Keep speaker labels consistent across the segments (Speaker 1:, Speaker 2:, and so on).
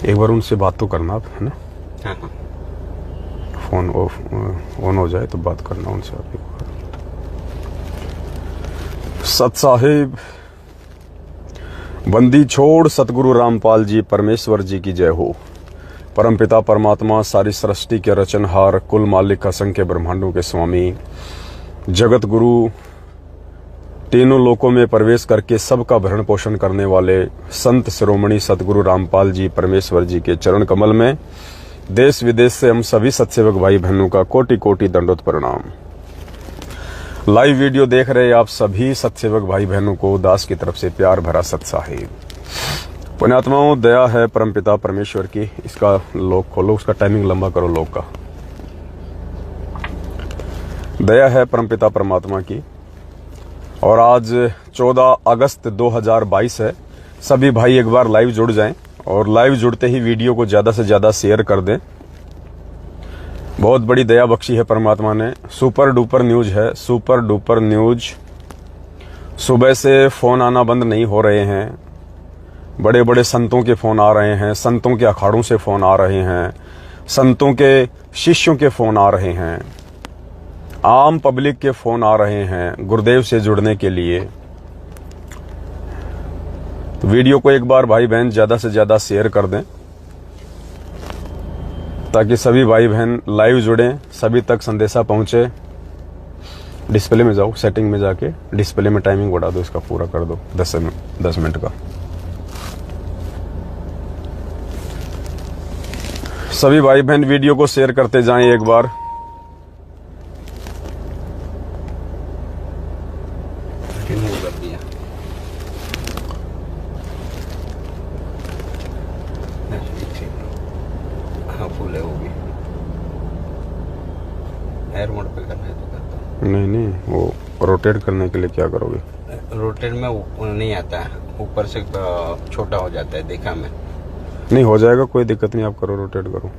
Speaker 1: एक बार उनसे बात तो करना आप, है ना?
Speaker 2: हाँ हाँ।
Speaker 1: फोन ऑन हो जाए तो बात करना उनसे आप एक बार। सत साहिब, बंदी छोड़ सतगुरु रामपाल जी परमेश्वर जी की जय हो। परमपिता परमात्मा, सारी सृष्टि के रचनहार, कुल मालिक, असंख्य ब्रह्मांडों के स्वामी, जगत गुरु, तीनों लोकों में प्रवेश करके सबका भरण पोषण करने वाले संत शिरोमणि सतगुरु रामपाल जी परमेश्वर जी के चरण कमल में देश विदेश से हम सभी सत्सेवक भाई बहनों का कोटि कोटि दंडोत प्रणाम। लाइव वीडियो देख रहे आप सभी सत्सेवक भाई बहनों को दास की तरफ से प्यार भरा सत साहिब। पुण्यात्माओं, दया है परमपिता परमेश्वर की। इसका लॉक खोलो, उसका टाइमिंग लंबा करो लॉक का। दया है परमपिता परमात्मा की। और आज 14 अगस्त 2022 है। सभी भाई एक बार लाइव जुड़ जाएं और लाइव जुड़ते ही वीडियो को ज्यादा से ज्यादा शेयर कर दें। बहुत बड़ी दया बख्शी है परमात्मा ने। सुपर डुपर न्यूज है, सुपर डुपर न्यूज। सुबह से फोन आना बंद नहीं हो रहे हैं। बड़े बड़े संतों के फोन आ रहे हैं, संतों के अखाड़ों से फोन आ रहे हैं, संतों के शिष्यों के फोन आ रहे हैं, आम पब्लिक के फोन आ रहे हैं गुरुदेव से जुड़ने के लिए। तो वीडियो को एक बार भाई बहन ज्यादा से ज्यादा शेयर कर दें ताकि सभी भाई बहन लाइव जुड़ें, सभी तक संदेशा पहुंचे। डिस्प्ले में जाओ, सेटिंग में जाके डिस्प्ले में टाइमिंग बढ़ा दो, इसका पूरा कर दो 10 मिनट का। सभी भाई बहन वीडियो को शेयर करते जाएं एक बार।
Speaker 2: कर दिया। हाँ, फुल है वो भी। एयर मोड पे करना है तो करता हूँ।
Speaker 1: नहीं, वो रोटेट करने के लिए क्या करोगे?
Speaker 2: रोटेट में वो नहीं आता है, ऊपर से छोटा हो जाता है, देखा मैं।
Speaker 1: नहीं, हो जाएगा, कोई दिक्कत नहीं, आप करो, रोटेट करो।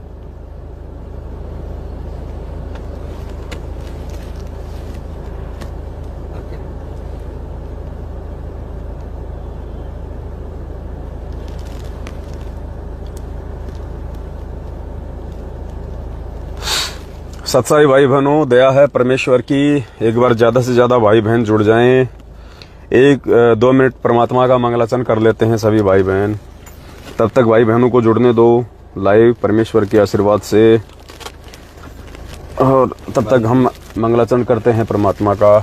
Speaker 1: सत्साई भाई बहनों, दया है परमेश्वर की। एक बार ज्यादा से ज्यादा भाई बहन जुड़ जाएं। 1-2 मिनट परमात्मा का मंगलाचरण कर लेते हैं सभी भाई बहन। तब तक भाई बहनों को जुड़ने दो लाइव परमेश्वर के आशीर्वाद से, और तब तक हम मंगलाचरण करते हैं परमात्मा का।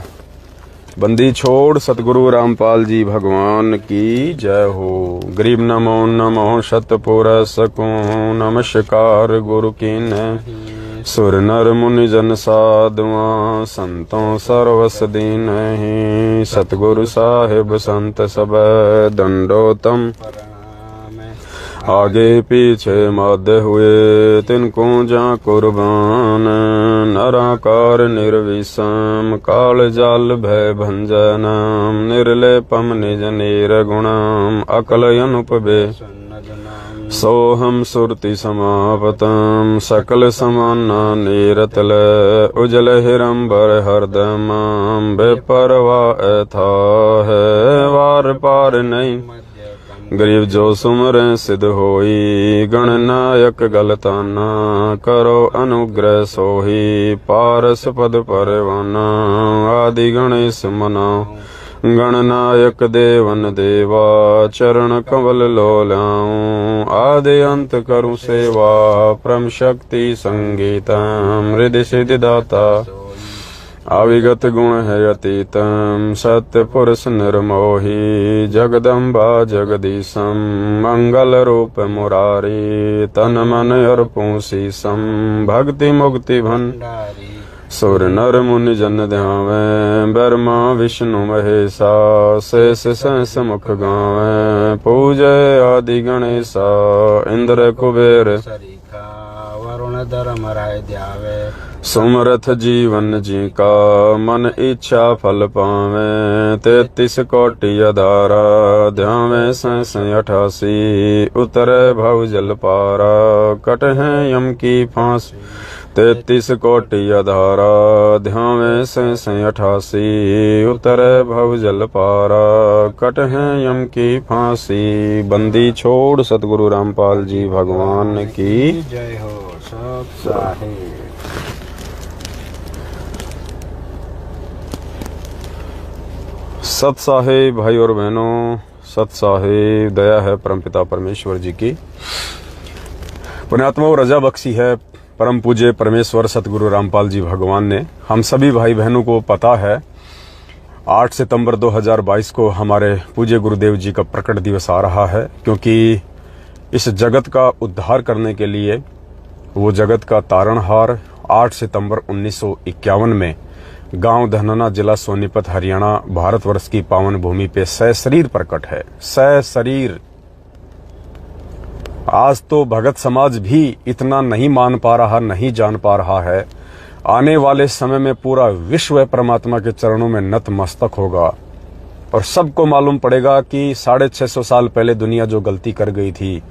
Speaker 1: बंदी छोड़ सतगुरु रामपाल जी भगवान की जय हो। गरीब नमो नमो शतपुरस को नमस्कार गुरु की न। सुर नर मुनि जन साधुआ संतों सर्वस दीन ही। सतगुरु साहिब संत सब दंडोतम। आगे पीछे मध्य हुए तिनको जा कुर्बान। नराकार निर्विषम काल जाल भय भंजनम। निर्लेपम निज निर्गुणम अकल अनुपबे। सोहम सुरति समापतम सकल समाना नीरतल। उजल हिरंबर हरदम बेपरवा था है वार पार नहीं। गरीब जो सुमरें सिद्ध होई। गणनायक गलताना करो अनुग्रह सोही। पारस पद परवाना आदि गणेश मनाओ। गणनायक देवन देवा चरण कमल लोलाऊं। आदि अंत करूं सेवा परम शक्ति संगीतम। हृदय सिद्धि दाता अविगत गुण है अतीतम। सत्य पुरुष निर्मोही जगदम्बा जगदीशम। मंगल रूप मुरारी तन मन अर्पूं शीसम। भक्ति मुक्ति भंडारी सुर नर मुनि जन ध्यावे। ब्रह्मा विष्णु महेशा शेष सहस मुख गावे। पूजय आदि गणेशा इंद्र कुबेर वरुण धर्म राय ध्यावे। सुमरथ जीवन जी का मन इच्छा फल पावे। 33 कोटि अधारा ध्यावे सहस 88। उतरे भव जल पारा कट है यम की फांस। 33 कोटि अधारा ध्यावे से 88 उतरे भव जल पारा कट है यम की फांसी। बंदी छोड़ सतगुरु रामपाल जी भगवान की
Speaker 2: जय हो। सब साहेब
Speaker 1: सत साहेब भाई और बहनों, सत साहेब दया है परमपिता परमेश्वर जी की। पुण्यात्मा रजा बख्शी है परम पूज्य परमेश्वर सतगुरु रामपाल जी भगवान ने। हम सभी भाई बहनों को पता है 8 सितंबर 2022 को हमारे पूज्य गुरुदेव जी का प्रकट दिवस आ रहा है, क्योंकि इस जगत का उद्धार करने के लिए वो जगत का तारणहार 8 सितंबर 1951 में गांव धनाना, जिला सोनीपत, हरियाणा, भारतवर्ष की पावन भूमि पे सशरीर प्रकट है। सशरीर। आज तो भगत समाज भी इतना नहीं मान पा रहा, नहीं जान पा रहा है। आने वाले समय में पूरा विश्व परमात्मा के चरणों में नतमस्तक होगा और सबको मालूम पड़ेगा कि 650 साल पहले दुनिया जो गलती कर गई थी,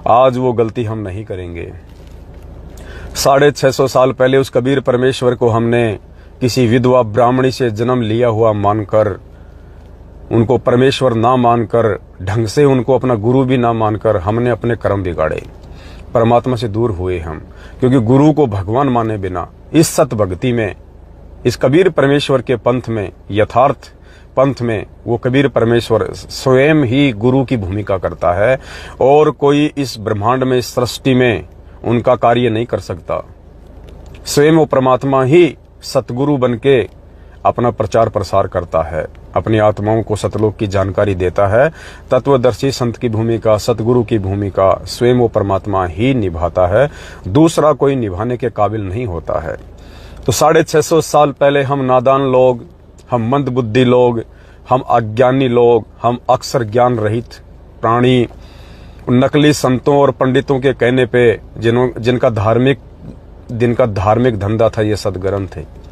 Speaker 1: आज वो गलती हम नहीं करेंगे। 650 साल पहले उस कबीर परमेश्वर को हमने किसी विधवा ब्राह्मणी से जन्म लिया हुआ मानकर, उनको परमेश्वर ना मानकर, ढंग से उनको अपना गुरु भी ना मानकर हमने अपने कर्म बिगाड़े, परमात्मा से दूर हुए हम। क्योंकि गुरु को भगवान माने बिना इस सत भक्ति में, इस कबीर परमेश्वर के पंथ में, यथार्थ पंथ में, वो कबीर परमेश्वर स्वयं ही गुरु की भूमिका करता है और कोई इस ब्रह्मांड में, इस सृष्टि में उनका कार्य नहीं कर सकता। स्वयं वो परमात्मा ही सतगुरु बनके अपना प्रचार प्रसार करता है, अपनी आत्माओं को सतलोक की जानकारी देता है। तत्वदर्शी संत की भूमिका, सतगुरु की भूमिका स्वयं वो परमात्मा ही निभाता है, दूसरा कोई निभाने के काबिल नहीं होता है। तो 650 साल पहले हम नादान लोग, हम मंदबुद्धि लोग, हम अज्ञानी लोग, हम अक्सर ज्ञान रहित प्राणी नकली संतों और पंडितों के कहने पे, जिनका धार्मिक धंधा था ये सदग्रंथ थे,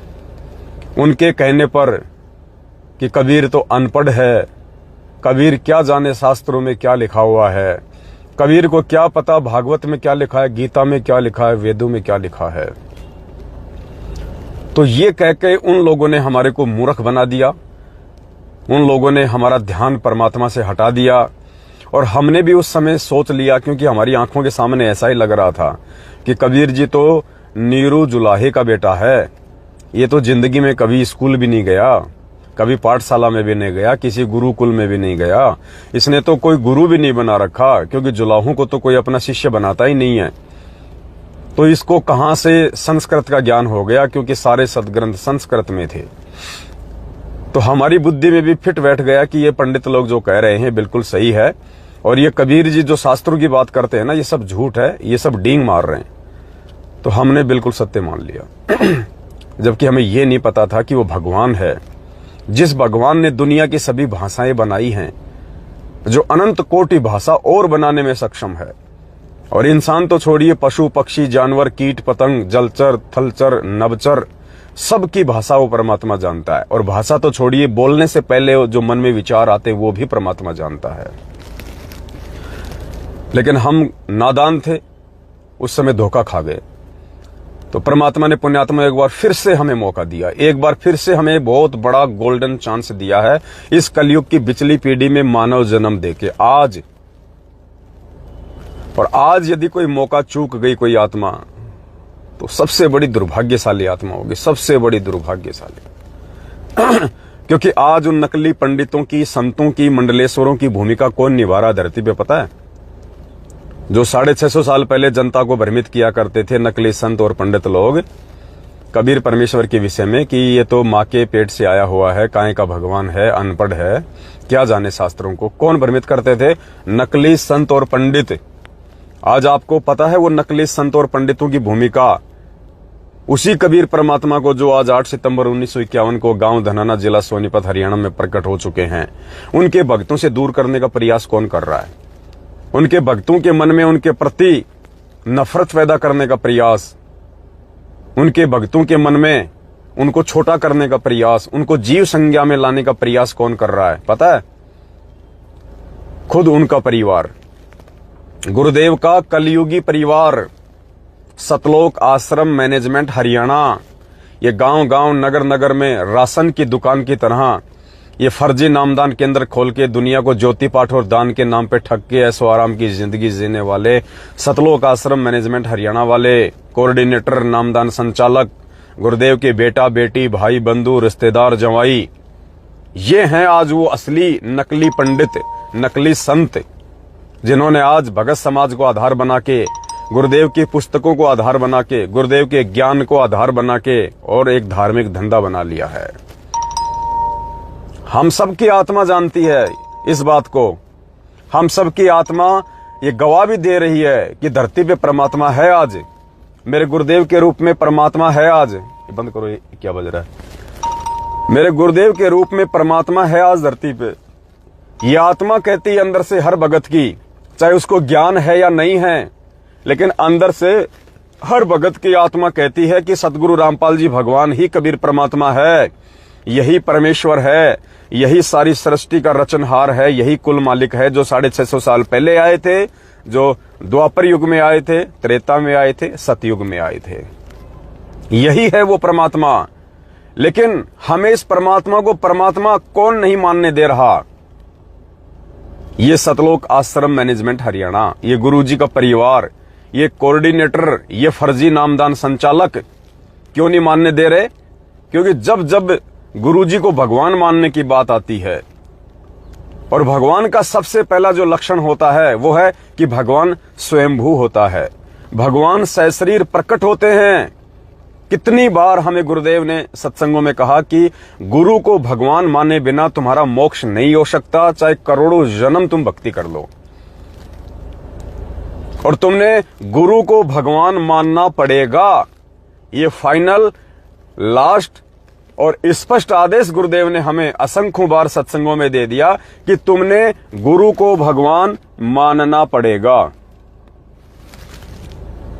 Speaker 1: उनके कहने पर कि कबीर तो अनपढ़ है, कबीर क्या जाने शास्त्रों में क्या लिखा हुआ है, कबीर को क्या पता भागवत में क्या लिखा है, गीता में क्या लिखा है, वेदों में क्या लिखा है। तो ये कह के उन लोगों ने हमारे को मूर्ख बना दिया, उन लोगों ने हमारा ध्यान परमात्मा से हटा दिया। और हमने भी उस समय सोच लिया, क्योंकि हमारी आंखों के सामने ऐसा ही लग रहा था कि कबीर जी तो नीरू जुलाहे का बेटा है, ये तो जिंदगी में कभी स्कूल भी नहीं गया, कभी पाठशाला में भी नहीं गया, किसी गुरुकुल में भी नहीं गया, इसने तो कोई गुरु भी नहीं बना रखा, क्योंकि जुलाहों को तो कोई अपना शिष्य बनाता ही नहीं है। तो इसको कहां से संस्कृत का ज्ञान हो गया, क्योंकि सारे सदग्रंथ संस्कृत में थे। तो हमारी बुद्धि में भी फिट बैठ गया कि ये पंडित लोग जो कह रहे हैं बिल्कुल सही है, और ये कबीर जी जो शास्त्रों की बात करते हैं ना, ये सब झूठ है, ये सब डींग मार रहे हैं। तो हमने बिल्कुल सत्य मान लिया जबकि हमें ये नहीं पता था कि वो भगवान है, जिस भगवान ने दुनिया की सभी भाषाएं बनाई हैं, जो अनंत कोटि भाषा और बनाने में सक्षम है। और इंसान तो छोड़िए, पशु पक्षी जानवर कीट पतंग जलचर थलचर नभचर सबकी भाषा वो परमात्मा जानता है। और भाषा तो छोड़िए, बोलने से पहले जो मन में विचार आते वो भी परमात्मा जानता है। लेकिन हम नादान थे, उस समय धोखा खा गए। तो परमात्मा ने पुण्यात्मा एक बार फिर से हमें मौका दिया, एक बार फिर से हमें बहुत बड़ा गोल्डन चांस दिया है इस कलयुग की बिचली पीढ़ी में मानव जन्म देके आज। और आज यदि कोई मौका चूक गई कोई आत्मा, तो सबसे बड़ी दुर्भाग्यशाली आत्मा होगी, सबसे बड़ी दुर्भाग्यशाली क्योंकि आज उन नकली पंडितों की, संतों की, मंडलेश्वरों की भूमिका कौन निभा रहा धरती पे पता है? जो 650 साल पहले जनता को भ्रमित किया करते थे नकली संत और पंडित लोग कबीर परमेश्वर के विषय में कि ये तो माँ के पेट से आया हुआ है, काहे का भगवान है, अनपढ़ है, क्या जाने शास्त्रों को। कौन भ्रमित करते थे? नकली संत और पंडित। आज आपको पता है वो नकली संत और पंडितों की भूमिका उसी कबीर परमात्मा को जो आज 8 सितंबर 1951 को गांव धनाना, जिला सोनीपत, हरियाणा में प्रकट हो चुके हैं, उनके भक्तों से दूर करने का प्रयास कौन कर रहा है? उनके भक्तों के मन में उनके प्रति नफरत पैदा करने का प्रयास, उनके भक्तों के मन में उनको छोटा करने का प्रयास, उनको जीव संज्ञा में लाने का प्रयास कौन कर रहा है पता है? खुद उनका परिवार, गुरुदेव का कलयुगी परिवार, सतलोक आश्रम मैनेजमेंट हरियाणा, ये गांव गांव नगर नगर में राशन की दुकान की तरह ये फर्जी नामदान केंद्र खोल के दुनिया को ज्योति पाठ और दान के नाम पे ठग के ऐसो आराम की जिंदगी जीने वाले सतलोक आश्रम मैनेजमेंट हरियाणा वाले कोऑर्डिनेटर, नामदान संचालक, गुरुदेव के बेटा बेटी, भाई बंधु, रिश्तेदार, जवाई, ये हैं आज वो असली नकली पंडित, नकली संत, जिन्होंने आज भगत समाज को आधार बना के, गुरुदेव की पुस्तकों को आधार बना के, गुरुदेव के ज्ञान को आधार बना के और एक धार्मिक धंधा बना लिया है। हम सबकी आत्मा जानती है इस बात को। हम सबकी आत्मा ये गवाह भी दे रही है कि धरती पे परमात्मा है आज, मेरे गुरुदेव के रूप में परमात्मा है आज। ये बंद करो, ये क्या बज रहा है। मेरे गुरुदेव के रूप में परमात्मा है आज धरती पे। ये आत्मा कहती है अंदर से हर भगत की, चाहे उसको ज्ञान है या नहीं है, लेकिन अंदर से हर भगत की आत्मा कहती है कि सतगुरु रामपाल जी भगवान ही कबीर परमात्मा है, यही परमेश्वर है, यही सारी सृष्टि का रचनहार है, यही कुल मालिक है, जो 650 साल पहले आए थे, जो द्वापर युग में आए थे, त्रेता में आए थे, सतयुग में आए थे। यही है वो परमात्मा। लेकिन हमें इस परमात्मा को परमात्मा कौन नहीं मानने दे रहा? ये सतलोक आश्रम मैनेजमेंट हरियाणा, ये गुरुजी का परिवार, ये कोऑर्डिनेटर, ये फर्जी नामदान संचालक क्यों नहीं मानने दे रहे? क्योंकि जब जब गुरुजी को भगवान मानने की बात आती है, और भगवान का सबसे पहला जो लक्षण होता है वो है कि भगवान स्वयंभू होता है, भगवान सशरीर प्रकट होते हैं। कितनी बार हमें गुरुदेव ने सत्संगों में कहा कि गुरु को भगवान माने बिना तुम्हारा मोक्ष नहीं हो सकता, चाहे करोड़ों जन्म तुम भक्ति कर लो। और तुमने गुरु को भगवान मानना पड़ेगा, ये फाइनल, लास्ट और स्पष्ट आदेश गुरुदेव ने हमें असंख्यों बार सत्संगों में दे दिया कि तुमने गुरु को भगवान मानना पड़ेगा।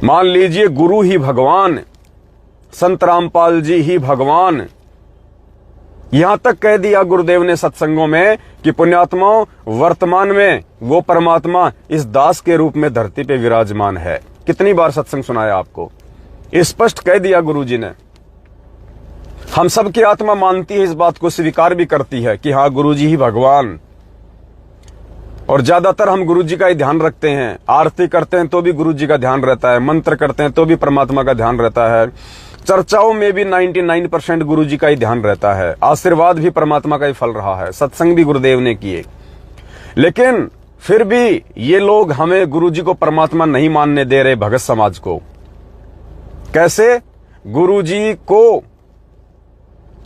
Speaker 1: मान लीजिए गुरु ही भगवान, संत रामपाल जी ही भगवान, यहां तक कह दिया गुरुदेव ने सत्संगों में कि पुण्यात्माओं, वर्तमान में वो परमात्मा इस दास के रूप में धरती पे विराजमान है। कितनी बार सत्संग सुनाया आपको, स्पष्ट कह दिया गुरुजी ने। हम सब की आत्मा मानती है, इस बात को स्वीकार भी करती है कि हाँ गुरुजी ही भगवान। और ज्यादातर हम गुरुजी का ही ध्यान रखते हैं, आरती करते हैं तो भी गुरुजी का ध्यान रहता है, मंत्र करते हैं तो भी परमात्मा का ध्यान रहता है, चर्चाओं में भी 99% गुरुजी का ही ध्यान रहता है, आशीर्वाद भी परमात्मा का ही फल रहा है, सत्संग भी गुरुदेव ने किए। लेकिन फिर भी ये लोग हमें गुरुजी को परमात्मा नहीं मानने दे रहे, भगत समाज को। कैसे? गुरुजी को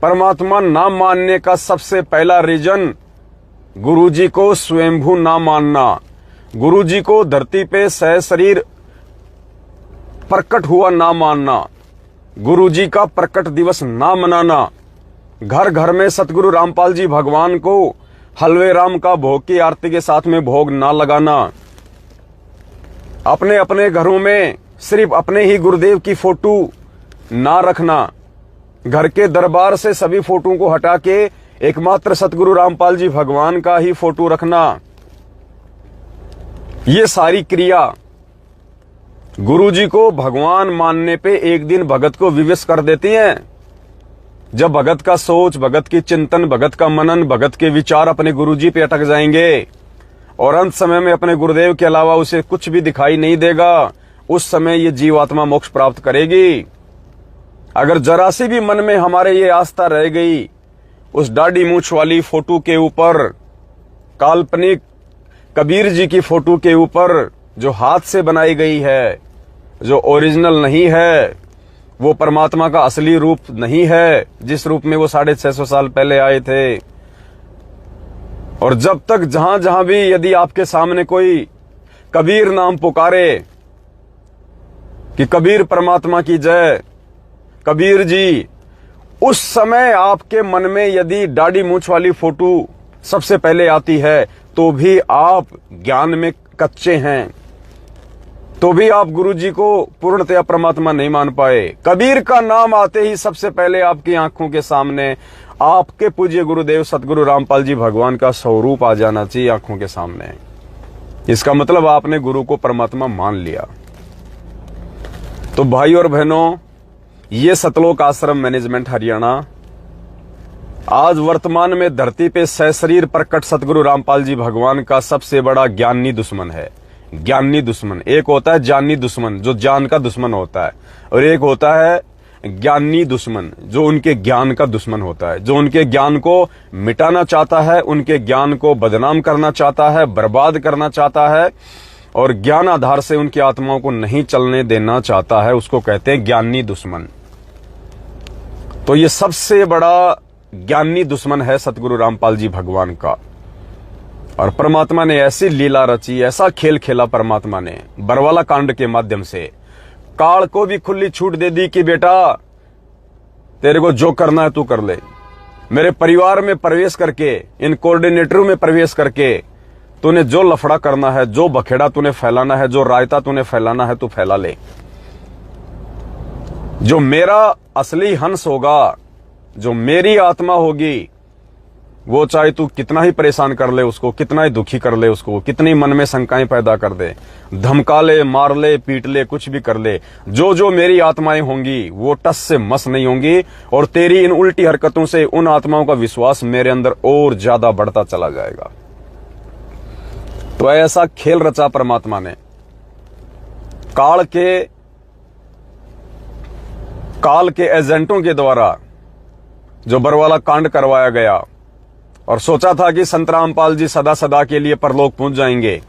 Speaker 1: परमात्मा ना मानने का सबसे पहला रीजन, गुरुजी को स्वयंभू ना मानना, गुरुजी को धरती पे सशरीर प्रकट हुआ ना मानना, गुरुजी का प्रकट दिवस ना मनाना, घर घर में सतगुरु रामपाल जी भगवान को हलवे राम का भोग की आरती के साथ में भोग ना लगाना, अपने अपने घरों में सिर्फ अपने ही गुरुदेव की फोटो ना रखना, घर के दरबार से सभी फोटो को हटा के एकमात्र सतगुरु रामपाल जी भगवान का ही फोटो रखना। ये सारी क्रिया गुरुजी को भगवान मानने पे एक दिन भगत को विवश कर देती हैं। जब भगत का सोच, भगत की चिंतन, भगत का मनन, भगत के विचार अपने गुरुजी पे अटक जाएंगे और अंत समय में अपने गुरुदेव के अलावा उसे कुछ भी दिखाई नहीं देगा, उस समय ये जीवात्मा मोक्ष प्राप्त करेगी। अगर जरा सी भी मन में हमारे ये आस्था रह गई उस दाढ़ी मूंछ वाली फोटो के ऊपर, काल्पनिक कबीर जी की फोटो के ऊपर जो हाथ से बनाई गई है, जो ओरिजिनल नहीं है, वो परमात्मा का असली रूप नहीं है जिस रूप में वो 650 साल पहले आए थे। और जब तक जहां जहां भी यदि आपके सामने कोई कबीर नाम पुकारे कि कबीर परमात्मा की जय, कबीर जी, उस समय आपके मन में यदि दाढ़ी मूंछ वाली फोटो सबसे पहले आती है तो भी आप ज्ञान में कच्चे हैं, तो भी आप गुरुजी को पूर्णतया परमात्मा नहीं मान पाए। कबीर का नाम आते ही सबसे पहले आपकी आंखों के सामने आपके पूज्य गुरुदेव सतगुरु रामपाल जी भगवान का स्वरूप आ जाना चाहिए आंखों के सामने। इसका मतलब आपने गुरु को परमात्मा मान लिया। तो भाई और बहनों, ये सतलोक आश्रम मैनेजमेंट हरियाणा आज वर्तमान में धरती पे सशरीर प्रकट सतगुरु रामपाल जी भगवान का सबसे बड़ा ज्ञानी दुश्मन है। ज्ञानी दुश्मन एक होता है, जानी दुश्मन जो जान का दुश्मन होता है, और एक होता है ज्ञानी दुश्मन जो उनके ज्ञान का दुश्मन होता है, जो उनके ज्ञान को मिटाना चाहता है, उनके ज्ञान को बदनाम करना चाहता है, बर्बाद करना चाहता है और ज्ञान आधार से उनकी आत्माओं को नहीं चलने देना चाहता है। उसको कहते हैं ज्ञानी दुश्मन। तो ये सबसे बड़ा ज्ञानी दुश्मन है सतगुरु रामपाल जी भगवान का। और परमात्मा ने ऐसी लीला रची, ऐसा खेल खेला परमात्मा ने बरवाला कांड के माध्यम से। काल को भी खुली छूट दे दी कि बेटा तेरे को जो करना है तू कर ले। मेरे परिवार में प्रवेश करके, इन कोऑर्डिनेटरों में प्रवेश करके तूने जो लफड़ा करना है, जो बखेड़ा तूने फैलाना है, जो रायता तूने फैलाना है, तू फैला ले। जो मेरा असली हंस होगा, जो मेरी आत्मा होगी, वो चाहे तू कितना ही परेशान कर ले उसको, कितना ही दुखी कर ले उसको, कितनी मन में शंकाएं पैदा कर दे, धमका ले, मार ले, पीट ले, कुछ भी कर ले, जो जो मेरी आत्माएं होंगी वो टस से मस नहीं होंगी। और तेरी इन उल्टी हरकतों से उन आत्माओं का विश्वास मेरे अंदर और ज्यादा बढ़ता चला जाएगा। तो ऐसा खेल रचा परमात्मा ने। काल के एजेंटों के द्वारा जो बरवाला कांड करवाया गया, और सोचा था कि संत रामपाल जी सदा सदा के लिए परलोक पहुंच जाएंगे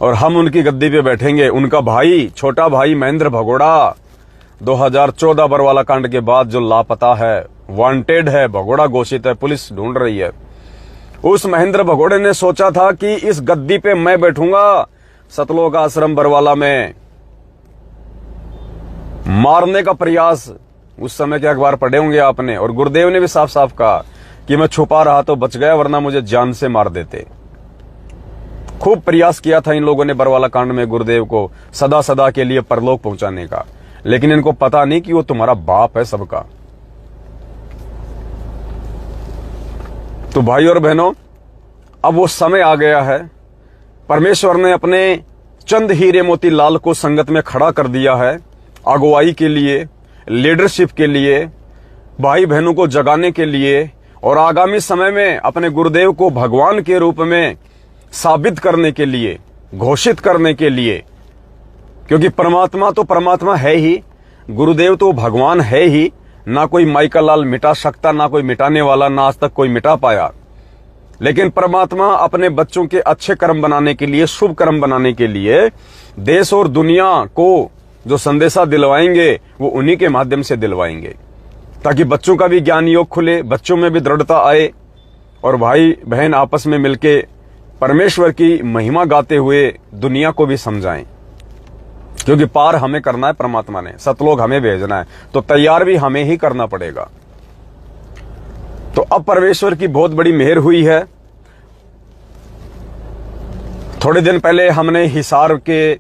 Speaker 1: और हम उनकी गद्दी पे बैठेंगे। उनका भाई, छोटा भाई महेंद्र भगोड़ा 2014 बरवाला कांड के बाद जो लापता है, वांटेड है, भगोड़ा घोषित है, पुलिस ढूंढ रही है। उस महेंद्र भगोड़े ने सोचा था कि इस गद्दी पे मैं बैठूंगा सतलोक आश्रम बरवाला में। मारने का प्रयास, उस समय के अखबार पढ़े होंगे आपने, और गुरुदेव ने भी साफ साफ कहा कि मैं छुपा रहा तो बच गया, वरना मुझे जान से मार देते। खूब प्रयास किया था इन लोगों ने बरवाला कांड में गुरुदेव को सदा सदा के लिए परलोक पहुंचाने का, लेकिन इनको पता नहीं कि वो तुम्हारा बाप है सबका। तो भाई और बहनों, अब वो समय आ गया है। परमेश्वर ने अपने चंद हीरे मोती लाल को संगत में खड़ा कर दिया है, अगुवाई के लिए, लीडरशिप के लिए, भाई बहनों को जगाने के लिए, और आगामी समय में अपने गुरुदेव को भगवान के रूप में साबित करने के लिए, घोषित करने के लिए। क्योंकि परमात्मा तो परमात्मा है ही, गुरुदेव तो भगवान है ही। ना कोई माइकल लाल मिटा सकता, ना कोई मिटाने वाला, ना आज तक कोई मिटा पाया। लेकिन परमात्मा अपने बच्चों के अच्छे कर्म बनाने के लिए, शुभ कर्म बनाने के लिए देश और दुनिया को जो संदेशा दिलवाएंगे वो उन्हीं के माध्यम से दिलवाएंगे, ताकि बच्चों का भी ज्ञान योग खुले, बच्चों में भी दृढ़ता आए, और भाई बहन आपस में मिलके परमेश्वर की महिमा गाते हुए दुनिया को भी समझाएं। क्योंकि पार हमें करना है, परमात्मा ने सतलोक हमें भेजना है, तो तैयार भी हमें ही करना पड़ेगा। तो अब परमेश्वर की बहुत बड़ी मेहर हुई है। थोड़े दिन पहले हमने हिसार के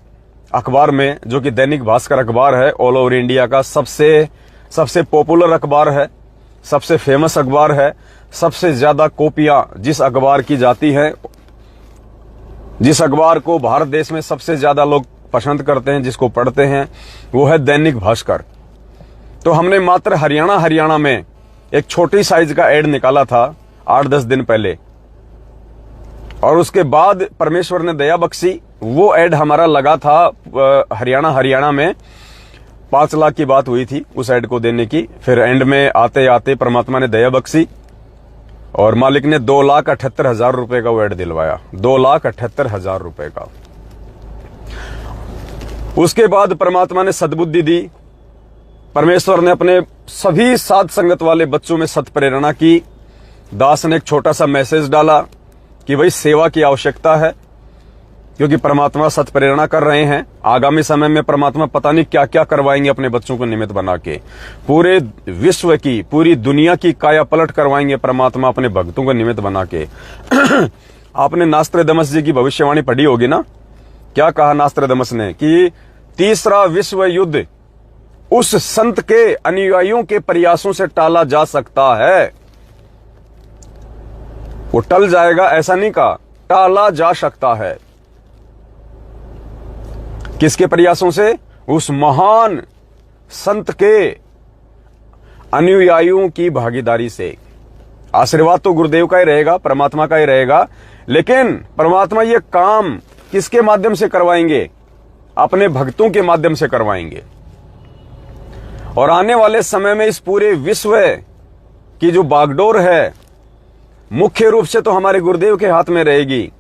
Speaker 1: अखबार में, जो कि दैनिक भास्कर अखबार है, ऑल ओवर इंडिया का सबसे पॉपुलर अखबार है, सबसे फेमस अखबार है, सबसे ज्यादा कॉपियां जिस अखबार की जाती हैं, जिस अखबार को भारत देश में सबसे ज्यादा लोग पसंद करते हैं, जिसको पढ़ते हैं, वो है दैनिक भास्कर। तो हमने मात्र हरियाणा में एक छोटी साइज का एड निकाला था 8-10 दिन पहले, और उसके बाद परमेश्वर ने दया बख्शी, वो एड हमारा लगा था हरियाणा में 5 लाख की बात हुई थी उस एड को देने की। फिर एंड में आते आते परमात्मा ने दया बख्शी और मालिक ने 2,78,000 रुपए का वो एड दिलवाया, 2,78,000 रुपए का। उसके बाद परमात्मा ने सद्बुद्धि दी, परमेश्वर ने अपने सभी साध संगत वाले बच्चों में सत्प्रेरणा की। दास ने एक छोटा सा मैसेज डाला कि भाई सेवा की आवश्यकता है, क्योंकि परमात्मा सत्प्रेरणा कर रहे हैं। आगामी समय में परमात्मा पता नहीं क्या क्या करवाएंगे अपने बच्चों को निमित्त बना के, पूरे विश्व की, पूरी दुनिया की काया पलट करवाएंगे परमात्मा अपने भक्तों को निमित्त बना के। आपने नास्त्रदमस जी की भविष्यवाणी पढ़ी होगी ना, क्या कहा नास्त्रदमस ने कि तीसरा विश्व युद्ध उस संत के अनुयायियों के प्रयासों से टाला जा सकता है। वो टल जाएगा ऐसा नहीं कहा, टाला जा सकता है। किसके प्रयासों से? उस महान संत के अनुयायियों की भागीदारी से। आशीर्वाद तो गुरुदेव का ही रहेगा, परमात्मा का ही रहेगा, लेकिन परमात्मा ये काम किसके माध्यम से करवाएंगे? अपने भक्तों के माध्यम से करवाएंगे। और आने वाले समय में इस पूरे विश्व की जो बागडोर है मुख्य रूप से तो हमारे गुरुदेव के हाथ में रहेगी।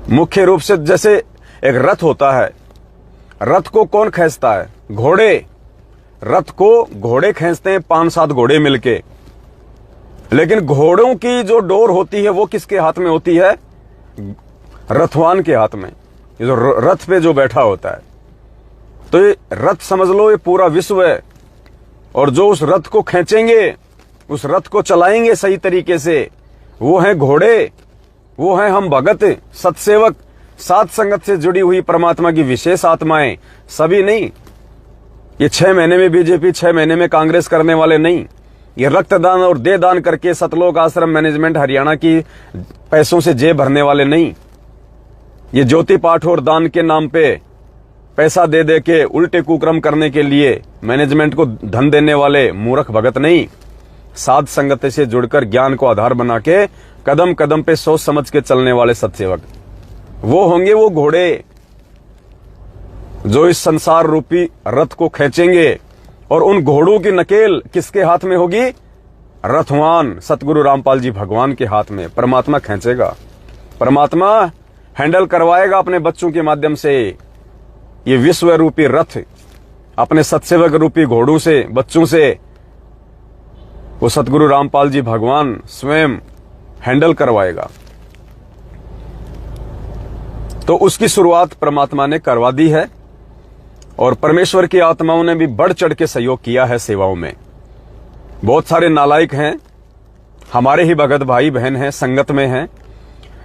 Speaker 1: मुख्य रूप से जैसे एक रथ होता है, रथ को कौन खींचता है? घोड़े। रथ को घोड़े खींचते हैं, 5-7 घोड़े मिलके, लेकिन घोड़ों की जो डोर होती है वो किसके हाथ में होती है? रथवान के हाथ में, ये जो रथ पे जो बैठा होता है। तो ये रथ समझ लो, ये पूरा विश्व है, और जो उस रथ को खींचेंगे, उस रथ को चलाएंगे सही तरीके से, वो हैं घोड़े, वो हैं हम भगत, सत्सेवक, साध संगत से जुड़ी हुई परमात्मा की विशेष आत्माएं। सभी नहीं, ये 6 महीने में बीजेपी, 6 महीने में कांग्रेस करने वाले नहीं। ये रक्तदान और देह दान करके सतलोक आश्रम मैनेजमेंट हरियाणा की पैसों से जेब भरने वाले नहीं। ये ज्योति पाठ और दान के नाम पे पैसा दे दे के उल्टे कुक्रम करने के लिए मैनेजमेंट को धन देने वाले मूर्ख भगत नहीं। साध संगत से जुड़कर ज्ञान को आधार बना के कदम कदम पे सोच समझ के चलने वाले सत्सेवक, वो होंगे वो घोड़े जो इस संसार रूपी रथ को खींचेंगे। और उन घोड़ों की नकेल किसके हाथ में होगी? रथवान सतगुरु रामपाल जी भगवान के हाथ में। परमात्मा खींचेगा, परमात्मा हैंडल करवाएगा अपने बच्चों के माध्यम से ये विश्व रूपी रथ, अपने सत्सेवक रूपी घोड़ों से, बच्चों से वो सतगुरु रामपाल जी भगवान स्वयं हैंडल करवाएगा। तो उसकी शुरुआत परमात्मा ने करवा दी है, और परमेश्वर की आत्माओं ने भी बढ़ चढ़ के सहयोग किया है सेवाओं में। बहुत सारे नालायक हैं, हमारे ही भगत भाई बहन हैं, संगत में हैं,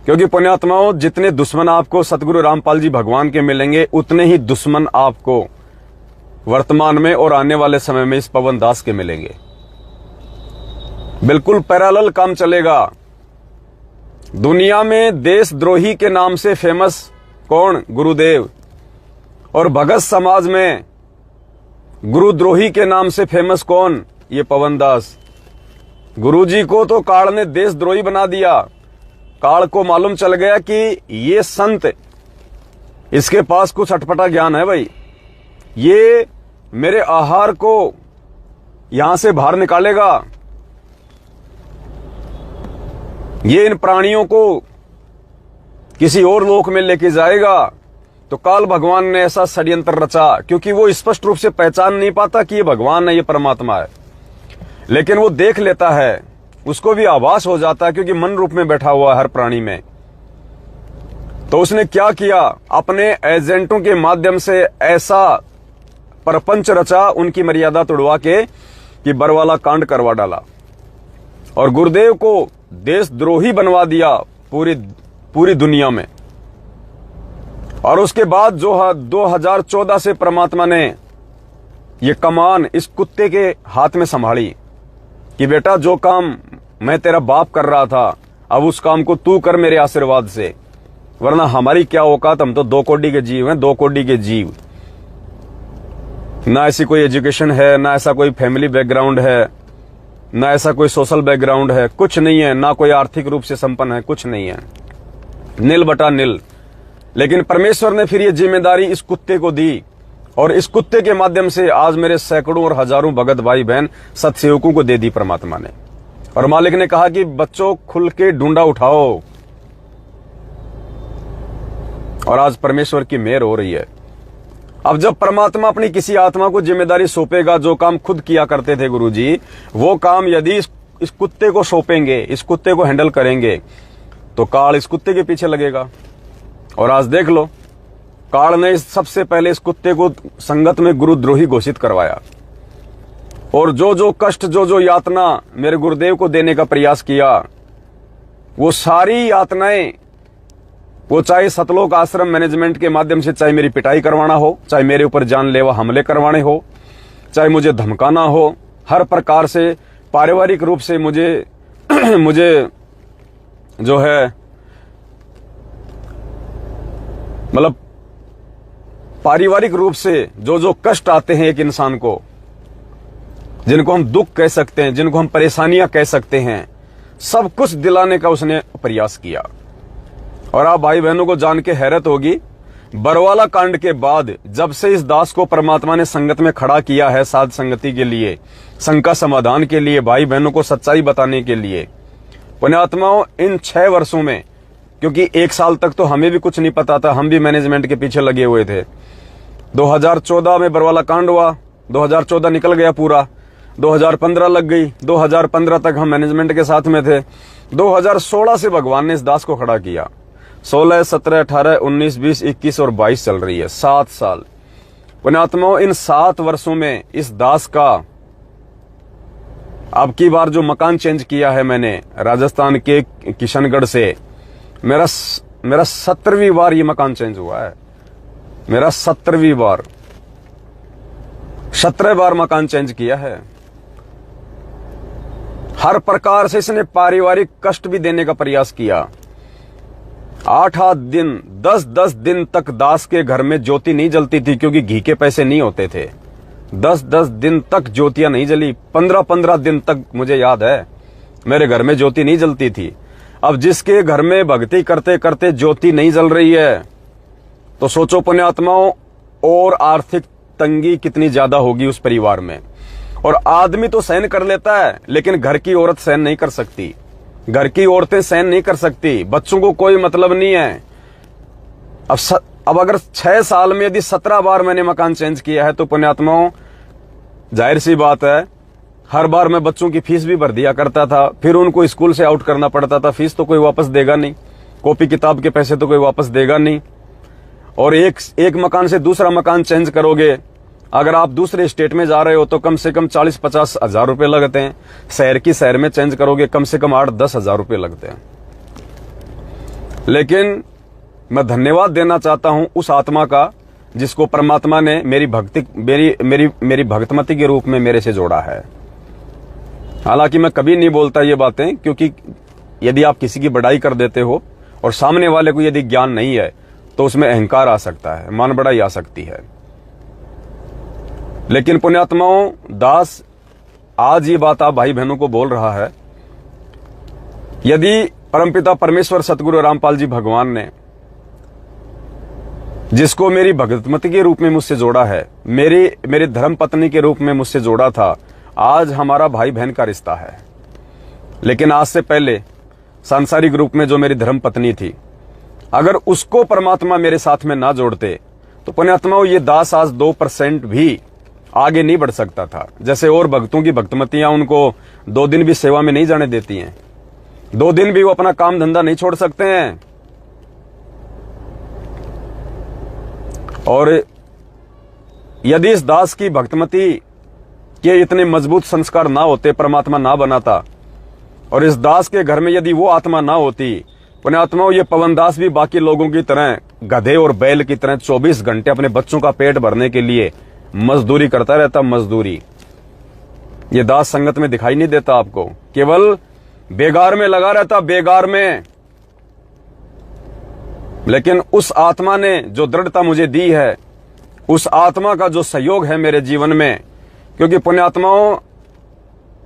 Speaker 1: क्योंकि पुण्यात्माओं, जितने दुश्मन आपको सतगुरु रामपाल जी भगवान के मिलेंगे, उतने ही दुश्मन आपको वर्तमान में और आने वाले समय में इस पवन दास के मिलेंगे। बिल्कुल पैरेलल काम चलेगा। दुनिया में देशद्रोही के नाम से फेमस कौन? गुरुदेव। और भगत समाज में गुरुद्रोही के नाम से फेमस कौन? ये पवन दास। गुरुजी को तो काल ने देशद्रोही बना दिया। काल को मालूम चल गया कि ये संत, इसके पास कुछ अटपटा ज्ञान है भाई, ये मेरे आहार को यहां से बाहर निकालेगा, ये इन प्राणियों को किसी और लोक में लेके जाएगा। तो काल भगवान ने ऐसा षड्यंत्र रचा, क्योंकि वो स्पष्ट रूप से पहचान नहीं पाता कि ये भगवान है, ये परमात्मा है, लेकिन वो देख लेता है, उसको भी आभास हो जाता है, क्योंकि मन रूप में बैठा हुआ है हर प्राणी में। तो उसने क्या किया? अपने एजेंटों के माध्यम से ऐसा परपंच रचा, उनकी मर्यादा तोड़वा के कि बरवाला कांड करवा डाला, और गुरुदेव को देशद्रोही बनवा दिया पूरी दुनिया में। और उसके बाद जो 2014 से परमात्मा ने ये कमान इस कुत्ते के हाथ में संभाली कि बेटा, जो काम मैं तेरा बाप कर रहा था, अब उस काम को तू कर मेरे आशीर्वाद से, वरना हमारी क्या औकात, हम तो 2 कोड़ी के जीव हैं, 2 कोड़ी के जीव। ना ऐसी कोई एजुकेशन है, ना ऐसा कोई फैमिली बैकग्राउंड है, ना ऐसा कोई सोशल बैकग्राउंड है, कुछ नहीं है, ना कोई आर्थिक रूप से संपन्न है, कुछ नहीं है, नील बटा नील। लेकिन परमेश्वर ने फिर ये जिम्मेदारी इस कुत्ते को दी, और इस कुत्ते के माध्यम से आज मेरे सैकड़ों और हजारों भगत भाई बहन सत्सेवकों को दे दी परमात्मा ने। और मालिक ने कहा कि बच्चों, खुल के ढूंढा उठाओ, और आज परमेश्वर की मेहर हो रही है। अब जब परमात्मा अपनी किसी आत्मा को जिम्मेदारी सौंपेगा, जो काम खुद किया करते थे गुरुजी, वो काम यदि इस कुत्ते को सौंपेंगे, इस कुत्ते को हैंडल करेंगे, तो काल इस कुत्ते के पीछे लगेगा। और आज देख लो, काल ने सबसे पहले इस कुत्ते को संगत में गुरुद्रोही घोषित करवाया, और जो कष्ट, जो यातना मेरे गुरुदेव को देने का प्रयास किया, वो सारी यातनाएं, वो चाहे सतलोक आश्रम मैनेजमेंट के माध्यम से, चाहे मेरी पिटाई करवाना हो, चाहे मेरे ऊपर जानलेवा हमले करवाने हो, चाहे मुझे धमकाना हो, हर प्रकार से पारिवारिक रूप से मुझे जो है, मतलब पारिवारिक रूप से जो जो कष्ट आते हैं एक इंसान को, जिनको हम दुख कह सकते हैं, जिनको हम परेशानियां कह सकते हैं, सब कुछ दिलाने का उसने प्रयास किया। और आप भाई बहनों को जान के हैरत होगी, बरवाला कांड के बाद जब से इस दास को परमात्मा ने संगत में खड़ा किया है, साध संगति के लिए, शंका समाधान के लिए, भाई बहनों को सच्चाई बताने के लिए, पुण्यात्माओं इन 6 वर्षों में, क्योंकि 1 साल तक तो हमें भी कुछ नहीं पता था, हम भी मैनेजमेंट के पीछे लगे हुए थे। 2014 में बरवाला कांड हुआ, 2014 निकल गया पूरा, 2015 लग गई, 2015 तक हम मैनेजमेंट के साथ में थे। 2016 से भगवान ने इस दास को खड़ा किया। 16, 17, 18, 19, 20, 21 और 22 चल रही है, 7 साल। पुण्यात्माओं इन 7 वर्षों में इस दास का अब की बार जो मकान चेंज किया है मैंने राजस्थान के किशनगढ़ से, मेरा 17वीं बार ये मकान चेंज हुआ है। मेरा 17वीं बार, 17 बार मकान चेंज किया है। हर प्रकार से इसने पारिवारिक कष्ट भी देने का प्रयास किया। 8-8 दिन, 10-10 दिन तक दास के घर में ज्योति नहीं जलती थी, क्योंकि घी के पैसे नहीं होते थे। 10-10 दिन तक ज्योतियां नहीं जली। 15-15 दिन तक मुझे याद है मेरे घर में ज्योति नहीं जलती थी। अब जिसके घर में भक्ति करते करते ज्योति नहीं जल रही है, तो सोचो पुण्यात्माओं, और आर्थिक तंगी कितनी ज्यादा होगी उस परिवार में। और आदमी तो सहन कर लेता है, लेकिन घर की औरत सहन नहीं कर सकती, घर की औरतें सहन नहीं कर सकती। बच्चों को कोई मतलब नहीं है। अब अगर 6 साल में यदि 17 बार मैंने मकान चेंज किया है, तो पुण्यात्माओं जाहिर सी बात है, हर बार मैं बच्चों की फीस भी भर दिया करता था, फिर उनको स्कूल से आउट करना पड़ता था। फीस तो कोई वापस देगा नहीं, कॉपी किताब के पैसे तो कोई वापस देगा नहीं। और एक मकान से दूसरा मकान चेंज करोगे, अगर आप दूसरे स्टेट में जा रहे हो तो कम से कम 40-50 हजार रुपए लगते हैं। शहर की शहर में चेंज करोगे कम से कम 8-10 हजार रुपए लगते हैं। लेकिन मैं धन्यवाद देना चाहता हूं उस आत्मा का जिसको परमात्मा ने मेरी भक्तमती के रूप में मेरे से जोड़ा है। हालांकि मैं कभी नहीं बोलता ये बातें, क्योंकि यदि आप किसी की बड़ाई कर देते हो और सामने वाले को यदि ज्ञान नहीं है, तो उसमें अहंकार आ सकता है, मान बढ़ाई आ सकती है। लेकिन पुण्यात्माओं, दास आज ये बात आप भाई बहनों को बोल रहा है। यदि परमपिता परमेश्वर सतगुरु रामपाल जी भगवान ने, जिसको मेरी भगतमती के रूप में मुझसे जोड़ा है, मेरी धर्म पत्नी के रूप में मुझसे जोड़ा था, आज हमारा भाई बहन का रिश्ता है। लेकिन आज से पहले सांसारिक रूप में जो मेरी धर्म पत्नी थी, अगर उसको परमात्मा मेरे साथ में ना जोड़ते, तो पुण्यात्माओं ये दास आज 2% भी आगे नहीं बढ़ सकता था। जैसे और भक्तों की भक्तमतियां उनको 2 दिन भी सेवा में नहीं जाने देती हैं, 2 दिन भी वो अपना काम धंधा नहीं छोड़ सकते हैं। और यदि इस दास की भक्तमती के इतने मजबूत संस्कार ना होते, परमात्मा ना बनाता, और इस दास के घर में यदि वो आत्मा ना होती, पुण्यात्माओं ये पवन दास भी बाकी लोगों की तरह गधे और बैल की तरह 24 घंटे अपने बच्चों का पेट भरने के लिए मजदूरी करता रहता। मजदूरी ये दास संगत में दिखाई नहीं देता आपको, केवल बेगार में लगा रहता, बेगार में। लेकिन उस आत्मा ने जो दृढ़ता मुझे दी है, उस आत्मा का जो सहयोग है मेरे जीवन में, क्योंकि पुण्यात्माओं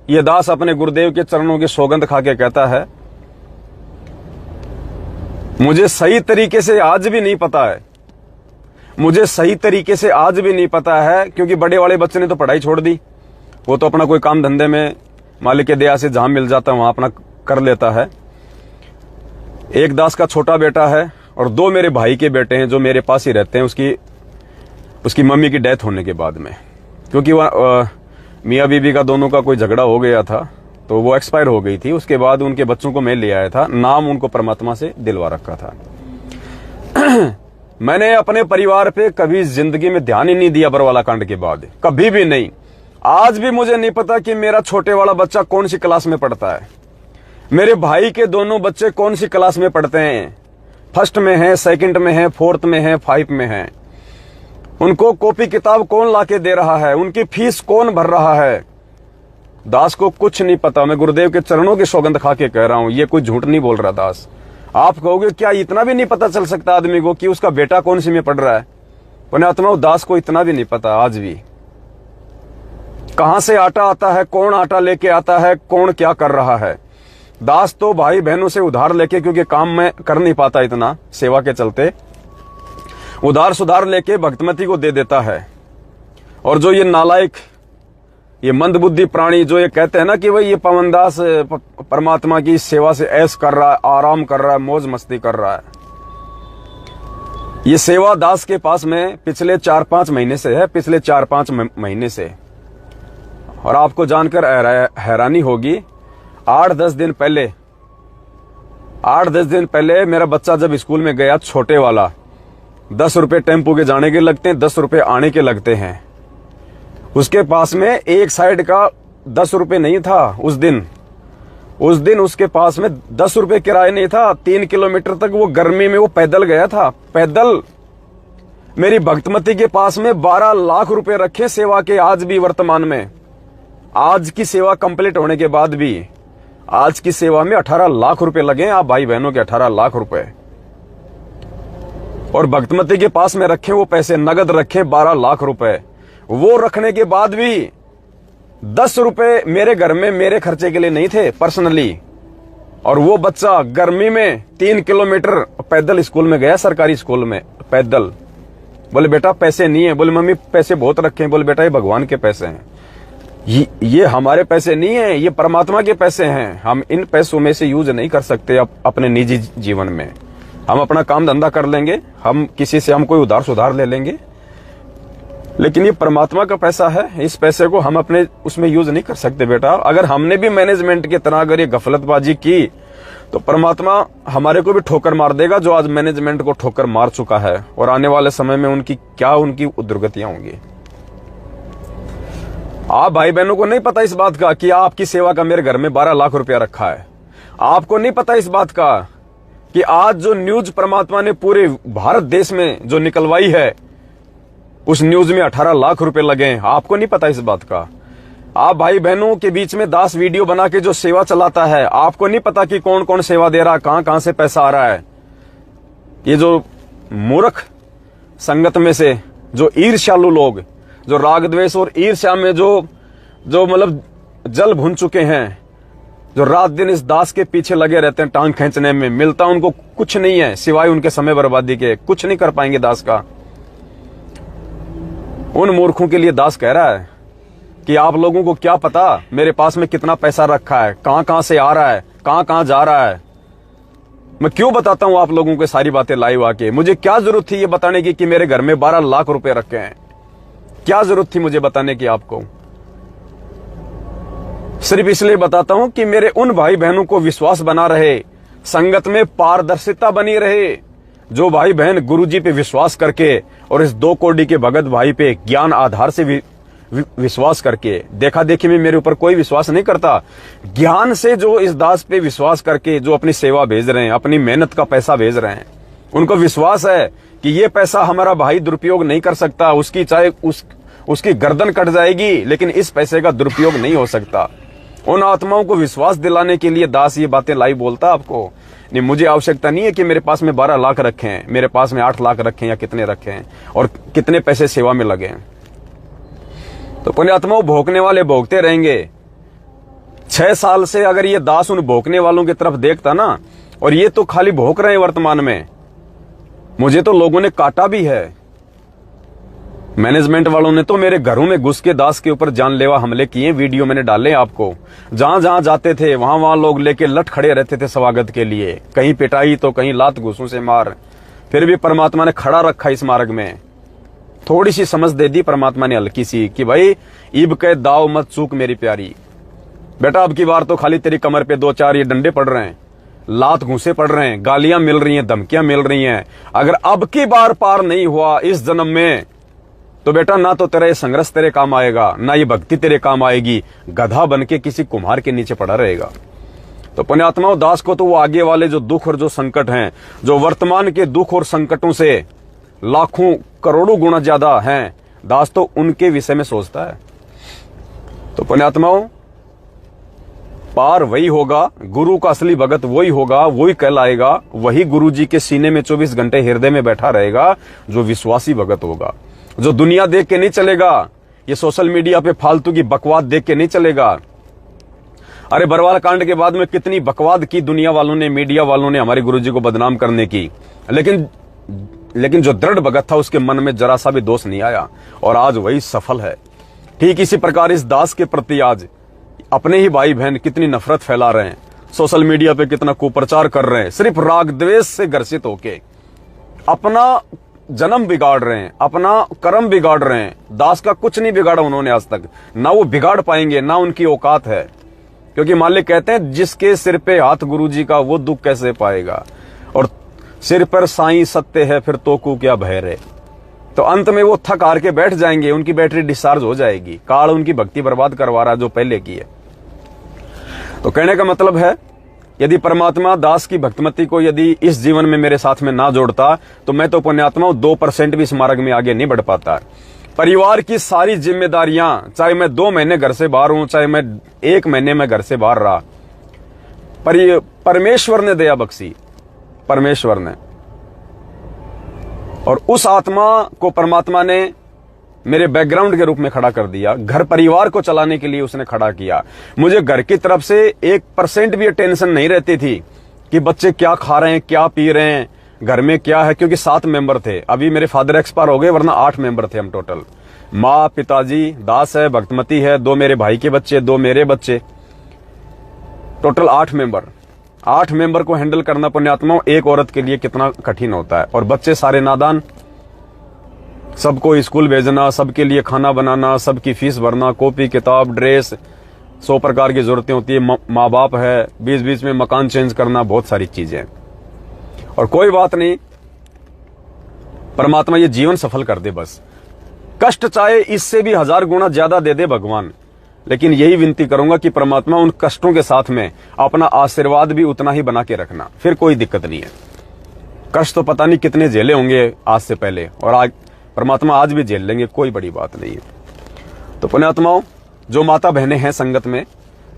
Speaker 1: ये दास अपने गुरुदेव के चरणों की सौगंध खा के कहता है, मुझे सही तरीके से आज भी नहीं पता है, मुझे सही तरीके से आज भी नहीं पता है, क्योंकि बड़े वाले बच्चे ने तो पढ़ाई छोड़ दी, वो तो अपना कोई काम धंधे में मालिक के दया से जहां मिल जाता है वहां अपना कर लेता है। एक दास का छोटा बेटा है और 2 मेरे भाई के बेटे हैं जो मेरे पास ही रहते हैं, उसकी मम्मी की डेथ होने के बाद में, क्योंकि वह मियाँ बीबी का दोनों का कोई झगड़ा हो गया था, तो वो एक्सपायर हो गई थी। उसके बाद उनके बच्चों को मैं ले आया था, नाम उनको परमात्मा से दिलवा रखा था। मैंने अपने परिवार पे कभी जिंदगी में ध्यान ही नहीं दिया बरवाला कांड के बाद, कभी भी नहीं। आज भी मुझे नहीं पता कि मेरा छोटे वाला बच्चा कौन सी क्लास में पढ़ता है, मेरे भाई के दोनों बच्चे कौन सी क्लास में पढ़ते हैं, फर्स्ट में है, सेकंड में है, 4th में है, 5 में है, उनको कॉपी किताब कौन लाके दे रहा है, उनकी फीस कौन भर रहा है। दास को कुछ नहीं पता। मैं गुरुदेव के चरणों की सौगंध खा के कह रहा हूं, ये कोई झूठ नहीं बोल रहा दास। आप कहोगे क्या इतना भी नहीं पता चल सकता आदमी को कि उसका बेटा कौन सी में पढ़ रहा है? पुण्यात्मा दास को इतना भी नहीं पता आज भी कहां से आटा आता है, कौन आटा लेके आता है, कौन क्या कर रहा है। दास तो भाई बहनों से उधार लेके, क्योंकि काम में कर नहीं पाता इतना सेवा के चलते, उधार सुधार लेके भक्तमती को दे देता है। और जो ये नालायक, ये मंदबुद्धि प्राणी जो ये कहते हैं ना कि भाई ये पवनदास परमात्मा की सेवा से ऐश कर रहा है, आराम कर रहा है, मौज मस्ती कर रहा है, ये सेवा दास के पास में पिछले 4-5 महीने से है, पिछले 4-5 महीने से। और आपको जानकर हैरानी होगी, 8-10 दिन पहले मेरा बच्चा जब स्कूल में गया, छोटे वाला, 10 रुपए टेम्पो के जाने के लगते हैं, 10 रुपए आने के लगते हैं। उसके पास में एक साइड का 10 रुपए नहीं था उस दिन उसके पास में 10 रुपए किराया नहीं था। 3 किलोमीटर तक वो गर्मी में वो पैदल गया था, पैदल। मेरी भक्तमती के पास में 12 लाख रुपए रखे सेवा के, आज भी वर्तमान में, आज की सेवा कंप्लीट होने के बाद भी आज की सेवा में 18 लाख रुपए लगे। आप भाई बहनों के 18 लाख रुपए, और भक्तमती के पास में रखे वो पैसे, नगद रखे 12 लाख रुपए। वो रखने के बाद भी 10 रुपए मेरे घर में मेरे खर्चे के लिए नहीं थे पर्सनली। और वो बच्चा गर्मी में 3 किलोमीटर पैदल स्कूल में गया, सरकारी स्कूल में पैदल। बोले बेटा पैसे नहीं है। बोले मम्मी पैसे बहुत रखे हैं। बोले बेटा ये भगवान के पैसे हैं, ये हमारे पैसे नहीं है, ये परमात्मा के पैसे हैं। हम इन पैसों में से यूज नहीं कर सकते अपने निजी जीवन में। हम अपना काम धंधा कर लेंगे, हम किसी से हम कोई उधार सुधार ले लेंगे, लेकिन ये परमात्मा का पैसा है, इस पैसे को हम अपने उसमें यूज नहीं कर सकते बेटा। अगर हमने भी मैनेजमेंट की तरह अगर ये गफलतबाजी की तो परमात्मा हमारे को भी ठोकर मार देगा, जो आज मैनेजमेंट को ठोकर मार चुका है। और आने वाले समय में उनकी दुर्गतियां होंगी। आप भाई बहनों को नहीं पता इस बात का कि आपकी सेवा का मेरे घर में 12 लाख रुपया रखा है। आपको नहीं पता इस बात का कि आज जो न्यूज परमात्मा ने पूरे भारत देश में जो निकलवाई है, उस न्यूज में 18 लाख रुपए लगे हैं। आपको नहीं पता इस बात का। आप भाई बहनों के बीच में दास वीडियो बना के जो सेवा चलाता है, आपको नहीं पता कि कौन कौन सेवा दे रहा है, कहां कहां से पैसा आ रहा है। ये जो मूर्ख संगत में से जो ईर्ष्यालु लोग, जो राग द्वेष और ईर्ष्या में जो मतलब जल भुन चुके हैं, जो रात दिन इस दास के पीछे लगे रहते हैं, टांग खींचने में, मिलता उनको कुछ नहीं है सिवाय उनके समय बर्बादी के। कुछ नहीं कर पाएंगे दास का। उन मूर्खों के लिए दास कह रहा है कि आप लोगों को क्या पता मेरे पास में कितना पैसा रखा है, कहां कहां से आ रहा है, कहां कहां जा रहा है। मैं क्यों बताता हूं आप लोगों को सारी बातें लाइव आके? मुझे क्या जरूरत थी ये बताने की कि मेरे घर में 12 लाख रुपए रखे हैं? क्या जरूरत थी मुझे बताने की आपको? सिर्फ इसलिए बताता हूं कि मेरे उन भाई बहनों को विश्वास बना रहे, संगत में पारदर्शिता बनी रहे। जो भाई बहन गुरुजी पे विश्वास करके और इस 2 कोड़ी के भगत भाई पे ज्ञान आधार से विश्वास करके, देखा देखी में मेरे ऊपर कोई विश्वास नहीं करता, ज्ञान से जो इस दास पे विश्वास करके जो अपनी सेवा भेज रहे हैं, अपनी मेहनत का पैसा भेज रहे हैं, उनको विश्वास है कि ये पैसा हमारा भाई दुरुपयोग नहीं कर सकता। उसकी चाहे उसकी गर्दन कट जाएगी, लेकिन इस पैसे का दुरुपयोग नहीं हो सकता। उन आत्माओं को विश्वास दिलाने के लिए दास ये बातें लाइव बोलता आपको। नहीं, मुझे आवश्यकता नहीं है कि मेरे पास में 12 लाख रखे हैं, मेरे पास में 8 लाख रखे हैं या कितने रखे हैं और कितने पैसे सेवा में लगे हैं। तो पुण्यात्माओं, भोंकने वाले भोंकते रहेंगे। 6 साल से अगर ये दास उन भोंकने वालों की तरफ देखता ना, और ये तो खाली भोंक रहे हैं वर्तमान में, मुझे तो लोगों ने काटा भी है। मैनेजमेंट वालों ने तो मेरे घरों में घुस के दास के ऊपर जानलेवा हमले किए, वीडियो मैंने डाले आपको। जहां जहां जाते थे वहां लोग लेके लट खड़े रहते थे स्वागत के लिए, कहीं पिटाई तो कहीं लात घूसों से मार। फिर भी परमात्मा ने खड़ा रखा इस मार्ग में। थोड़ी सी समझ दे दी परमात्मा ने, हल्की सी, कि भाई ईब के दाव मत चूक मेरी प्यारी बेटा। अब की बार तो खाली तेरी कमर पे 2-4 ये डंडे पड़ रहे हैं, लात घूसे पड़ रहे हैं, गालियां मिल रही हैं, धमकियां मिल रही हैं। अगर अब की बार पार नहीं हुआ इस जन्म में, तो बेटा ना तो तेरा ये संघर्ष तेरे काम आएगा, ना ये भक्ति तेरे काम आएगी। गधा बन के किसी कुम्हार के नीचे पड़ा रहेगा। तो पुण्यात्माओं, दास को तो वो आगे वाले जो दुख और जो संकट हैं, जो वर्तमान के दुख और संकटों से लाखों करोड़ों गुना ज्यादा हैं, दास तो उनके विषय में सोचता है। तो पुण्यात्माओं, पार वही होगा, गुरु का असली भगत वही होगा, वही कहलाएगा, वही गुरु जी के सीने में 24 घंटे हृदय में बैठा रहेगा जो विश्वासी भगत होगा, जो दुनिया देख के नहीं चलेगा, ये सोशल मीडिया पे फालतू की बकवाद देख के नहीं चलेगा। अरे बरवाल कांड के बाद में कितनी बकवाद की दुनिया वालों ने, मीडिया वालों ने हमारे गुरु जी को बदनाम करने की, लेकिन जो दृढ़ भगत था उसके मन में जरा सा भी दोष नहीं आया और आज वही सफल है। ठीक इसी प्रकार इस दास के प्रति आज अपने ही भाई बहन कितनी नफरत फैला रहे हैं, सोशल मीडिया पे कितना कुप्रचार कर रहे हैं, सिर्फ राग द्वेष से ग्रसित होके अपना जन्म बिगाड़ रहे हैं, अपना कर्म बिगाड़ रहे हैं। दास का कुछ नहीं बिगाड़ा उन्होंने आज तक, ना वो बिगाड़ पाएंगे, ना उनकी औकात है, क्योंकि मालिक कहते हैं जिसके सिर पे हाथ गुरु जी का वो दुख कैसे पाएगा, और सिर पर साईं सत्य है फिर तो को क्या भय रे। तो अंत में वो थक हार के बैठ जाएंगे, उनकी बैटरी डिस्चार्ज हो जाएगी, काल उनकी भक्ति बर्बाद करवा रहा जो पहले की है। तो कहने का मतलब है यदि परमात्मा दास की भक्तिमती को यदि इस जीवन में मेरे साथ में ना जोड़ता तो मैं तो पुण्यात्मा 2% भी इस मार्ग में आगे नहीं बढ़ पाता। परिवार की सारी जिम्मेदारियां, चाहे मैं 2 महीने घर से बाहर हूं, चाहे मैं 1 महीने में घर से बाहर रहा, परमेश्वर ने दया बख्शी, परमेश्वर ने, और उस आत्मा को परमात्मा ने मेरे बैकग्राउंड के रूप में खड़ा कर दिया, घर परिवार को चलाने के लिए उसने खड़ा किया। मुझे घर की तरफ से 1% भी टेंशन नहीं रहती थी कि बच्चे क्या खा रहे हैं, क्या पी रहे हैं, घर में क्या है, क्योंकि 7 मेंबर थे। अभी मेरे फादर एक्सपायर हो गए, वरना 8 मेंबर थे हम टोटल। माँ, पिताजी, दास है, भक्तमती है, 2 मेरे भाई के बच्चे, 2 मेरे बच्चे, टोटल 8 मेंबर। 8 मेंबर को हैंडल करना पुण्यात्माओं एक औरत के लिए कितना कठिन होता है, और बच्चे सारे नादान, सबको स्कूल भेजना, सबके लिए खाना बनाना, सबकी फीस भरना, कॉपी किताब ड्रेस, 100 प्रकार की जरूरतें होती है, माँ बाप है, बीच बीच में मकान चेंज करना, बहुत सारी चीजें। और कोई बात नहीं, परमात्मा ये जीवन सफल कर दे बस। कष्ट चाहे इससे भी 1000 गुना ज्यादा दे दे भगवान, लेकिन यही विनती करूंगा कि परमात्मा उन कष्टों के साथ में अपना आशीर्वाद भी उतना ही बना के रखना, फिर कोई दिक्कत नहीं है। कष्ट तो पता नहीं कितने झेले होंगे आज से पहले, और आज परमात्मा आज भी झेल लेंगे, कोई बड़ी बात नहीं है। तो पुण्यात्माओं, जो माता बहनें हैं संगत में,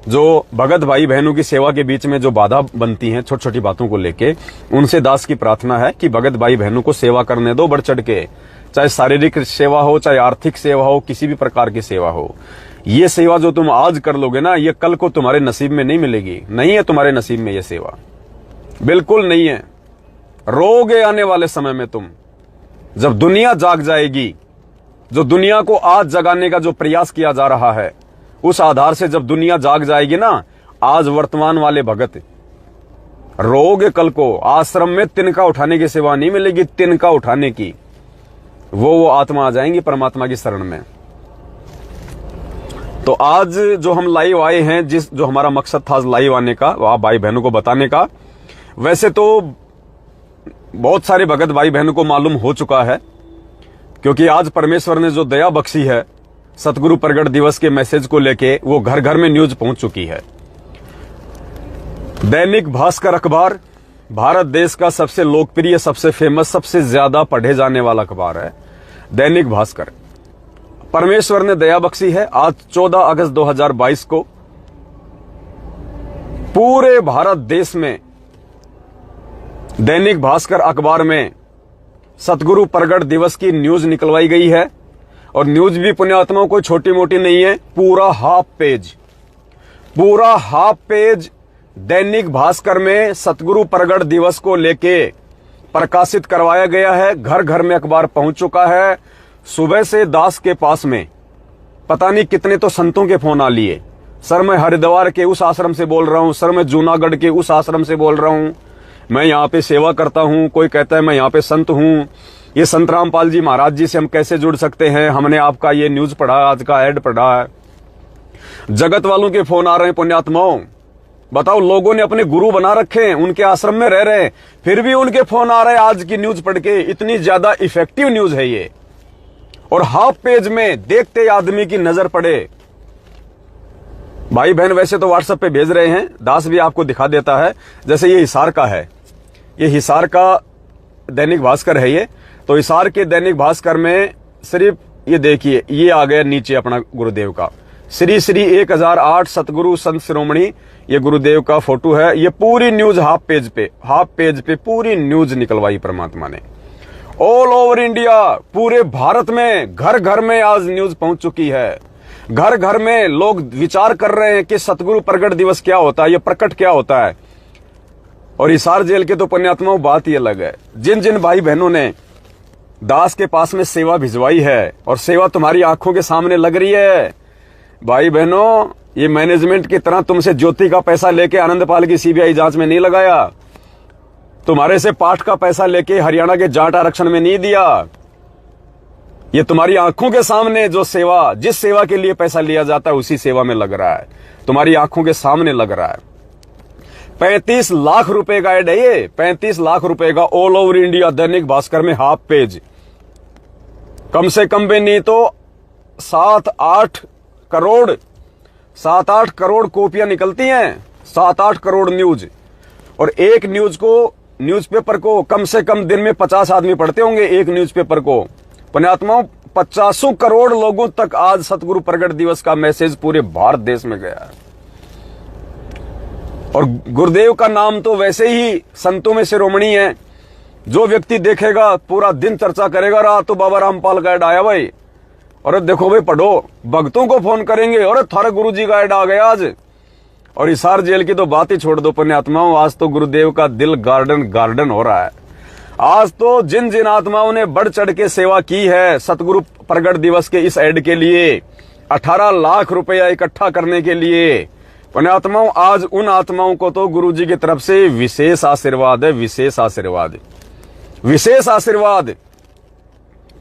Speaker 1: जो भगत भाई बहनों की सेवा के बीच में जो बाधा बनती हैं छोटी छोटी बातों को लेके, उनसे दास की प्रार्थना है कि भगत भाई बहनों को सेवा करने दो बढ़ चढ़ के, चाहे शारीरिक सेवा हो, चाहे आर्थिक सेवा हो, किसी भी प्रकार की सेवा हो। ये सेवा जो तुम आज कर लोगे ना, ये कल को तुम्हारे नसीब में नहीं मिलेगी, नहीं है तुम्हारे नसीब में ये सेवा, बिल्कुल नहीं है। रोगे आने वाले समय में तुम, जब दुनिया जाग जाएगी, जो दुनिया को आज जगाने का जो प्रयास किया जा रहा है, उस आधार से जब दुनिया जाग जाएगी ना, आज वर्तमान वाले भगत रोगे कल को आश्रम में तिनका उठाने की सेवा नहीं मिलेगी, तिनका उठाने की, वो आत्मा आ जाएंगी परमात्मा की शरण में। तो आज जो हम लाइव आए हैं, जो हमारा मकसद था लाइव आने का, आप भाई बहनों को बताने का, वैसे तो बहुत सारे भगत भाई बहनों को मालूम हो चुका है, क्योंकि आज परमेश्वर ने जो दया बख्शी है, सतगुरु प्रगट दिवस के मैसेज को लेके वो घर घर में न्यूज पहुंच चुकी है। दैनिक भास्कर अखबार भारत देश का सबसे लोकप्रिय, सबसे फेमस, सबसे ज्यादा पढ़े जाने वाला अखबार है दैनिक भास्कर। परमेश्वर ने दया बख्शी है, आज 14 अगस्त 2022 को पूरे भारत देश में दैनिक भास्कर अखबार में सतगुरु प्रगट दिवस की न्यूज निकलवाई गई है। और न्यूज भी पुण्यात्माओं कोई छोटी मोटी नहीं है, पूरा हाफ पेज दैनिक भास्कर में सतगुरु प्रगट दिवस को लेके प्रकाशित करवाया गया है। घर घर में अखबार पहुंच चुका है। सुबह से दास के पास में पता नहीं कितने तो संतों के फोन आ लिए, सर मैं हरिद्वार के उस आश्रम से बोल रहा हूं, सर मैं जूनागढ़ के उस आश्रम से बोल रहा हूं, मैं यहाँ पे सेवा करता हूं, कोई कहता है मैं यहाँ पे संत हूं, ये संत रामपाल जी महाराज जी से हम कैसे जुड़ सकते हैं, हमने आपका ये न्यूज पढ़ा, आज का ऐड पढ़ा है। जगत वालों के फोन आ रहे हैं पुण्यात्माओं, बताओ, लोगों ने अपने गुरु बना रखे हैं, उनके आश्रम में रह रहे हैं, फिर भी उनके फोन आ रहे हैं आज की न्यूज पढ़ के। इतनी ज्यादा इफेक्टिव न्यूज है ये, और हाफ पेज में देखते आदमी की नजर पड़े। भाई बहन वैसे तो व्हाट्सएप पे भेज रहे हैं, दास भी आपको दिखा देता है। जैसे ये हिसार का है, ये हिसार का दैनिक भास्कर है ये, तो हिसार के दैनिक भास्कर में सिर्फ ये देखिए, ये आ गया नीचे अपना गुरुदेव का, श्री श्री 1008 सतगुरु संत शिरोमणि, ये गुरुदेव का फोटो है। ये पूरी न्यूज हाफ पेज पे पूरी न्यूज निकलवाई परमात्मा ने। ऑल ओवर इंडिया, पूरे भारत में घर घर में आज न्यूज पहुंच चुकी है। घर घर में लोग विचार कर रहे हैं कि सतगुरु प्रगट दिवस क्या होता है, ये प्रकट क्या होता है। और हिसार जेल के तो पुण्यात्माओं बात ही अलग है। जिन जिन भाई बहनों ने दास के पास में सेवा भिजवाई है और सेवा तुम्हारी आंखों के सामने लग रही है, भाई बहनों, ये मैनेजमेंट की तरह तुमसे ज्योति का पैसा लेके आनंदपाल की सीबीआई जांच में नहीं लगाया, तुम्हारे से पाठ का पैसा लेके हरियाणा के जाट आरक्षण में नहीं दिया। ये तुम्हारी आंखों के सामने जो सेवा, जिस सेवा के लिए पैसा लिया जाता है उसी सेवा में लग रहा है, तुम्हारी आंखों के सामने लग रहा है। 35 लाख रुपए का एड है ये, 35 लाख रुपए का, all over India, Dainik Bhaskar में हाफ पेज। कम से कम भी नहीं तो 7-8 करोड़ कॉपियां निकलती हैं, 7-8 करोड़ न्यूज। और एक न्यूज़पेपर को कम से कम दिन में 50 आदमी पढ़ते होंगे एक न्यूज़पेपर को। पुण्यात्माओं, 50 करोड़ लोगों तक आज सतगुरु प्रगट दिवस का मैसेज पूरे भारत देश में गया है। और गुरुदेव का नाम तो वैसे ही संतों में शिरोमणि है। जो व्यक्ति देखेगा पूरा दिन चर्चा करेगा, रात तो बाबा रामपाल का ऐड आया भाई, और देखो भाई पढ़ो, भक्तों को फोन करेंगे, और थारे गुरु जी का ऐड आ गया आज। और हिसार जेल की तो बात ही छोड़ दो पुण्यात्माओं, आज तो गुरुदेव का दिल गार्डन हो रहा है। आज तो जिन जिन आत्माओं ने बढ़ चढ़ के सेवा की है सतगुरु प्रगट दिवस के इस ऐड के लिए, 18 लाख रुपया इकट्ठा करने के लिए, पुण्यात्माओं, आज उन आत्माओं को तो गुरु जी की तरफ से विशेष आशीर्वाद है, विशेष आशीर्वाद,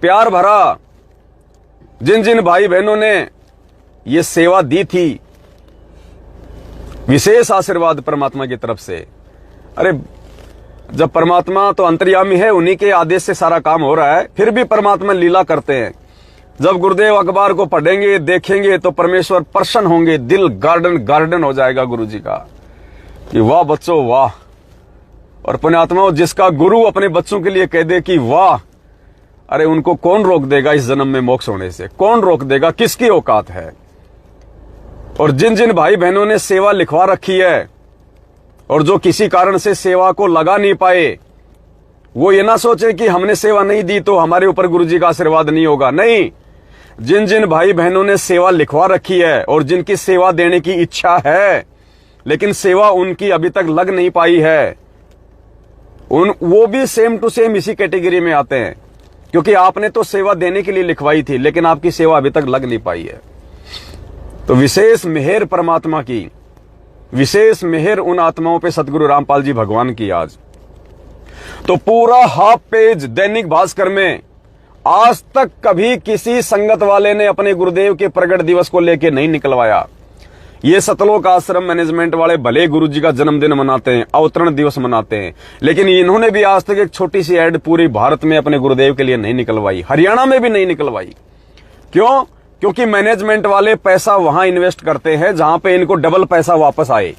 Speaker 1: प्यार भरा। जिन जिन भाई बहनों ने ये सेवा दी थी, विशेष आशीर्वाद परमात्मा की तरफ से। अरे जब परमात्मा तो अंतर्यामी है, उन्हीं के आदेश से सारा काम हो रहा है, फिर भी परमात्मा लीला करते हैं। जब गुरुदेव अखबार को पढ़ेंगे, देखेंगे तो परमेश्वर प्रसन्न होंगे, दिल गार्डन हो जाएगा गुरु जी का कि वाह बच्चों वाह। और पुण्यात्माओं, जिसका गुरु अपने बच्चों के लिए कह दे कि वाह, अरे उनको कौन रोक देगा इस जन्म में मोक्ष होने से, कौन रोक देगा, किसकी औकात है। और जिन जिन भाई बहनों ने सेवा लिखवा रखी है और जो किसी कारण से सेवा को लगा नहीं पाए, वो ये ना सोचे कि हमने सेवा नहीं दी तो हमारे ऊपर गुरुजी का आशीर्वाद नहीं होगा। नहीं, जिन जिन भाई बहनों ने सेवा लिखवा रखी है और जिनकी सेवा देने की इच्छा है लेकिन सेवा उनकी अभी तक लग नहीं पाई है, वो भी सेम टू सेम इसी कैटेगरी में आते हैं, क्योंकि आपने तो सेवा देने के लिए लिखवाई थी लेकिन आपकी सेवा अभी तक लग नहीं पाई है। तो विशेष मेहर परमात्मा की, विशेष मेहर उन आत्माओं पे सतगुरु रामपाल जी भगवान की आज। तो पूरा हाफ पेज दैनिक भास्कर में आज तक कभी किसी संगत वाले ने अपने गुरुदेव के प्रगट दिवस को लेके नहीं निकलवाया। ये सतलोक आश्रम मैनेजमेंट वाले भले गुरु जी का जन्मदिन मनाते हैं, अवतरण दिवस मनाते हैं, लेकिन इन्होंने भी आज तक एक छोटी सी ऐड पूरी भारत में अपने गुरुदेव के लिए नहीं निकलवाई, हरियाणा में भी नहीं निकलवाई। क्यों? क्योंकि मैनेजमेंट वाले पैसा वहां इन्वेस्ट करते हैं जहां पे इनको डबल पैसा वापस आए।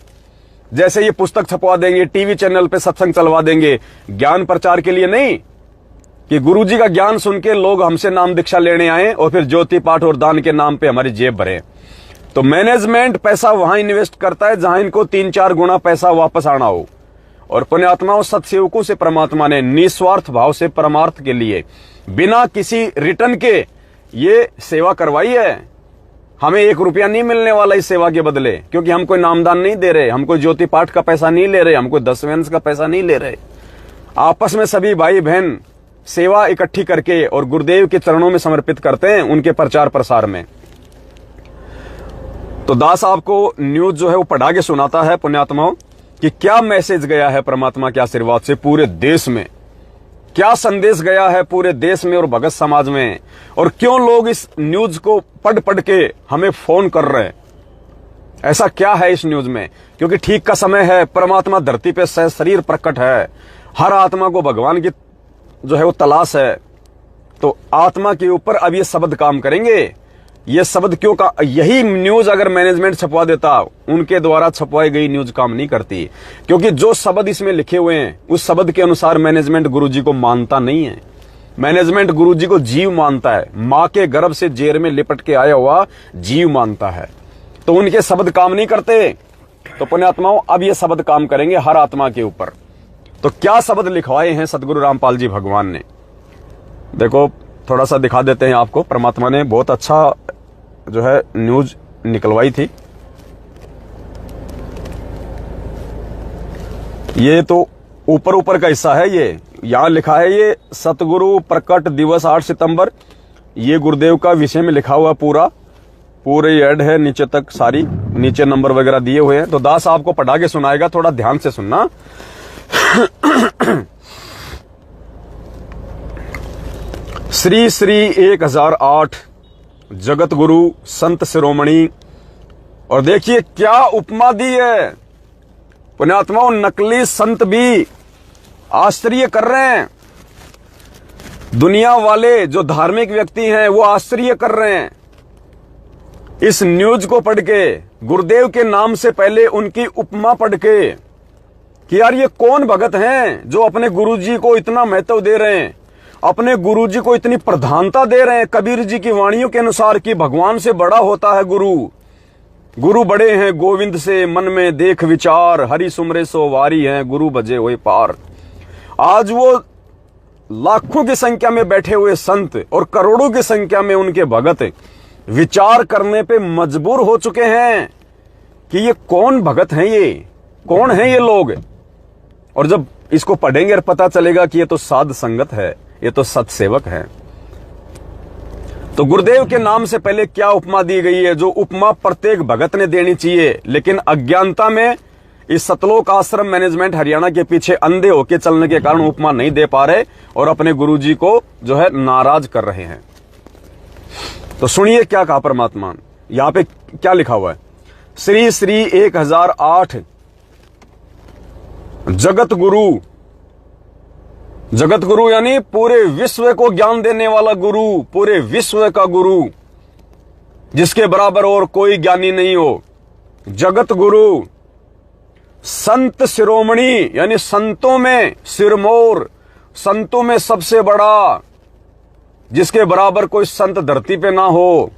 Speaker 1: जैसे ये पुस्तक छपवा देंगे, टीवी चैनल पे सत्संग चलवा देंगे, ज्ञान प्रचार के लिए नहीं कि गुरुजी का ज्ञान सुन के लोग हमसे नाम दीक्षा लेने आए और फिर ज्योति पाठ और दान के नाम पे हमारी जेब भरे। तो मैनेजमेंट पैसा वहां इन्वेस्ट करता है जहां इनको 3-4 गुना पैसा वापस आना हो। और पुण्यात्माओं, सत्सेवकों से परमात्मा ने निस्वार्थ भाव से परमार्थ के लिए बिना किसी रिटर्न के ये सेवा करवाई है। हमें 1 रुपया नहीं मिलने वाला इस सेवा के बदले, क्योंकि हम कोई नामदान नहीं दे रहे, हम कोई ज्योति पाठ का पैसा नहीं ले रहे, हम कोई 10 वेंस का पैसा नहीं ले रहे। आपस में सभी भाई बहन सेवा इकट्ठी करके और गुरुदेव के चरणों में समर्पित करते हैं उनके प्रचार प्रसार में। तो दास आपको न्यूज जो है वो पढ़ा के सुनाता है पुण्यात्माओं कि क्या मैसेज गया है परमात्मा के आशीर्वाद से पूरे देश में, क्या संदेश गया है पूरे देश में और भगत समाज में, और क्यों लोग इस न्यूज को पढ़ के हमें फोन कर रहे हैं। ऐसा क्या है इस न्यूज में? क्योंकि ठीक का समय है, परमात्मा धरती पे शरीर प्रकट है, हर आत्मा को भगवान की जो है वो तलाश है। तो आत्मा के ऊपर अब ये शब्द काम करेंगे। ये शब्द क्यों का, यही न्यूज अगर मैनेजमेंट छपवा देता, उनके द्वारा छपवाई गई न्यूज काम नहीं करती, क्योंकि जो शब्द इसमें लिखे हुए हैं उस शब्द के अनुसार मैनेजमेंट गुरुजी को मानता नहीं है। मैनेजमेंट गुरुजी को जीव मानता है, मां के गर्भ से जेर में लिपट के आया हुआ जीव मानता है। तो उनके शब्द काम नहीं करते। तो पुण्यात्माओं, अब ये शब्द काम करेंगे हर आत्मा के ऊपर। तो क्या शब्द लिखवाए हैं सदगुरु रामपाल जी भगवान ने, देखो थोड़ा सा दिखा देते हैं आपको। परमात्मा ने बहुत अच्छा जो है न्यूज निकलवाई थी। ये तो ऊपर ऊपर का हिस्सा है, ये यहां लिखा है ये सतगुरु प्रकट दिवस 8 सितंबर। ये गुरुदेव का विषय में लिखा हुआ पूरे ऐड है, नीचे तक सारी, नीचे नंबर वगैरह दिए हुए हैं। तो दास आपको पढ़ा के सुनाएगा, थोड़ा ध्यान से सुनना। श्री श्री 1008 जगत गुरु संत शिरोमणि। और देखिए क्या उपमा दी है पुण्यात्माओं, नकली संत भी आश्चर्य कर रहे हैं। दुनिया वाले जो धार्मिक व्यक्ति हैं वो आश्चर्य कर रहे हैं इस न्यूज को पढ़ के, गुरुदेव के नाम से पहले उनकी उपमा पढ़ के, कि यार ये कौन भगत हैं जो अपने गुरुजी को इतना महत्व दे रहे हैं, अपने गुरुजी को इतनी प्रधानता दे रहे हैं। कबीर जी की वाणियों के अनुसार कि भगवान से बड़ा होता है गुरु, गुरु बड़े हैं गोविंद से, मन में देख विचार, हरि सुमरे सो वारी हैं, गुरु बजे हुए पार। आज वो लाखों की संख्या में बैठे हुए संत और करोड़ों की संख्या में उनके भगत विचार करने पे मजबूर हो चुके हैं कि ये कौन भगत हैं, ये कौन है ये लोग। और जब इसको पढ़ेंगे और पता चलेगा कि ये तो साध संगत है, ये तो सत्सेवक है। तो गुरुदेव के नाम से पहले क्या उपमा दी गई है, जो उपमा प्रत्येक भगत ने देनी चाहिए, लेकिन अज्ञानता में इस सतलोक आश्रम मैनेजमेंट हरियाणा के पीछे अंधे होके चलने के कारण उपमा नहीं दे पा रहे और अपने गुरुजी को जो है नाराज कर रहे हैं। तो सुनिए क्या कहा परमात्मा, यहां पे क्या लिखा हुआ है। श्री श्री 1008 जगत गुरु, जगत गुरु यानी पूरे विश्व को ज्ञान देने वाला गुरु, पूरे विश्व का गुरु, जिसके बराबर और कोई ज्ञानी नहीं हो। जगत गुरु संत शिरोमणि यानी संतों में सिरमौर, संतों में सबसे बड़ा, जिसके बराबर कोई संत धरती पे ना हो।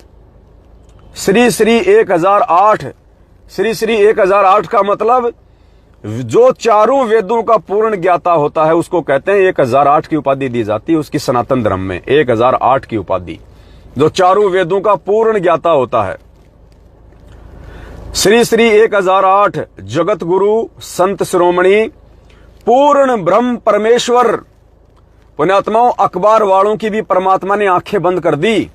Speaker 1: श्री श्री 1008, श्री श्री 1008 का मतलब जो चारों वेदों का पूर्ण ज्ञाता होता है उसको कहते हैं 1008 की उपाधि दी जाती है उसकी सनातन धर्म में, 1008 की उपाधि, जो चारों वेदों का पूर्ण ज्ञाता होता है। श्री श्री 1008 जगत गुरु संत शिरोमणि पूर्ण ब्रह्म परमेश्वर। पुण्यात्माओं, अखबार वालों की भी परमात्मा ने आंखें बंद कर दी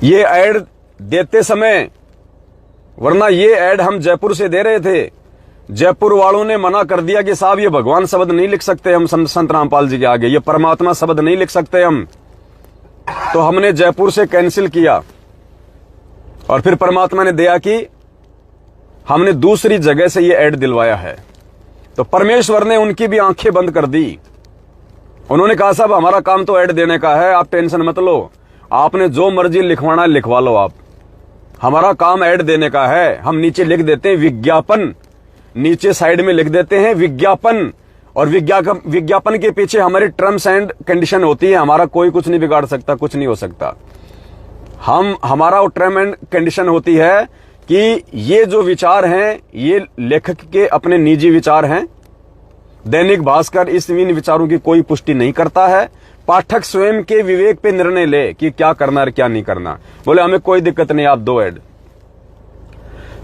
Speaker 1: ये ऐड देते समय, वरना ये ऐड हम जयपुर से दे रहे थे। जयपुर वालों ने मना कर दिया कि साहब ये भगवान शब्द नहीं लिख सकते हम संत रामपाल जी के आगे, ये परमात्मा शब्द नहीं लिख सकते हम। तो हमने जयपुर से कैंसिल किया और फिर परमात्मा ने दया की, हमने दूसरी जगह से ये ऐड दिलवाया है। तो परमेश्वर ने उनकी भी आंखें बंद कर दी। उन्होंने कहा साहब हमारा काम तो ऐड देने का है, आप टेंशन मत लो, आपने जो मर्जी लिखवाना है लिखवा लो आप, हमारा काम ऐड देने का है। हम नीचे लिख देते हैं विज्ञापन, नीचे साइड में लिख देते हैं विज्ञापन, और विज्ञापन के पीछे हमारी टर्म्स एंड कंडीशन होती है, हमारा कोई कुछ नहीं बिगाड़ सकता, कुछ नहीं हो सकता। हमारा टर्म एंड कंडीशन होती है कि ये जो विचार हैं ये लेखक के अपने निजी विचार हैं। दैनिक भास्कर इन विचारों की कोई पुष्टि नहीं करता है। पाठक स्वयं के विवेक पे निर्णय ले कि क्या करना और क्या नहीं करना। बोले हमें कोई दिक्कत नहीं, आप दो ऐड।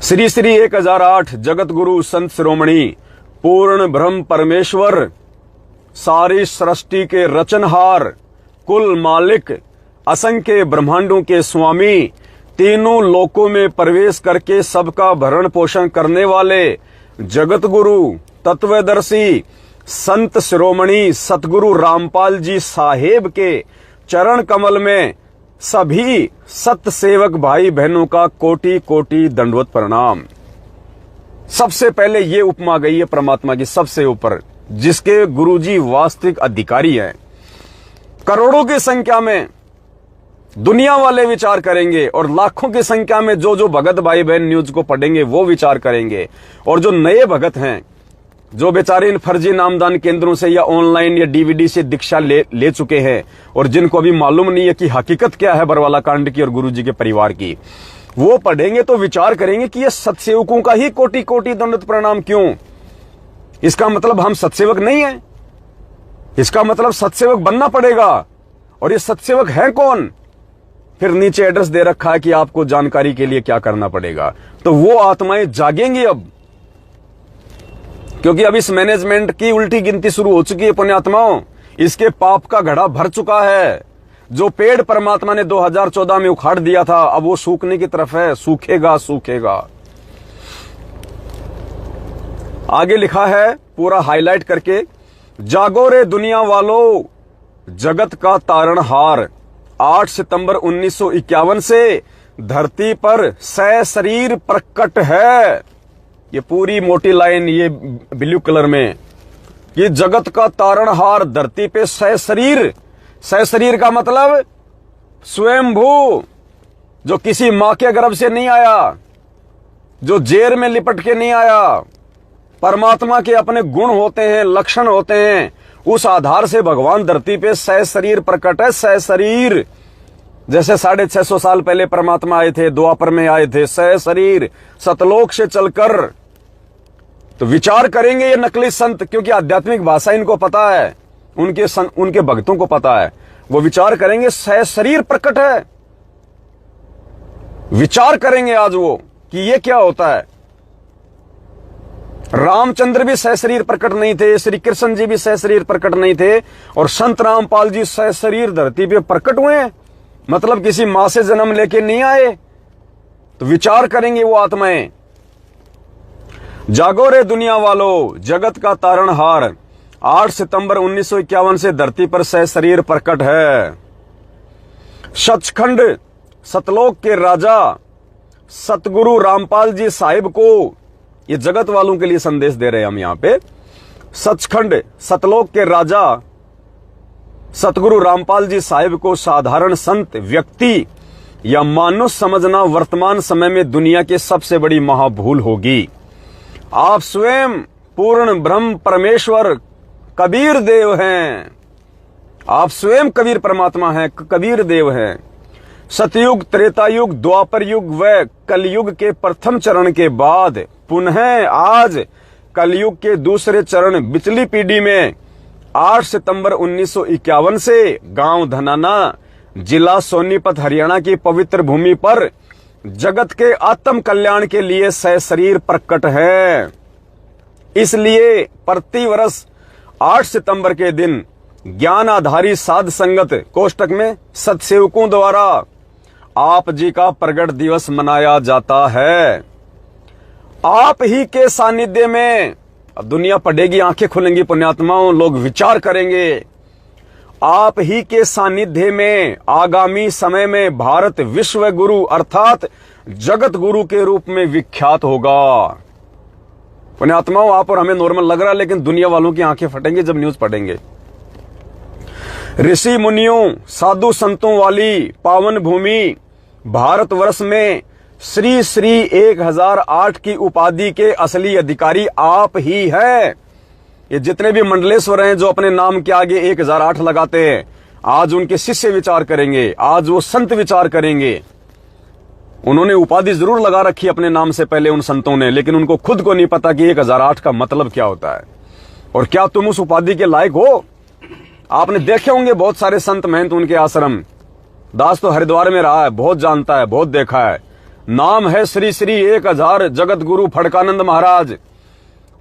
Speaker 1: श्री श्री 1008 जगत गुरु संत शिरोमणि पूर्ण ब्रह्म परमेश्वर, सारी सृष्टि के रचनहार, कुल मालिक, असंख्य ब्रह्मांडों के स्वामी, तीनों लोकों में प्रवेश करके सबका भरण पोषण करने वाले जगत गुरु तत्वदर्शी संत शिरोमणि सतगुरु रामपाल जी साहेब के चरण कमल में सभी सत सेवक भाई बहनों का कोटि कोटि दंडवत प्रणाम। सबसे पहले ये उपमा गई है परमात्मा की सबसे ऊपर, जिसके गुरुजी वास्तविक अधिकारी हैं। करोड़ों की संख्या में दुनिया वाले विचार करेंगे और लाखों की संख्या में जो जो भगत भाई बहन न्यूज को पढ़ेंगे वो विचार करेंगे। और जो नए भगत हैं, जो बेचारे इन फर्जी नामदान केंद्रों से या ऑनलाइन या डीवीडी से दीक्षा ले चुके हैं और जिनको अभी मालूम नहीं है कि हकीकत क्या है बरवाला कांड की और गुरुजी के परिवार की, वो पढ़ेंगे तो विचार करेंगे कि ये सतसेवकों का ही कोटि कोटि दंडवत प्रणाम क्यों। इसका मतलब हम सतसेवक नहीं है, इसका मतलब सतसेवक बनना पड़ेगा। और ये सतसेवक है कौन? फिर नीचे एड्रेस दे रखा है कि आपको जानकारी के लिए क्या करना पड़ेगा। तो वो आत्माएं जागेंगी अब, क्योंकि अब इस मैनेजमेंट की उल्टी गिनती शुरू हो चुकी है पुण्यात्माओं। इसके पाप का घड़ा भर चुका है। जो पेड़ परमात्मा ने 2014 में उखाड़ दिया था, अब वो सूखने की तरफ है, सूखेगा सूखेगा। आगे लिखा है पूरा हाईलाइट करके, जागो रे दुनिया वालों, जगत का तारणहार 8 सितंबर 1951 से धरती पर सशरीर प्रकट है। ये पूरी मोटी लाइन ये ब्लू कलर में, ये जगत का तारणहार धरती पे सशरीर। सशरीर का मतलब स्वयंभू, जो किसी मां के गर्भ से नहीं आया, जो जेर में लिपट के नहीं आया। परमात्मा के अपने गुण होते हैं, लक्षण होते हैं, उस आधार से भगवान धरती पे सशरीर प्रकट है। सशरीर जैसे 650 साल पहले परमात्मा आए थे, द्वापर में आए थे, सशरीर सतलोक से चलकर। तो विचार करेंगे ये नकली संत, क्योंकि आध्यात्मिक भाषा इनको पता है, उनके भक्तों को पता है। वो विचार करेंगे सशरीर प्रकट है। विचार करेंगे आज वो कि ये क्या होता है। रामचंद्र भी सशरीर प्रकट नहीं थे, श्री कृष्ण जी भी सशरीर प्रकट नहीं थे, और संत रामपाल जी सशरीर धरती पे प्रकट हुए हैं। मतलब किसी मां से जन्म लेके नहीं आए। तो विचार करेंगे वो आत्माएं। जागो रे दुनिया वालों, जगत का तारणहार 8 सितंबर 1951 से धरती पर सशरीर प्रकट है। सचखंड सतलोक के राजा सतगुरु रामपाल जी साहिब को, ये जगत वालों के लिए संदेश दे रहे हैं हम यहां पे। सचखंड सतलोक के राजा सतगुरु रामपाल जी साहिब को साधारण संत व्यक्ति या मानुष समझना वर्तमान समय में दुनिया की सबसे बड़ी महाभूल होगी। आप स्वयं पूर्ण ब्रह्म परमेश्वर कबीर देव हैं। आप स्वयं कबीर परमात्मा हैं, कबीर देव हैं। सतयुग, त्रेतायुग, द्वापर युग व कलयुग के प्रथम चरण के बाद पुनः आज कलयुग के दूसरे चरण बिचली पीढ़ी में 8 सितंबर 1951 से गांव धनाना, जिला सोनीपत, हरियाणा की पवित्र भूमि पर जगत के आत्म कल्याण के लिए सशरीर प्रकट है। इसलिए प्रतिवर्ष 8 सितंबर के दिन ज्ञान आधारी साध संगत कोष्टक में सतसेवकों द्वारा आप जी का प्रगट दिवस मनाया जाता है। आप ही के सानिध्य में अब दुनिया पढ़ेगी, आंखें खुलेंगी पुण्यात्माओं, लोग विचार करेंगे। आप ही के सानिध्य में आगामी समय में भारत विश्व गुरु अर्थात जगत गुरु के रूप में विख्यात होगा। पुण्यात्माओं, आप और हमें नॉर्मल लग रहा है, लेकिन दुनिया वालों की आंखें फटेंगी जब न्यूज पढ़ेंगे। ऋषि मुनियों, साधु संतों वाली पावन भूमि भारतवर्ष में श्री श्री 1008 की उपाधि के असली अधिकारी आप ही हैं। ये जितने भी मंडलेश्वर हैं जो अपने नाम के आगे 1008 लगाते हैं, आज उनके शिष्य विचार करेंगे, आज वो संत विचार करेंगे। उन्होंने उपाधि जरूर लगा रखी अपने नाम से पहले उन संतों ने, लेकिन उनको खुद को नहीं पता कि 1008 का मतलब क्या होता है और क्या तुम उस उपाधि के लायक हो। आपने देखे होंगे बहुत सारे संत महंत, उनके आश्रम। दास तो हरिद्वार में रहा है, बहुत जानता है, बहुत देखा है। नाम है श्री श्री 1000 जगत गुरु फड़कानंद महाराज।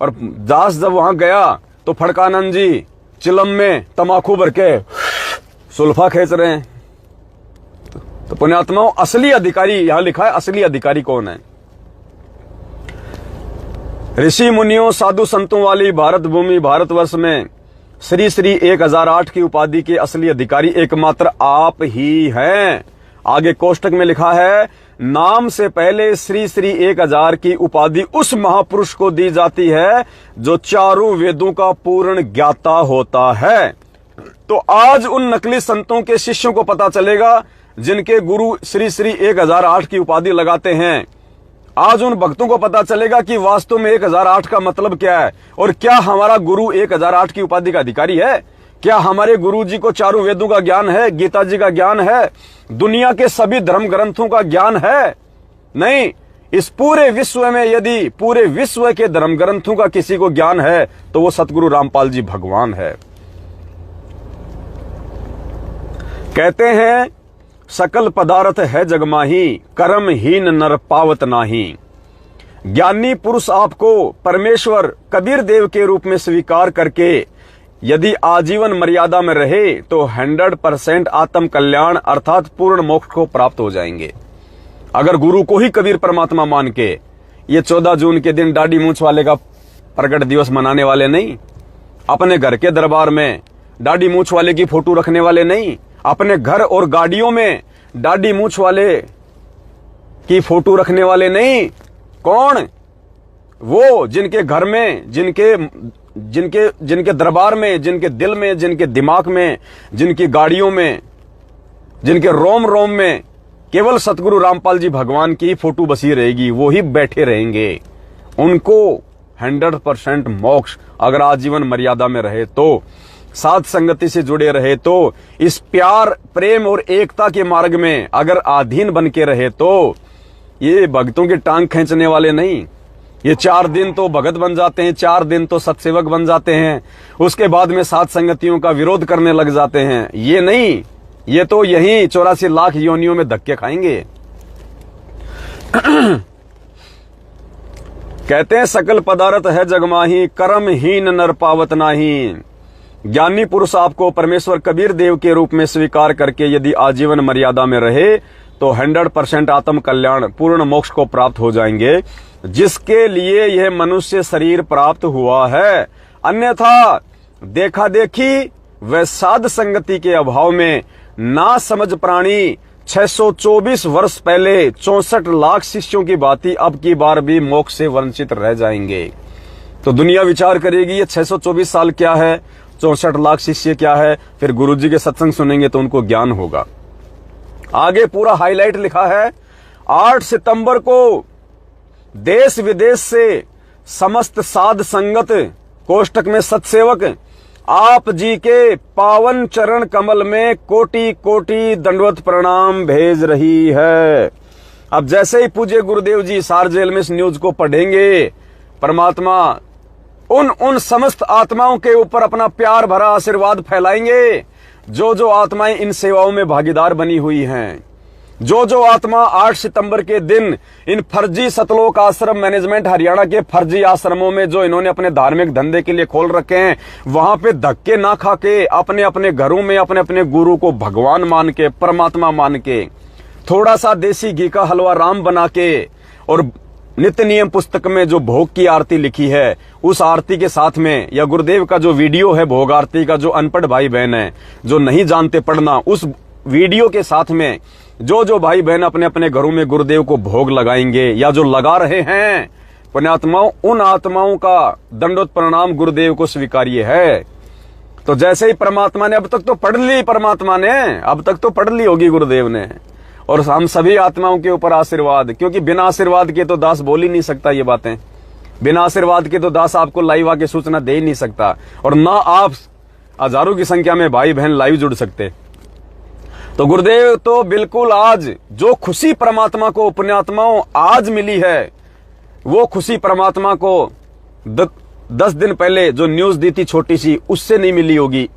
Speaker 1: और दास जब वहां गया तो फड़कानंद जी चिलम में तमाकू भर के सुल्फा खींच रहे हैं। तो पुण्यात्माओं, असली अधिकारी यहां लिखा है, असली अधिकारी कौन है? ऋषि मुनियों, साधु संतों वाली भारत भूमि भारतवर्ष में श्री श्री 1008 की उपाधि के असली अधिकारी एकमात्र आप ही हैं। आगे कोष्टक में लिखा है, नाम से पहले श्री श्री 1000 की उपाधि उस महापुरुष को दी जाती है जो चारों वेदों का पूर्ण ज्ञाता होता है। तो आज उन नकली संतों के शिष्यों को पता चलेगा जिनके गुरु श्री श्री 1008 की उपाधि लगाते हैं। आज उन भक्तों को पता चलेगा कि वास्तव में 1008 का मतलब क्या है और क्या हमारा गुरु 1008 की उपाधि का अधिकारी है। क्या हमारे गुरु जी को चारों वेदों का ज्ञान है, गीता जी का ज्ञान है, दुनिया के सभी धर्म ग्रंथों का ज्ञान है। नहीं, इस पूरे विश्व में यदि पूरे विश्व के धर्म ग्रंथों का किसी को ज्ञान है तो वो सतगुरु रामपाल जी भगवान है। कहते हैं सकल पदार्थ है जगमाही, कर्महीन नर पावत नाही। ज्ञानी पुरुष आपको परमेश्वर कबीर देव के रूप में स्वीकार करके यदि आजीवन मर्यादा में रहे तो 100% आत्म कल्याण अर्थात पूर्ण मोक्ष को प्राप्त हो जाएंगे। अगर गुरु को ही कबीर परमात्मा मान के ये 14 जून के दिन दाढ़ी मूंछ वाले का प्रकट दिवस मनाने वाले नहीं, अपने घर के दरबार में दाढ़ी मूंछ वाले की फोटो रखने वाले नहीं, अपने घर और गाड़ियों में दाढ़ी मूंछ वाले की फोटो रखने वाले नहीं। कौन? वो जिनके घर में, जिनके दरबार में, जिनके दिल में, जिनके दिमाग में, जिनकी गाड़ियों में, जिनके रोम रोम में केवल सतगुरु रामपाल जी भगवान की फोटो बसी रहेगी, वो ही बैठे रहेंगे। उनको 100% मोक्ष, अगर आजीवन मर्यादा में रहे तो, साध संगति से जुड़े रहे तो, इस प्यार प्रेम और एकता के मार्ग में अगर अधीन बन के रहे तो, ये भक्तों की टांग खींचने वाले नहीं। ये 4 दिन तो भगत बन जाते हैं, 4 दिन तो सत्सेवक बन जाते हैं, उसके बाद में साध संगतियों का विरोध करने लग जाते हैं। ये नहीं, ये तो यही 84 लाख योनियों में धक्के खाएंगे। कहते हैं सकल पदार्थ है जगमाही, कर्महीन नर पावत नाही। ज्ञानी पुरुष आपको परमेश्वर कबीर देव के रूप में स्वीकार करके यदि आजीवन मर्यादा में रहे तो 100% आत्म कल्याण पूर्ण मोक्ष को प्राप्त हो जाएंगे, जिसके लिए यह मनुष्य शरीर प्राप्त हुआ है। अन्यथा देखा देखी व साध संगति के अभाव में ना समझ प्राणी 624 वर्ष पहले 64 लाख शिष्यों की भांति अब की बार भी मोक्ष से वंचित रह जाएंगे। तो दुनिया विचार करेगी ये 624 साल क्या है, 64 लाख शिष्य क्या है। फिर गुरुजी के सत्संग सुनेंगे तो उनको ज्ञान होगा। आगे पूरा हाईलाइट लिखा है, 8 सितंबर को देश विदेश से समस्त साध संगत कोष्टक में सत्सेवक आप जी के पावन चरण कमल में कोटि कोटि दंडवत प्रणाम भेज रही है। अब जैसे ही पूज्य गुरुदेव जी सारजेल में इस न्यूज को पढ़ेंगे, परमात्मा उन समस्त आत्माओं के ऊपर अपना प्यार भरा आशीर्वाद फैलाएंगे जो आत्माएं इन सेवाओं में भागीदार बनी हुई हैं। जो आत्मा 8 सितंबर के दिन इन फर्जी सतलोक आश्रम मैनेजमेंट हरियाणा के फर्जी आश्रमों में जो इन्होंने अपने धार्मिक धंधे के लिए खोल रखे हैं, वहां पे धक्के ना खा के अपने अपने घरों में अपने अपने गुरु को भगवान मान के, परमात्मा मान के, थोड़ा सा देसी घी का हलवा राम बना के और नित्य नियम पुस्तक में जो भोग की आरती लिखी है उस आरती के साथ में, या गुरुदेव का जो वीडियो है भोग आरती का, जो अनपढ़ भाई बहन है जो नहीं जानते पढ़ना, उस वीडियो के साथ में जो भाई बहन अपने अपने घरों में गुरुदेव को भोग लगाएंगे या जो लगा रहे हैं पुण्यात्माओं, उन आत्माओं का दंडोत प्रणाम गुरुदेव को स्वीकार्य है। तो जैसे ही परमात्मा ने अब तक तो पढ़ ली, परमात्मा ने अब तक तो पढ़ ली होगी गुरुदेव ने, और हम सभी आत्माओं के ऊपर आशीर्वाद, क्योंकि बिना आशीर्वाद के तो दास बोल ही नहीं सकता ये बातें। बिना आशीर्वाद के तो दास आपको लाइव आके सूचना दे ही नहीं सकता, और ना आप हजारों की संख्या में भाई बहन लाइव जुड़ सकते। तो गुरुदेव तो बिल्कुल आज जो खुशी परमात्मा को पुण्यात्माओं आज मिली है, वो खुशी परमात्मा को 10 दिन पहले जो न्यूज दी थी छोटी सी, उससे नहीं मिली होगी।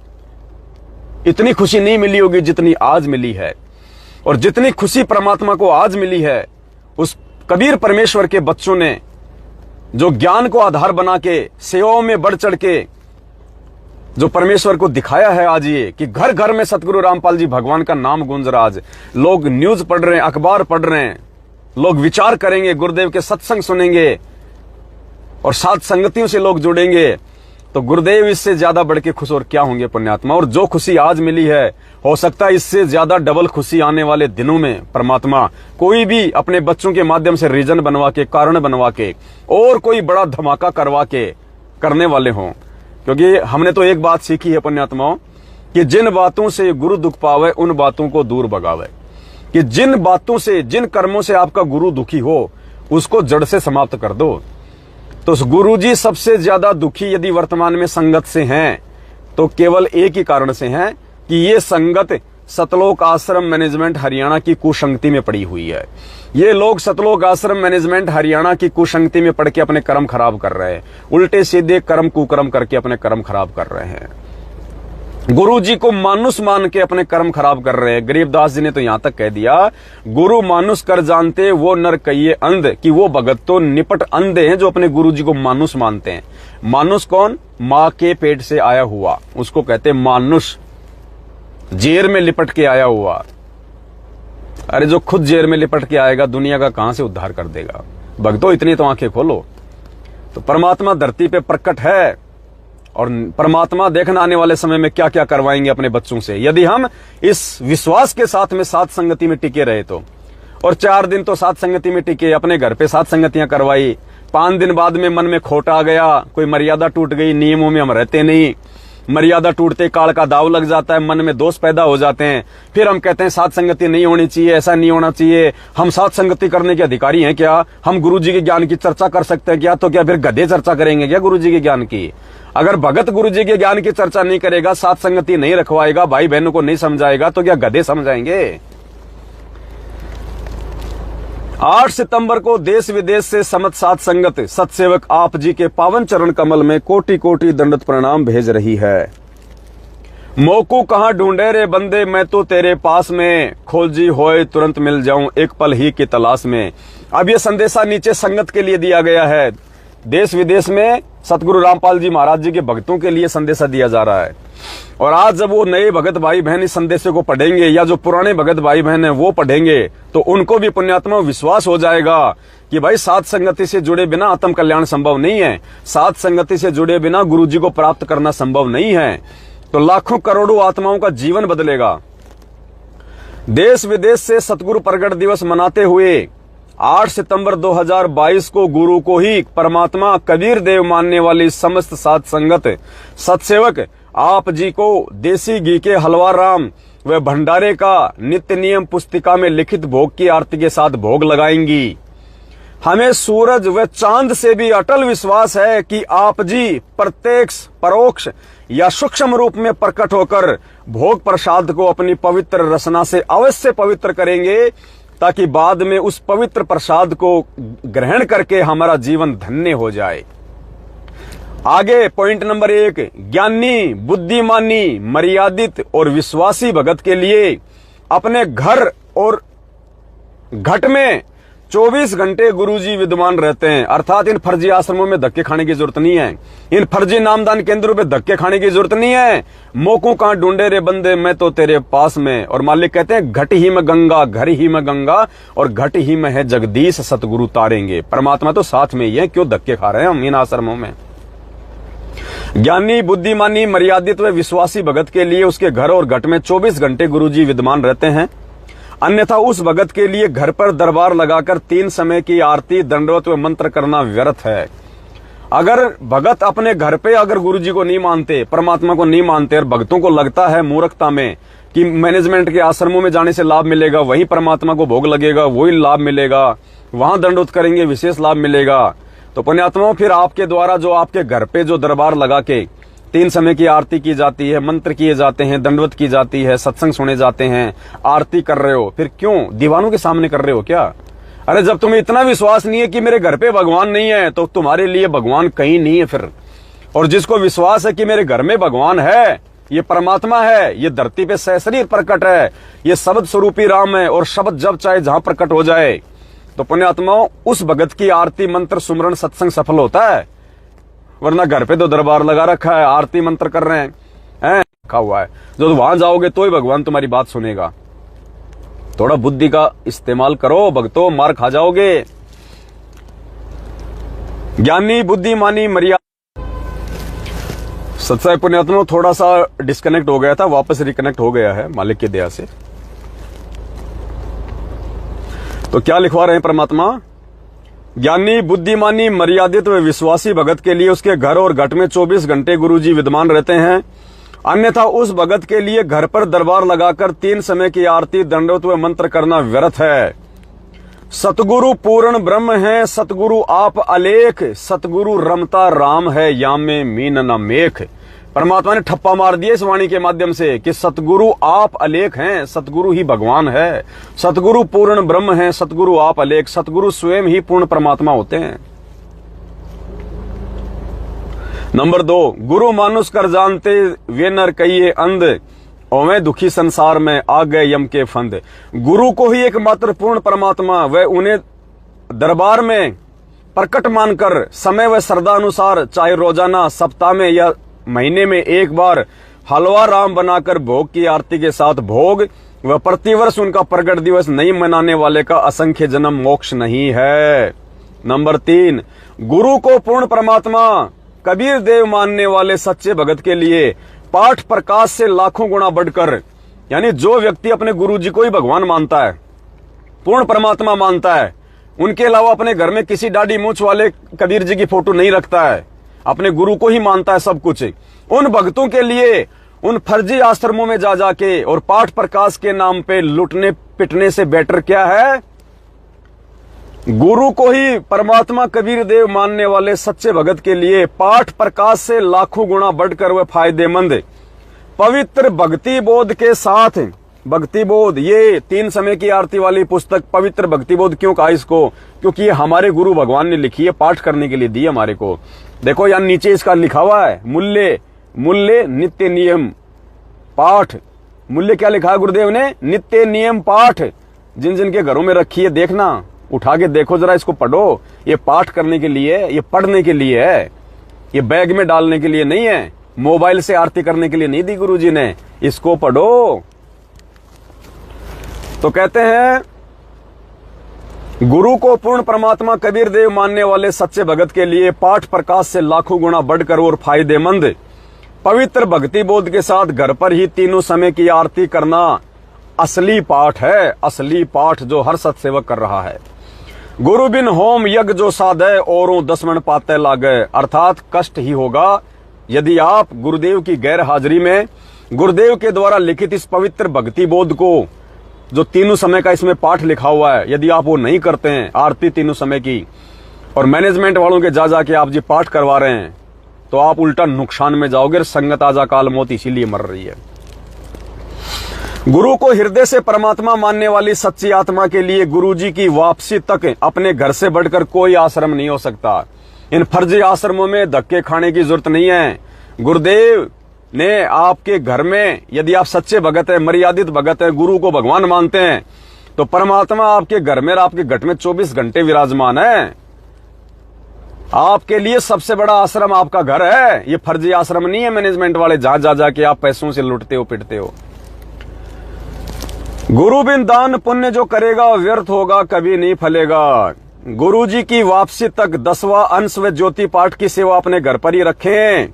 Speaker 1: इतनी खुशी नहीं मिली होगी जितनी आज मिली है। और जितनी खुशी परमात्मा को आज मिली है, उस कबीर परमेश्वर के बच्चों ने जो ज्ञान को आधार बना के सेवाओं में बढ़ चढ़ के जो परमेश्वर को दिखाया है आज, ये कि घर घर में सतगुरु रामपाल जी भगवान का नाम गूंज रहा। आज लोग न्यूज पढ़ रहे हैं, अखबार पढ़ रहे हैं, लोग विचार करेंगे, गुरुदेव के सत्संग सुनेंगे और साथ संगतियों से लोग जुड़ेंगे। तो गुरुदेव इससे ज्यादा बढ़ के खुश और क्या होंगे पुण्यात्मा। और जो खुशी आज मिली है, हो सकता है इससे ज्यादा डबल खुशी आने वाले दिनों में परमात्मा कोई भी अपने बच्चों के माध्यम से रीजन बनवा के, कारण बनवा के और कोई बड़ा धमाका करवा के करने वाले हों। क्योंकि हमने तो एक बात सीखी है पुण्यात्माओं कि जिन बातों से गुरु दुख पावे उन बातों को दूर भगावे। कि जिन बातों से, जिन कर्मों से आपका गुरु दुखी हो उसको जड़ से समाप्त कर दो। तो गुरु जी सबसे ज्यादा दुखी यदि वर्तमान में संगत से हैं तो केवल एक ही कारण से हैं कि ये संगत सतलोक आश्रम मैनेजमेंट हरियाणा की कुसंगति में पड़ी हुई है। ये लोग सतलोक आश्रम मैनेजमेंट हरियाणा की कुसंगति में पड़ के अपने कर्म खराब कर रहे हैं, उल्टे सीधे कर्म कुकर्म करके अपने कर्म खराब कर रहे हैं। गुरु जी को मानुष मान के अपने कर्म खराब कर रहे हैं। गरीबदास जी ने तो यहां तक कह दिया, गुरु मानुष कर जानते वो नर कहिए अंध, कि वो भगत तो निपट अंधे हैं जो अपने गुरु जी को मानुष मानते हैं। मानुष कौन? मां के पेट से आया हुआ, उसको कहते हैं मानुष, जेर में लिपट के आया हुआ। अरे जो खुद जेर में लिपट के आएगा दुनिया का कहां से उद्धार कर देगा? भक्तों इतनी तो आंखें खोलो। तो परमात्मा धरती पे प्रकट है और परमात्मा देखना आने वाले समय में क्या क्या करवाएंगे अपने बच्चों से, यदि हम इस विश्वास के साथ में साथ संगति में टिके रहे तो। और 4 दिन तो साथ संगति में टिके, अपने घर पे साथ संगतियां करवाई, 5 दिन बाद में मन में खोट आ गया, कोई मर्यादा टूट गई, नियमों में हम रहते नहीं, मर्यादा टूटते काल का दाव लग जाता है, मन में दोष पैदा हो जाते हैं, फिर हम कहते हैं साथ संगति नहीं होनी चाहिए, ऐसा नहीं होना चाहिए, हम साथ संगति करने के अधिकारी हैं क्या? हम गुरु जी के ज्ञान की चर्चा कर सकते हैं क्या? तो क्या फिर गधे चर्चा करेंगे क्या गुरु जी के ज्ञान की? अगर भगत गुरु जी के ज्ञान की चर्चा नहीं करेगा, साथ संगति नहीं रखवाएगा, भाई बहनों को नहीं समझाएगा, तो क्या गधे समझाएंगे? 8 सितंबर को देश विदेश से समत साथ संगत सत्सेवक आप जी के पावन चरण कमल में कोटि कोटि दंडवत प्रणाम भेज रही है। मोकू कहां ढूंढे रे बंदे, मैं तो तेरे पास में, खोजी होए तुरंत मिल जाऊं एक पल ही की तलाश में। अब यह संदेशा नीचे संगत के लिए दिया गया है। देश विदेश में सतगुरु रामपाल जी महाराज जी के भक्तों के लिए संदेशा दिया जा रहा है। और आज जब वो नए भगत भाई बहन इस संदेशे को पढ़ेंगे, या जो पुराने भगत भाई बहन है वो पढ़ेंगे, तो उनको भी पुण्यात्मा विश्वास हो जाएगा कि भाई साथ संगति से जुड़े बिना आत्म कल्याण संभव नहीं है, साथ संगति से जुड़े बिना गुरु जी को प्राप्त करना संभव नहीं है। तो लाखों करोड़ों आत्माओं का जीवन बदलेगा। देश विदेश से सतगुरु प्रगट दिवस मनाते हुए 8 सितंबर 2022 को गुरु को ही परमात्मा कबीर देव मानने वाली समस्त साध संगत सत्सेवक आप जी को देसी घी के हलवा राम व भंडारे का नित्य नियम पुस्तिका में लिखित भोग की आरती के साथ भोग लगाएंगी। हमें सूरज व चांद से भी अटल विश्वास है कि आप जी प्रत्यक्ष परोक्ष या सूक्ष्म रूप में प्रकट होकर भोग प्रसाद को अपनी पवित्र रसना से अवश्य पवित्र करेंगे, ताकि बाद में उस पवित्र प्रसाद को ग्रहण करके हमारा जीवन धन्य हो जाए। आगे पॉइंट नंबर 1, ज्ञानी बुद्धिमानी मर्यादित और विश्वासी भगत के लिए अपने घर और घट में 24 घंटे गुरुजी विद्यमान रहते हैं। अर्थात इन फर्जी आश्रमों में धक्के खाने की जरूरत नहीं है, इन फर्जी नामदान केंद्रों पे धक्के खाने की जरूरत नहीं है। मोकू कहां ढूंढे रे बंदे, मैं तो तेरे पास में। और मालिक कहते हैं घट ही में गंगा, घर ही में गंगा, और घट ही में है जगदीश सतगुरु तारेंगे। परमात्मा तो साथ में ही है, क्यों धक्के खा रहे हैं हम इन आश्रमों में? ज्ञानी बुद्धिमानी मर्यादित व विश्वासी भगत के लिए उसके घर और घट में 24 घंटे गुरुजी विद्यमान रहते हैं। अन्यथा उस भगत के लिए घर पर दरबार लगाकर 3 समय की आरती दंडवत व मंत्र करना व्यर्थ है। अगर भगत अपने घर पे अगर गुरुजी को नहीं मानते, परमात्मा को नहीं मानते, और भक्तों को लगता है मूर्खता में कि मैनेजमेंट के आश्रमों में जाने से लाभ मिलेगा, वहीं परमात्मा को भोग लगेगा, वही लाभ मिलेगा, वहां दंडवत करेंगे विशेष लाभ मिलेगा, तो पुण्यात्माओं फिर आपके द्वारा जो आपके घर पे जो दरबार लगा के 3 समय की आरती की जाती है, मंत्र किए जाते हैं, दंडवत की जाती है, सत्संग सुने जाते हैं, आरती कर रहे हो, फिर क्यों दीवानों के सामने कर रहे हो क्या? अरे जब तुम्हें इतना विश्वास नहीं है कि मेरे घर पे भगवान नहीं है, तो तुम्हारे लिए भगवान कहीं नहीं है फिर। और जिसको विश्वास है कि मेरे घर में भगवान है, ये परमात्मा है, ये धरती पे सशरीर प्रकट है, ये शब्द स्वरूपी राम है, और शब्द जब चाहे जहां प्रकट हो जाए, तो पुण्यात्माओं उस भगत की आरती मंत्र सुमरण सत्संग सफल होता है। वरना घर पे तो दरबार लगा रखा है, आरती मंत्र कर रहे हैं रखा हुआ है, जो वहां जाओगे तो ही भगवान तुम्हारी बात सुनेगा। थोड़ा बुद्धि का इस्तेमाल करो भक्तों, मार खा जाओगे। ज्ञानी बुद्धिमानी मर्यादा। सत्साई पुण्यात्माओं थोड़ा सा डिस्कनेक्ट हो गया था, वापस रिकनेक्ट हो गया है मालिक की दया से। तो क्या लिखवा रहे हैं परमात्मा? ज्ञानी बुद्धिमानी मर्यादित व विश्वासी भगत के लिए उसके घर और घट में 24 घंटे गुरुजी विद्यमान रहते हैं। अन्यथा उस भगत के लिए घर पर दरबार लगाकर 3 समय की आरती दंडवत व मंत्र करना व्यर्थ है। सतगुरु पूर्ण ब्रह्म है, सतगुरु आप अलेख, सतगुरु रमता राम है, यामे मीन न मेख। परमात्मा ने ठप्पा मार दिया इस वाणी के माध्यम से कि सतगुरु आप अलेख हैं, सतगुरु ही भगवान है, सतगुरु पूर्ण ब्रह्म हैं, सतगुरु आप अलेख, सतगुरु स्वयं ही पूर्ण परमात्मा होते हैं। नंबर 2, गुरु मानुष कर जानते वे नर कहिए अंध, ओवें दुखी संसार में आ गए यम के फंद। गुरु को ही एकमात्र पूर्ण परमात्मा व उन्हें दरबार में प्रकट मानकर समय व श्रद्धा अनुसार चाहे रोजाना, सप्ताह में या महीने में एक बार हलवा राम बनाकर भोग की आरती के साथ भोग व प्रतिवर्ष उनका प्रकट दिवस नहीं मनाने वाले का असंख्य जन्म मोक्ष नहीं है। नंबर 3, गुरु को पूर्ण परमात्मा कबीर देव मानने वाले सच्चे भगत के लिए पाठ प्रकाश से लाखों गुना बढ़कर, यानी जो व्यक्ति अपने गुरु जी को ही भगवान मानता है, पूर्ण परमात्मा मानता है, उनके अलावा अपने घर में किसी दाढ़ी मूंछ वाले कबीर जी की फोटो नहीं रखता है, अपने गुरु को ही मानता है सब कुछ, उन भक्तों के लिए उन फर्जी आश्रमों में जा जाके और पाठ प्रकाश के नाम पे लुटने पिटने से बेटर क्या है? गुरु को ही परमात्मा कबीर देव मानने वाले सच्चे भगत के लिए पाठ प्रकाश से लाखों गुना बढ़कर वह फायदेमंद पवित्र भक्ति बोध के साथ, भक्ति बोध, ये 3 समय की आरती वाली पुस्तक पवित्र भक्ति बोध क्यों कहा इसको? क्योंकि ये हमारे गुरु भगवान ने लिखी है, पाठ करने के लिए दी हमारे को। देखो यहाँ नीचे इसका लिखा हुआ है, मूल्य, मूल्य नित्य नियम पाठ। मूल्य क्या लिखा है गुरुदेव ने? नित्य नियम पाठ। जिन जिन के घरों में रखी है देखना, उठा के देखो जरा, इसको पढ़ो। ये पाठ करने के लिए, ये पढ़ने के लिए है, ये बैग में डालने के लिए नहीं है, मोबाइल से आरती करने के लिए नहीं दी गुरुजी ने, इसको पढ़ो। तो कहते हैं गुरु को पूर्ण परमात्मा कबीर देव मानने वाले सच्चे भगत के लिए पाठ प्रकाश से लाखों गुना बढ़कर और फायदेमंद पवित्र भक्ति बोध के साथ घर पर ही तीनों समय की आरती करना असली पाठ है, असली पाठ जो हर सत्सेवक कर रहा है। गुरु बिन होम यज्ञ जो साधे औरों 10 मन पाते लागे, अर्थात कष्ट ही होगा यदि आप गुरुदेव की गैर हाजिरी में गुरुदेव के द्वारा लिखित इस पवित्र भक्ति बोध को, जो तीनों समय का इसमें पाठ लिखा हुआ है, यदि आप वो नहीं करते हैं आरती तीनों समय की, और मैनेजमेंट वालों के जा जाके आप जी पाठ करवा रहे हैं, तो आप उल्टा नुकसान में जाओगे। संगत आजा काल मौत इसीलिए मर रही है। गुरु को हृदय से परमात्मा मानने वाली सच्ची आत्मा के लिए गुरुजी की वापसी तक अपने घर से बढ़कर कोई आश्रम नहीं हो सकता। इन फर्जी आश्रमों में धक्के खाने की जरूरत नहीं है। गुरुदेव ने आपके घर में, यदि आप सच्चे भगत हैं, मर्यादित भगत हैं, गुरु को भगवान मानते हैं, तो परमात्मा आपके घर में, आपके घट में 24 घंटे विराजमान है। आपके लिए सबसे बड़ा आश्रम आपका घर है, ये फर्जी आश्रम नहीं है मैनेजमेंट वाले जहां जा जाके आप पैसों से लुटते हो पिटते हो। गुरु बिन दान पुण्य जो करेगा व्यर्थ होगा, कभी नहीं फलेगा। गुरु जी की वापसी तक 10वां अंश व ज्योति पाठ की सेवा अपने घर पर ही रखें।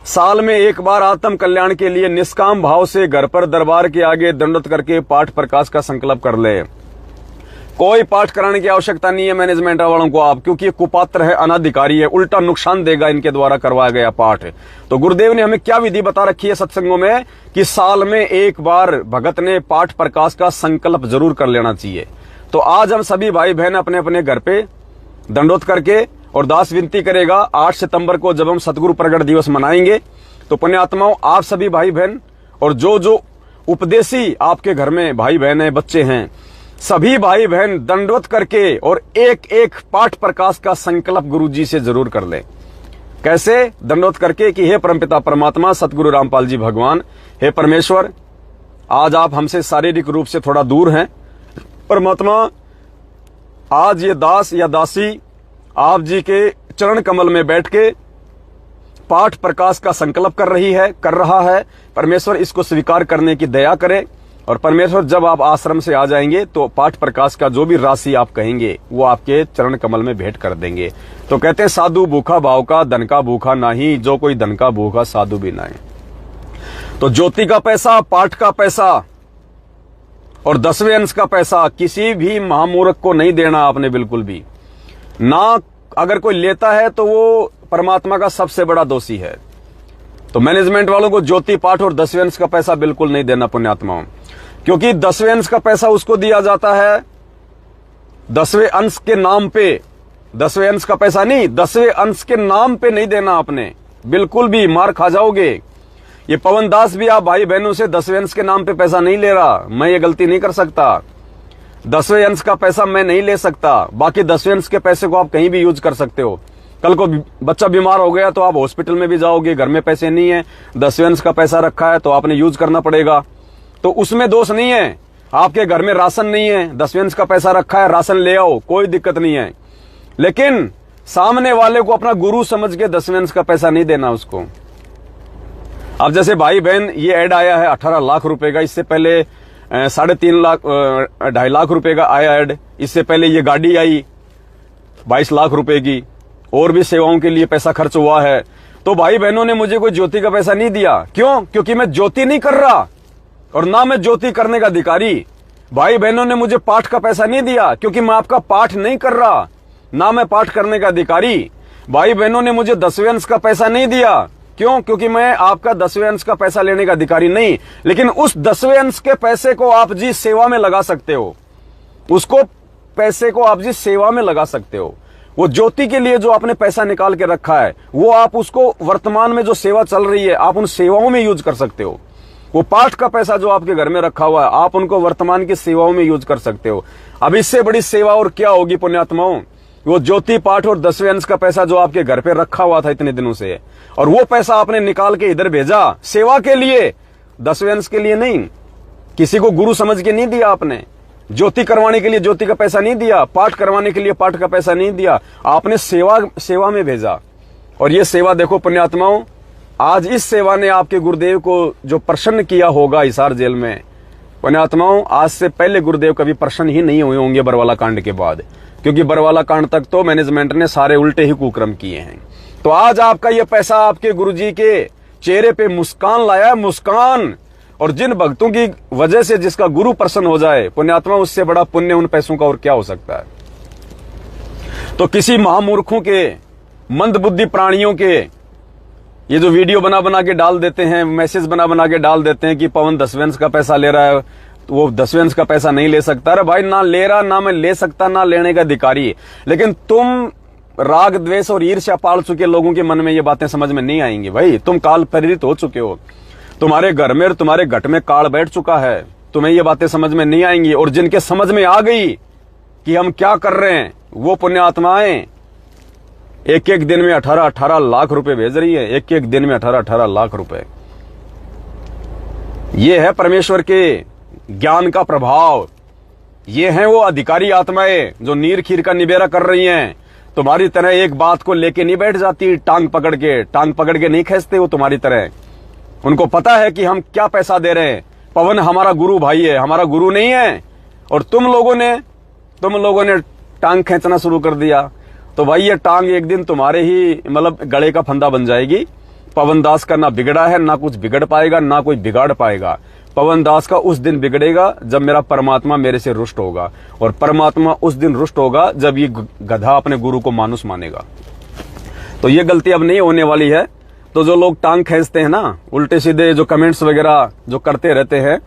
Speaker 1: साल में एक बार आत्म कल्याण के लिए निष्काम भाव से घर पर दरबार के आगे दंडवत करके पाठ प्रकाश का संकल्प कर ले। कोई पाठ कराने की आवश्यकता नहीं है मैनेजमेंट वालों को आप, क्योंकि ये कुपात्र है, अनाधिकारी है, उल्टा नुकसान देगा इनके द्वारा करवाया गया पाठ। तो गुरुदेव ने हमें क्या विधि बता रखी है सत्संगों में कि साल में एक बार भगत ने पाठ प्रकाश का संकल्प जरूर कर लेना चाहिए। तो आज हम सभी भाई बहन अपने अपने घर पे दंडोत करके और दास विनती करेगा, 8 सितंबर को जब हम सतगुरु प्रगट दिवस मनाएंगे, तो पुण्यात्माओं आप सभी भाई बहन और जो जो उपदेशी आपके घर में भाई बहन है, बच्चे हैं, सभी भाई बहन दंडवत करके और एक एक पाठ प्रकाश का संकल्प गुरुजी से जरूर कर लें। कैसे? दंडवत करके कि हे परमपिता परमात्मा सतगुरु रामपाल जी भगवान, हे परमेश्वर, आज आप हमसे शारीरिक रूप से थोड़ा दूर हैं। परमात्मा, आज ये दास या दासी आप जी के चरण कमल में बैठ के पाठ प्रकाश का संकल्प कर रहा है। परमेश्वर इसको स्वीकार करने की दया करे, और परमेश्वर जब आप आश्रम से आ जाएंगे तो पाठ प्रकाश का जो भी राशि आप कहेंगे वो आपके चरण कमल में भेंट कर देंगे। तो कहते हैं साधु भूखा भाव का, धन का भूखा नहीं, जो कोई धन का भूखा साधु भी नहीं। तो ज्योति का पैसा, पाठ का पैसा और 10वें अंश का पैसा किसी भी महामूर्ख को नहीं देना आपने, बिल्कुल भी ना। अगर कोई लेता है तो वो परमात्मा का सबसे बड़ा दोषी है। तो मैनेजमेंट वालों को ज्योति पाठ और 10वें अंश का पैसा बिल्कुल नहीं देना पुण्यात्माओं, क्योंकि 10वें अंश का पैसा उसको दिया जाता है 10वें अंश के नाम पे। 10वें अंश का पैसा नहीं, 10वें अंश के नाम पे नहीं देना आपने। बिल्कुल भी मार खा जाओगे। ये पवन दास भी आप भाई बहनों से 10वें अंश के नाम पे पैसा नहीं ले रहा। मैं ये गलती नहीं कर सकता। 10वें अंश का पैसा मैं नहीं ले सकता। बाकी 10वें अंश के पैसे को आप कहीं भी यूज कर सकते हो। कल को बच्चा बीमार हो गया तो आप हॉस्पिटल में भी जाओगे, घर में पैसे नहीं है, 10वें अंश का पैसा रखा है तो आपने यूज करना पड़ेगा, तो उसमें दोष नहीं है। आपके घर में राशन नहीं है, 10वें अंश का पैसा रखा है, राशन ले आओ, कोई दिक्कत नहीं है। लेकिन सामने वाले को अपना गुरु समझ के 10वें अंश का पैसा नहीं देना उसको। अब जैसे भाई बहन ये ऐड आया है 18 लाख रुपए का, इससे पहले 3.5 लाख 2.5 लाख रुपए का आया ऐड, इससे पहले ये गाड़ी आई 22 लाख रुपए की, और भी सेवाओं के लिए पैसा खर्च हुआ है। तो भाई बहनों ने मुझे कोई ज्योति का पैसा नहीं दिया। क्यों? क्योंकि मैं ज्योति नहीं कर रहा और ना मैं ज्योति करने का अधिकारी। भाई बहनों ने मुझे पाठ का पैसा नहीं दिया क्योंकि मैं आपका पाठ नहीं कर रहा, ना मैं पाठ करने का अधिकारी। भाई बहनों ने मुझे 10वें अंश का पैसा नहीं दिया। क्यों? क्योंकि मैं आपका 10वें अंश का पैसा लेने का अधिकारी नहीं। लेकिन उस 10वें अंश के पैसे को आप जी सेवा में लगा सकते हो, उसको पैसे को आप जी सेवा में लगा सकते हो। वो ज्योति के लिए जो आपने पैसा निकाल के रखा है, वो आप उसको वर्तमान में जो सेवा चल रही है आप उन सेवाओं में यूज कर सकते हो। वो पाठ का पैसा जो आपके घर में रखा हुआ है आप उनको वर्तमान की सेवाओं में यूज कर सकते हो। अब इससे बड़ी सेवा और क्या होगी पुण्यात्माओं? वो ज्योति पाठ और 10वें अंश का पैसा जो आपके घर पे रखा हुआ था इतने दिनों से, और वो पैसा आपने निकाल के इधर भेजा सेवा के लिए, 10वें अंश के लिए नहीं। किसी को गुरु समझ के नहीं दिया आपने। ज्योति करवाने के लिए ज्योति का पैसा नहीं दिया, पाठ करवाने के लिए पाठ का पैसा नहीं दिया, आपने सेवा में भेजा। और ये सेवा देखो पुण्यात्माओं, आज इस सेवा ने आपके गुरुदेव को जो प्रसन्न किया होगा हिसार जेल में, पुण्यात्माओं आज से पहले गुरुदेव कभी प्रसन्न ही नहीं हुए होंगे बरवाला कांड के बाद, क्योंकि बरवाला कांड तक तो मैनेजमेंट ने सारे उल्टे ही कुक्रम किए हैं। तो आज आपका यह पैसा आपके गुरुजी के चेहरे पे मुस्कान लाया, मुस्कान। और जिन भक्तों की वजह से जिसका गुरु प्रसन्न हो जाए पुण्यात्मा, उससे बड़ा पुण्य उन पैसों का और क्या हो सकता है। तो किसी महामूर्खों के, मंदबुद्धि प्राणियों के ये जो वीडियो बना बना के डाल देते हैं, मैसेज बना बना के डाल देते हैं कि पवन 10वें अंश का पैसा ले रहा है, तो वो 10वें अंश का पैसा नहीं ले सकता। अरे भाई, ना ले रहा, ना मैं ले सकता, ना लेने का अधिकारी। लेकिन तुम राग द्वेष और ईर्ष्या पाल चुके लोगों के मन में ये बातें समझ में नहीं आएंगी। भाई तुम काल प्रेरित हो चुके हो, तुम्हारे घर में, तुम्हारे घट में काल बैठ चुका है, तुम्हें ये बातें समझ में नहीं आएंगी। और जिनके समझ में आ गई कि हम क्या कर रहे हैं, वो पुण्यात्माएं एक एक दिन में 18 लाख रुपए भेज रही है, एक एक दिन में 18 लाख रुपए। ये है परमेश्वर के ज्ञान का प्रभाव। ये हैं वो अधिकारी आत्माएं जो नीर खीर का निबेरा कर रही हैं। तुम्हारी तरह एक बात को लेके नहीं बैठ जाती, टांग पकड़ के नहीं खींचते वो तुम्हारी तरह। उनको पता है कि हम क्या पैसा दे रहे हैं। पवन हमारा गुरु भाई है, हमारा गुरु नहीं है। और तुम लोगों ने टांग खींचना शुरू कर दिया, तो भाई ये टांग एक दिन तुम्हारे ही मतलब गले का फंदा बन जाएगी। पवन दास का ना बिगड़ा है, ना कुछ बिगड़ पाएगा, ना कोई बिगाड़ पाएगा। पवन दास का उस दिन बिगड़ेगा जब मेरा परमात्मा मेरे से रुष्ट होगा, और परमात्मा उस दिन रुष्ट होगा जब ये गधा अपने गुरु को मानुस मानेगा। तो ये गलती अब नहीं होने वाली है। तो जो लोग टांग खींचते हैं ना, उल्टे सीधे जो कमेंट्स वगैरह जो करते रहते हैं,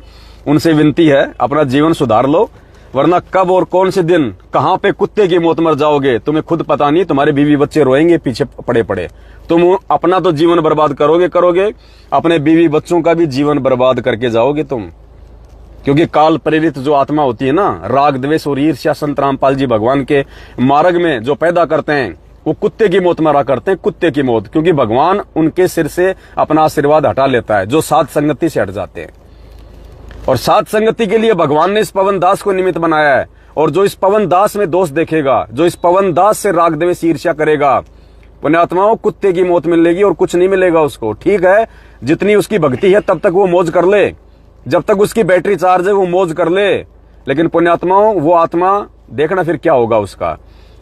Speaker 1: उनसे विनती है अपना जीवन सुधार लो, वरना कब और कौन से दिन कहां पे कुत्ते की मौत मर जाओगे तुम्हें खुद पता नहीं। तुम्हारे बीवी बच्चे रोएंगे पीछे पड़े पड़े। तुम अपना तो जीवन बर्बाद करोगे, अपने बीवी बच्चों का भी जीवन बर्बाद करके जाओगे तुम। क्योंकि काल प्रेरित जो आत्मा होती है ना, राग द्वेष और ईर्ष्या संत रामपाल जी भगवान के मार्ग में जो पैदा करते हैं, वो कुत्ते की मौत मरा करते हैं, कुत्ते की मौत। क्योंकि भगवान उनके सिर से अपना आशीर्वाद हटा लेता है जो साध संगति से हट जाते हैं। और साध संगति के लिए भगवान ने इस पवन दास को निमित्त बनाया है। और जो इस पवन दास में दोष देखेगा, जो इस पवन दास से राग द्वेष ईर्ष्या करेगा, पुण्यात्माओं कुत्ते की मौत मिलेगी और कुछ नहीं मिलेगा उसको। ठीक है, जितनी उसकी भक्ति है तब तक वो मौज कर ले, जब तक उसकी बैटरी चार्ज है वो मौज कर ले। लेकिन पुण्यात्माओं वो आत्मा देखना फिर क्या होगा उसका।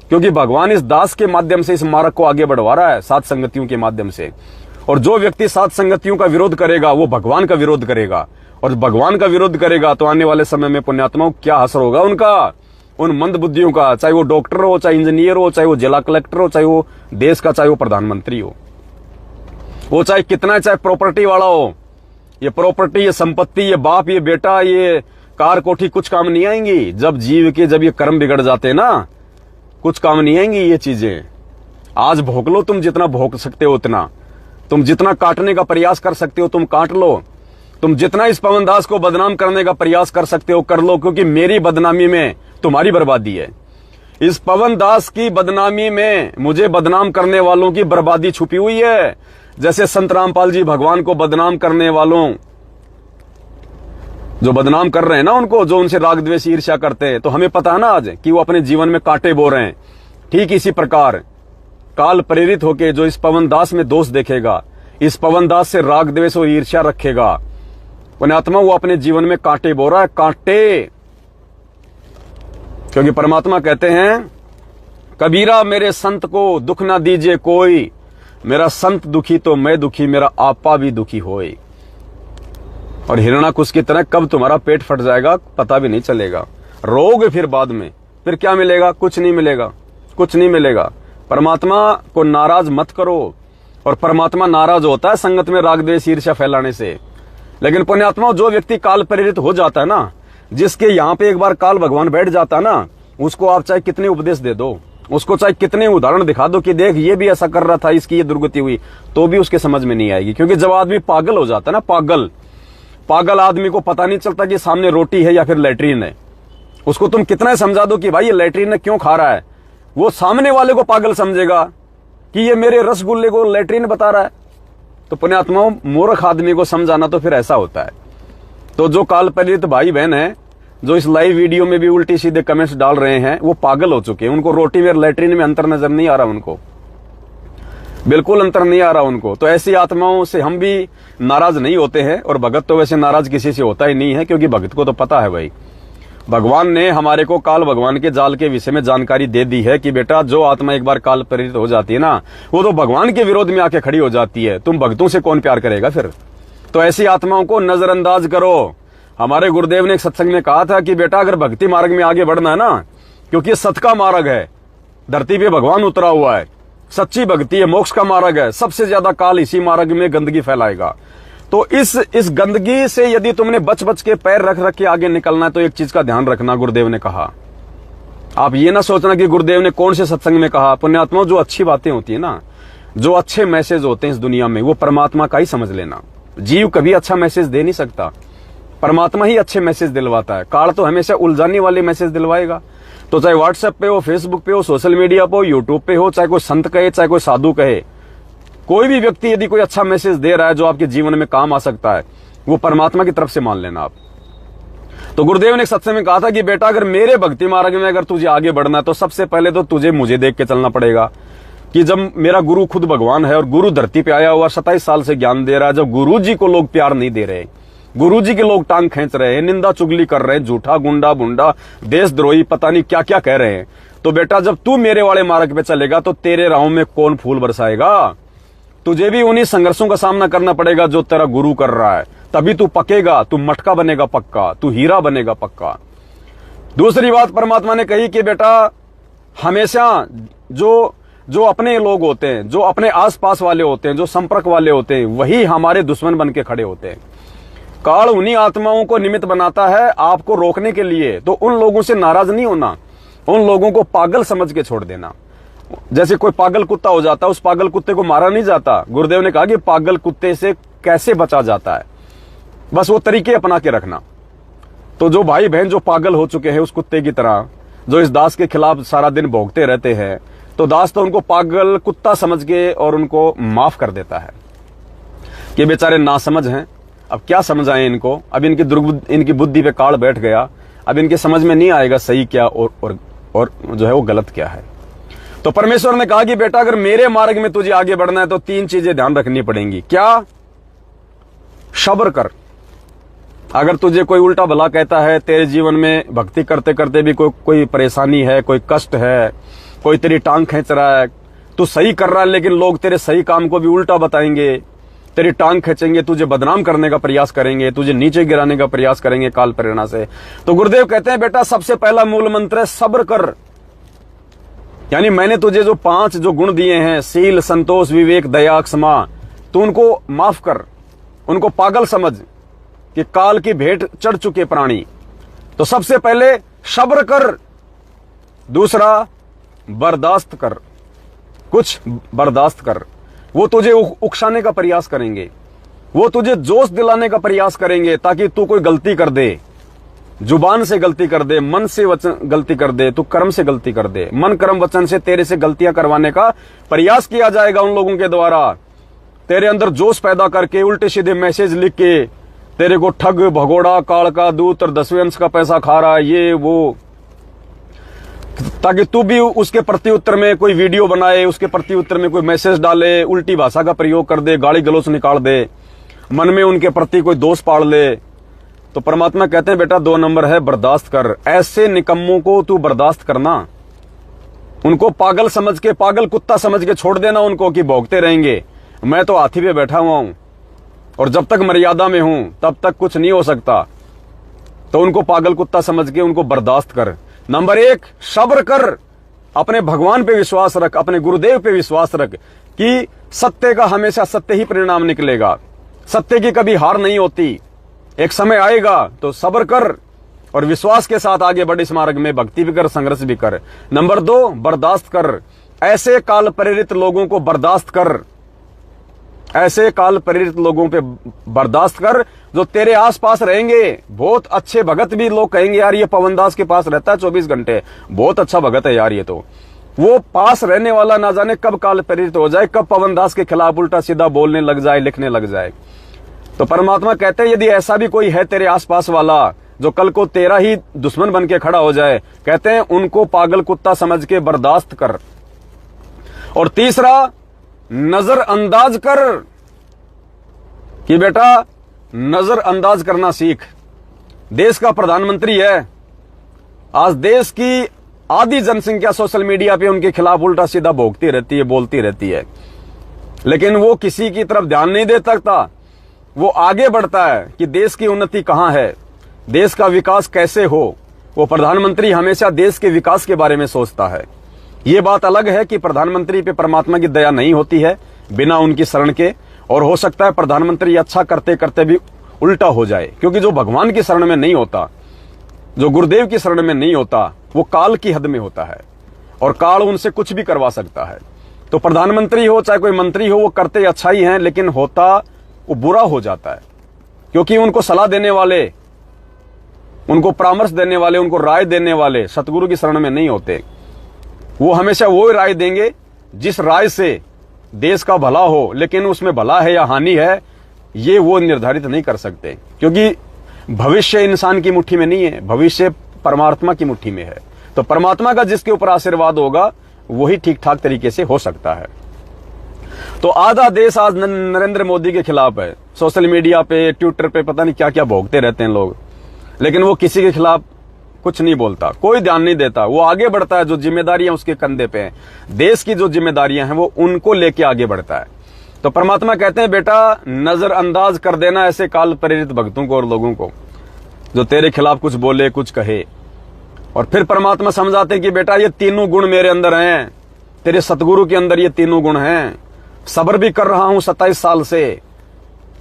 Speaker 1: क्योंकि भगवान इस दास के माध्यम से इस मार्ग को आगे बढ़वा रहा है, साध संगतियों के माध्यम से। और जो व्यक्ति साध संगतियों का विरोध करेगा वो भगवान का विरोध करेगा, और भगवान का विरोध करेगा तो आने वाले समय में पुण्यात्माओं क्या असर होगा उनका, उन मंद बुद्धियों का। चाहे वो डॉक्टर हो, चाहे इंजीनियर हो, चाहे वो जिला कलेक्टर हो, चाहे वो देश का, चाहे वो प्रधानमंत्री हो, वो चाहे कितना, चाहे प्रॉपर्टी वाला हो। ये प्रॉपर्टी, ये संपत्ति, ये बाप, ये बेटा, ये कार कोठी कुछ काम नहीं आएंगी। जब जीव के जब ये कर्म बिगड़ जाते हैं ना, कुछ काम नहीं आएंगी ये चीजें। आज भोग लो तुम जितना भोग सकते हो उतना, तुम जितना काटने का प्रयास कर सकते हो तुम काट लो, तुम जितना इस पवन दास को बदनाम करने का प्रयास कर सकते हो कर लो, क्योंकि मेरी बदनामी में तुम्हारी बर्बादी है। इस पवन दास की बदनामी में मुझे बदनाम करने वालों की बर्बादी छुपी हुई है। जैसे संत रामपाल जी भगवान को बदनाम करने वालों, जो बदनाम कर रहे हैं ना उनको, जो उनसे राग द्वेष ईर्ष्या करते हैं, तो हमें पता है ना आज कि वो अपने जीवन में कांटे बो रहे हैं। ठीक इसी प्रकार काल प्रेरित होकर जो इस पवन दास में दोष देखेगा, इस पवन दास से राग द्वेष और ईर्ष्या रखेगा, पुण्यात्मा वो अपने जीवन में कांटे बो रहा है, कांटे। क्योंकि परमात्मा कहते हैं, कबीरा मेरे संत को दुख ना दीजिए कोई, मेरा संत दुखी तो मैं दुखी, मेरा आपा भी दुखी होए। और हिरणाकुश की तरह कब तुम्हारा पेट फट जाएगा पता भी नहीं चलेगा, रोगे फिर बाद में, फिर क्या मिलेगा? कुछ नहीं मिलेगा, कुछ नहीं मिलेगा। परमात्मा को नाराज मत करो, और परमात्मा नाराज होता है संगत में राग द्वेष ईर्ष्या फैलाने से। लेकिन पुण्यात्मा जो व्यक्ति काल प्रेरित हो जाता है ना, जिसके यहाँ पे एक बार काल भगवान बैठ जाता है ना, उसको आप चाहे कितने उपदेश दे दो, उसको चाहे कितने उदाहरण दिखा दो कि देख ये भी ऐसा कर रहा था, इसकी ये दुर्गति हुई, तो भी उसके समझ में नहीं आएगी। क्योंकि जब आदमी पागल हो जाता है ना, पागल आदमी को पता नहीं चलता कि सामने रोटी है या फिर लैट्रीन है। उसको तुम कितना समझा दो कि भाई ये लैट्रीन है क्यों खा रहा है, वो सामने वाले को पागल समझेगा कि ये मेरे रसगुल्ले को लैट्रीन बता रहा है। तो पुण्यात्माओं, मूर्ख आदमी को समझाना तो फिर ऐसा होता है। तो जो काल प्रेरित भाई बहन है, जो इस लाइव वीडियो में भी उल्टी सीधे कमेंट्स डाल रहे हैं, वो पागल हो चुके हैं। उनको रोटी में लैट्रीन में अंतर नजर नहीं आ रहा, उनको बिल्कुल अंतर नहीं आ रहा उनको। तो ऐसी आत्माओं से हम भी नाराज नहीं होते हैं, और भगत तो वैसे नाराज किसी से होता ही नहीं है, क्योंकि भगत को तो पता है भाई, भगवान ने हमारे को काल भगवान के जाल के विषय में जानकारी दे दी है कि बेटा जो आत्मा एक बार काल प्रेरित हो जाती है ना, वो तो भगवान के विरोध में आके खड़ी हो जाती है। तुम भक्तों से कौन प्यार करेगा फिर? तो ऐसी आत्माओं को नजरअंदाज करो। हमारे गुरुदेव ने एक सत्संग में कहा था कि बेटा अगर भक्ति मार्ग में आगे बढ़ना है ना, क्योंकि सत का मार्ग है, धरती पे भगवान उतरा हुआ है, सच्ची भक्ति है, मोक्ष का मार्ग है, सबसे ज्यादा काल इसी मार्ग में गंदगी फैलाएगा। तो इस गंदगी से यदि तुमने बच बच के पैर रख रख के आगे निकलना है, तो एक चीज का ध्यान रखना, गुरुदेव ने कहा, आप ये ना सोचना कि गुरुदेव ने कौन से सत्संग में कहा। पुण्यात्मा, जो अच्छी बातें होती है ना, जो अच्छे मैसेज होते हैं इस दुनिया में, वो परमात्मा का ही समझ लेना। जीव कभी अच्छा मैसेज दे नहीं सकता, परमात्मा ही अच्छे मैसेज दिलवाता है। काल तो हमेशा उलझाने वाले मैसेज दिलवाएगा। तो चाहे व्हाट्सएप पे हो, फेसबुक पे हो, सोशल मीडिया पे हो, यूट्यूब पे हो, चाहे कोई संत कहे चाहे कोई साधु कहे, कोई भी व्यक्ति यदि कोई अच्छा मैसेज दे रहा है जो आपके जीवन में काम आ सकता है, वो परमात्मा की तरफ से मान लेना आप। तो गुरुदेव ने एक सत्संग में कहा था कि बेटा अगर मेरे भक्ति मार्ग में अगर तुझे आगे बढ़ना है, तो सबसे पहले तो तुझे मुझे देख के चलना पड़ेगा कि जब मेरा गुरु खुद भगवान है और गुरु धरती पे आया हुआ 27 साल से ज्ञान दे रहा है, जब गुरु जी को लोग प्यार नहीं दे रहे, गुरु जी के लोग टांग खींच रहे हैं, निंदा चुगली कर रहे हैं, झूठा गुंडा बुंडा देशद्रोही पता नहीं क्या क्या कह रहे हैं, तो बेटा जब तू मेरे वाले मार्ग पे चलेगा तो तेरे राहों में कौन फूल बरसाएगा? तुझे भी उन्हीं संघर्षों का सामना करना पड़ेगा जो तेरा गुरु कर रहा है, तभी तू पकेगा, तू मटका बनेगा पक्का, तू हीरा बनेगा पक्का। दूसरी बात परमात्मा ने कही कि बेटा हमेशा जो अपने लोग होते हैं, जो अपने आसपास वाले होते हैं, जो संपर्क वाले होते हैं, वही हमारे दुश्मन बन के खड़े होते हैं। काल उन्हीं आत्माओं को निमित्त बनाता है आपको रोकने के लिए। तो उन लोगों से नाराज नहीं होना, उन लोगों को पागल समझ के छोड़ देना। जैसे कोई पागल कुत्ता हो जाता है, उस पागल कुत्ते को मारा नहीं जाता। गुरुदेव ने कहा कि पागल कुत्ते से कैसे बचा जाता है, बस वो तरीके अपना के रखना। तो जो भाई बहन जो पागल हो चुके हैं उस कुत्ते की तरह, जो इस दास के खिलाफ सारा दिन भौंकते रहते हैं, तो दास तो उनको पागल कुत्ता समझ के और उनको माफ कर देता है कि बेचारे नासमझ हैं, अब क्या समझाएं इनको, अब इनकी बुद्धि पे काल बैठ गया, अब इनके समझ में नहीं आएगा सही क्या और जो है वो गलत क्या है। तो परमेश्वर ने कहा कि बेटा अगर मेरे मार्ग में तुझे आगे बढ़ना है तो 3 चीजें ध्यान रखनी पड़ेंगी। क्या? सब्र कर। अगर तुझे कोई उल्टा भला कहता है, तेरे जीवन में भक्ति करते करते भी कोई परेशानी है, कोई कष्ट है, कोई तेरी टांग खींच रहा है, तू सही कर रहा है लेकिन लोग तेरे सही काम को भी उल्टा बताएंगे, तेरी टांग खींचेंगे, तुझे बदनाम करने का प्रयास करेंगे, तुझे नीचे गिराने का प्रयास करेंगे काल प्रेरणा से, तो गुरुदेव कहते हैं बेटा सबसे पहला मूल मंत्र है सब्र कर। यानी मैंने तुझे जो 5 जो गुण दिए हैं, शील, संतोष, विवेक, दया, क्षमा, तू उनको माफ कर, उनको पागल समझ कि काल की भेंट चढ़ चुके प्राणी। तो सबसे पहले सब्र कर, दूसरा बर्दाश्त कर, कुछ बर्दाश्त कर। वो तुझे उकसाने का प्रयास करेंगे, वो तुझे जोश दिलाने का प्रयास करेंगे ताकि तू कोई गलती कर दे, जुबान से गलती कर दे, मन से वचन गलती कर दे, तू कर्म से गलती कर दे। मन कर्म वचन से तेरे से गलतियां करवाने का प्रयास किया जाएगा उन लोगों के द्वारा। तेरे अंदर जोश पैदा करके उल्टे सीधे मैसेज लिख के तेरे को ठग, भगोड़ा, काल का दूत और 10वें अंश का पैसा खा रहा है, ये वो, ताकि तू भी उसके प्रति उत्तर में कोई वीडियो बनाए, उसके प्रति उत्तर में कोई मैसेज डाले, उल्टी भाषा का प्रयोग कर दे, गाली गलौज निकाल दे, मन में उनके प्रति कोई दोष पाड़ ले। तो परमात्मा कहते हैं बेटा 2 नंबर है, बर्दाश्त कर। ऐसे निकम्मों को तू बर्दाश्त करना, उनको पागल समझ के, पागल कुत्ता समझ के छोड़ देना उनको कि भौंकते रहेंगे, मैं तो हाथी पे बैठा हुआ हूं और जब तक मर्यादा में हूं तब तक कुछ नहीं हो सकता। तो उनको पागल कुत्ता समझ के उनको बर्दाश्त कर। नंबर 1, सब्र कर, अपने भगवान पे विश्वास रख, अपने गुरुदेव पे विश्वास रख कि सत्य का हमेशा सत्य ही परिणाम निकलेगा, सत्य की कभी हार नहीं होती। एक समय आएगा तो सब्र कर और विश्वास के साथ आगे बढ़, इस मार्ग में भक्ति भी कर, संघर्ष भी कर। नंबर 2, बर्दाश्त कर, ऐसे काल प्रेरित लोगों को बर्दाश्त कर, ऐसे काल प्रेरित लोगों पे बर्दाश्त कर जो तेरे आसपास रहेंगे। बहुत अच्छे भगत भी लोग कहेंगे यार ये पवन दास के पास रहता है 24 घंटे, बहुत अच्छा भगत है यार ये तो। वो पास रहने वाला ना जाने कब काल प्रेरित हो जाए, कब पवन दास के खिलाफ उल्टा सीधा बोलने लग जाए, लिखने लग जाए। तो परमात्मा कहते हैं यदि ऐसा भी कोई है तेरे आसपास वाला जो कल को तेरा ही दुश्मन बन के खड़ा हो जाए, कहते हैं उनको पागल कुत्ता समझ के बर्दाश्त कर। और तीसरा, नजरअंदाज कर कि बेटा नजरअंदाज करना सीख। देश का प्रधानमंत्री है, आज देश की आधी जनसंख्या सोशल मीडिया पे उनके खिलाफ उल्टा सीधा भोंकती रहती है, बोलती रहती है, लेकिन वो किसी की तरफ ध्यान नहीं दे सकता। वो आगे बढ़ता है कि देश की उन्नति कहां है, देश का विकास कैसे हो। वो प्रधानमंत्री हमेशा देश के विकास के बारे में सोचता है। ये बात अलग है कि प्रधानमंत्री पे परमात्मा की दया नहीं होती है बिना उनकी शरण के, और हो सकता है प्रधानमंत्री अच्छा करते करते भी उल्टा हो जाए, क्योंकि जो भगवान की शरण में नहीं होता, जो गुरुदेव की शरण में नहीं होता, वो काल की हद में होता है और काल उनसे कुछ भी करवा सकता है। तो प्रधानमंत्री हो चाहे कोई मंत्री हो, वो करते अच्छा ही हैं, लेकिन होता वो बुरा हो जाता है, क्योंकि उनको सलाह देने वाले, उनको परामर्श देने वाले, उनको राय देने वाले सतगुरु की शरण में नहीं होते। वो हमेशा वो राय देंगे जिस राय से देश का भला हो, लेकिन उसमें भला है या हानि है ये वो निर्धारित नहीं कर सकते, क्योंकि भविष्य इंसान की मुट्ठी में नहीं है, भविष्य परमात्मा की मुट्ठी में है। तो परमात्मा का जिसके ऊपर आशीर्वाद होगा वही ठीक ठाक तरीके से हो सकता है। तो आधा देश आज नरेंद्र मोदी के खिलाफ है, सोशल मीडिया पे, ट्विटर पे पता नहीं क्या क्या भोगते रहते हैं लोग, लेकिन वो किसी के खिलाफ कुछ नहीं बोलता, कोई ध्यान नहीं देता। वो आगे बढ़ता है, जो जिम्मेदारियां उसके कंधे पे हैं, देश की जो जिम्मेदारियां हैं वो उनको लेके आगे बढ़ता है। तो परमात्मा कहते हैं बेटा नजरअंदाज कर देना ऐसे काल प्रेरित भक्तों को और लोगों को जो तेरे खिलाफ कुछ बोले, कुछ कहे। और फिर परमात्मा समझाते हैं कि बेटा ये तीनों गुण मेरे अंदर हैं, तेरे सतगुरु के अंदर ये तीनों गुण हैं। सब्र भी कर रहा हूं 27 साल से,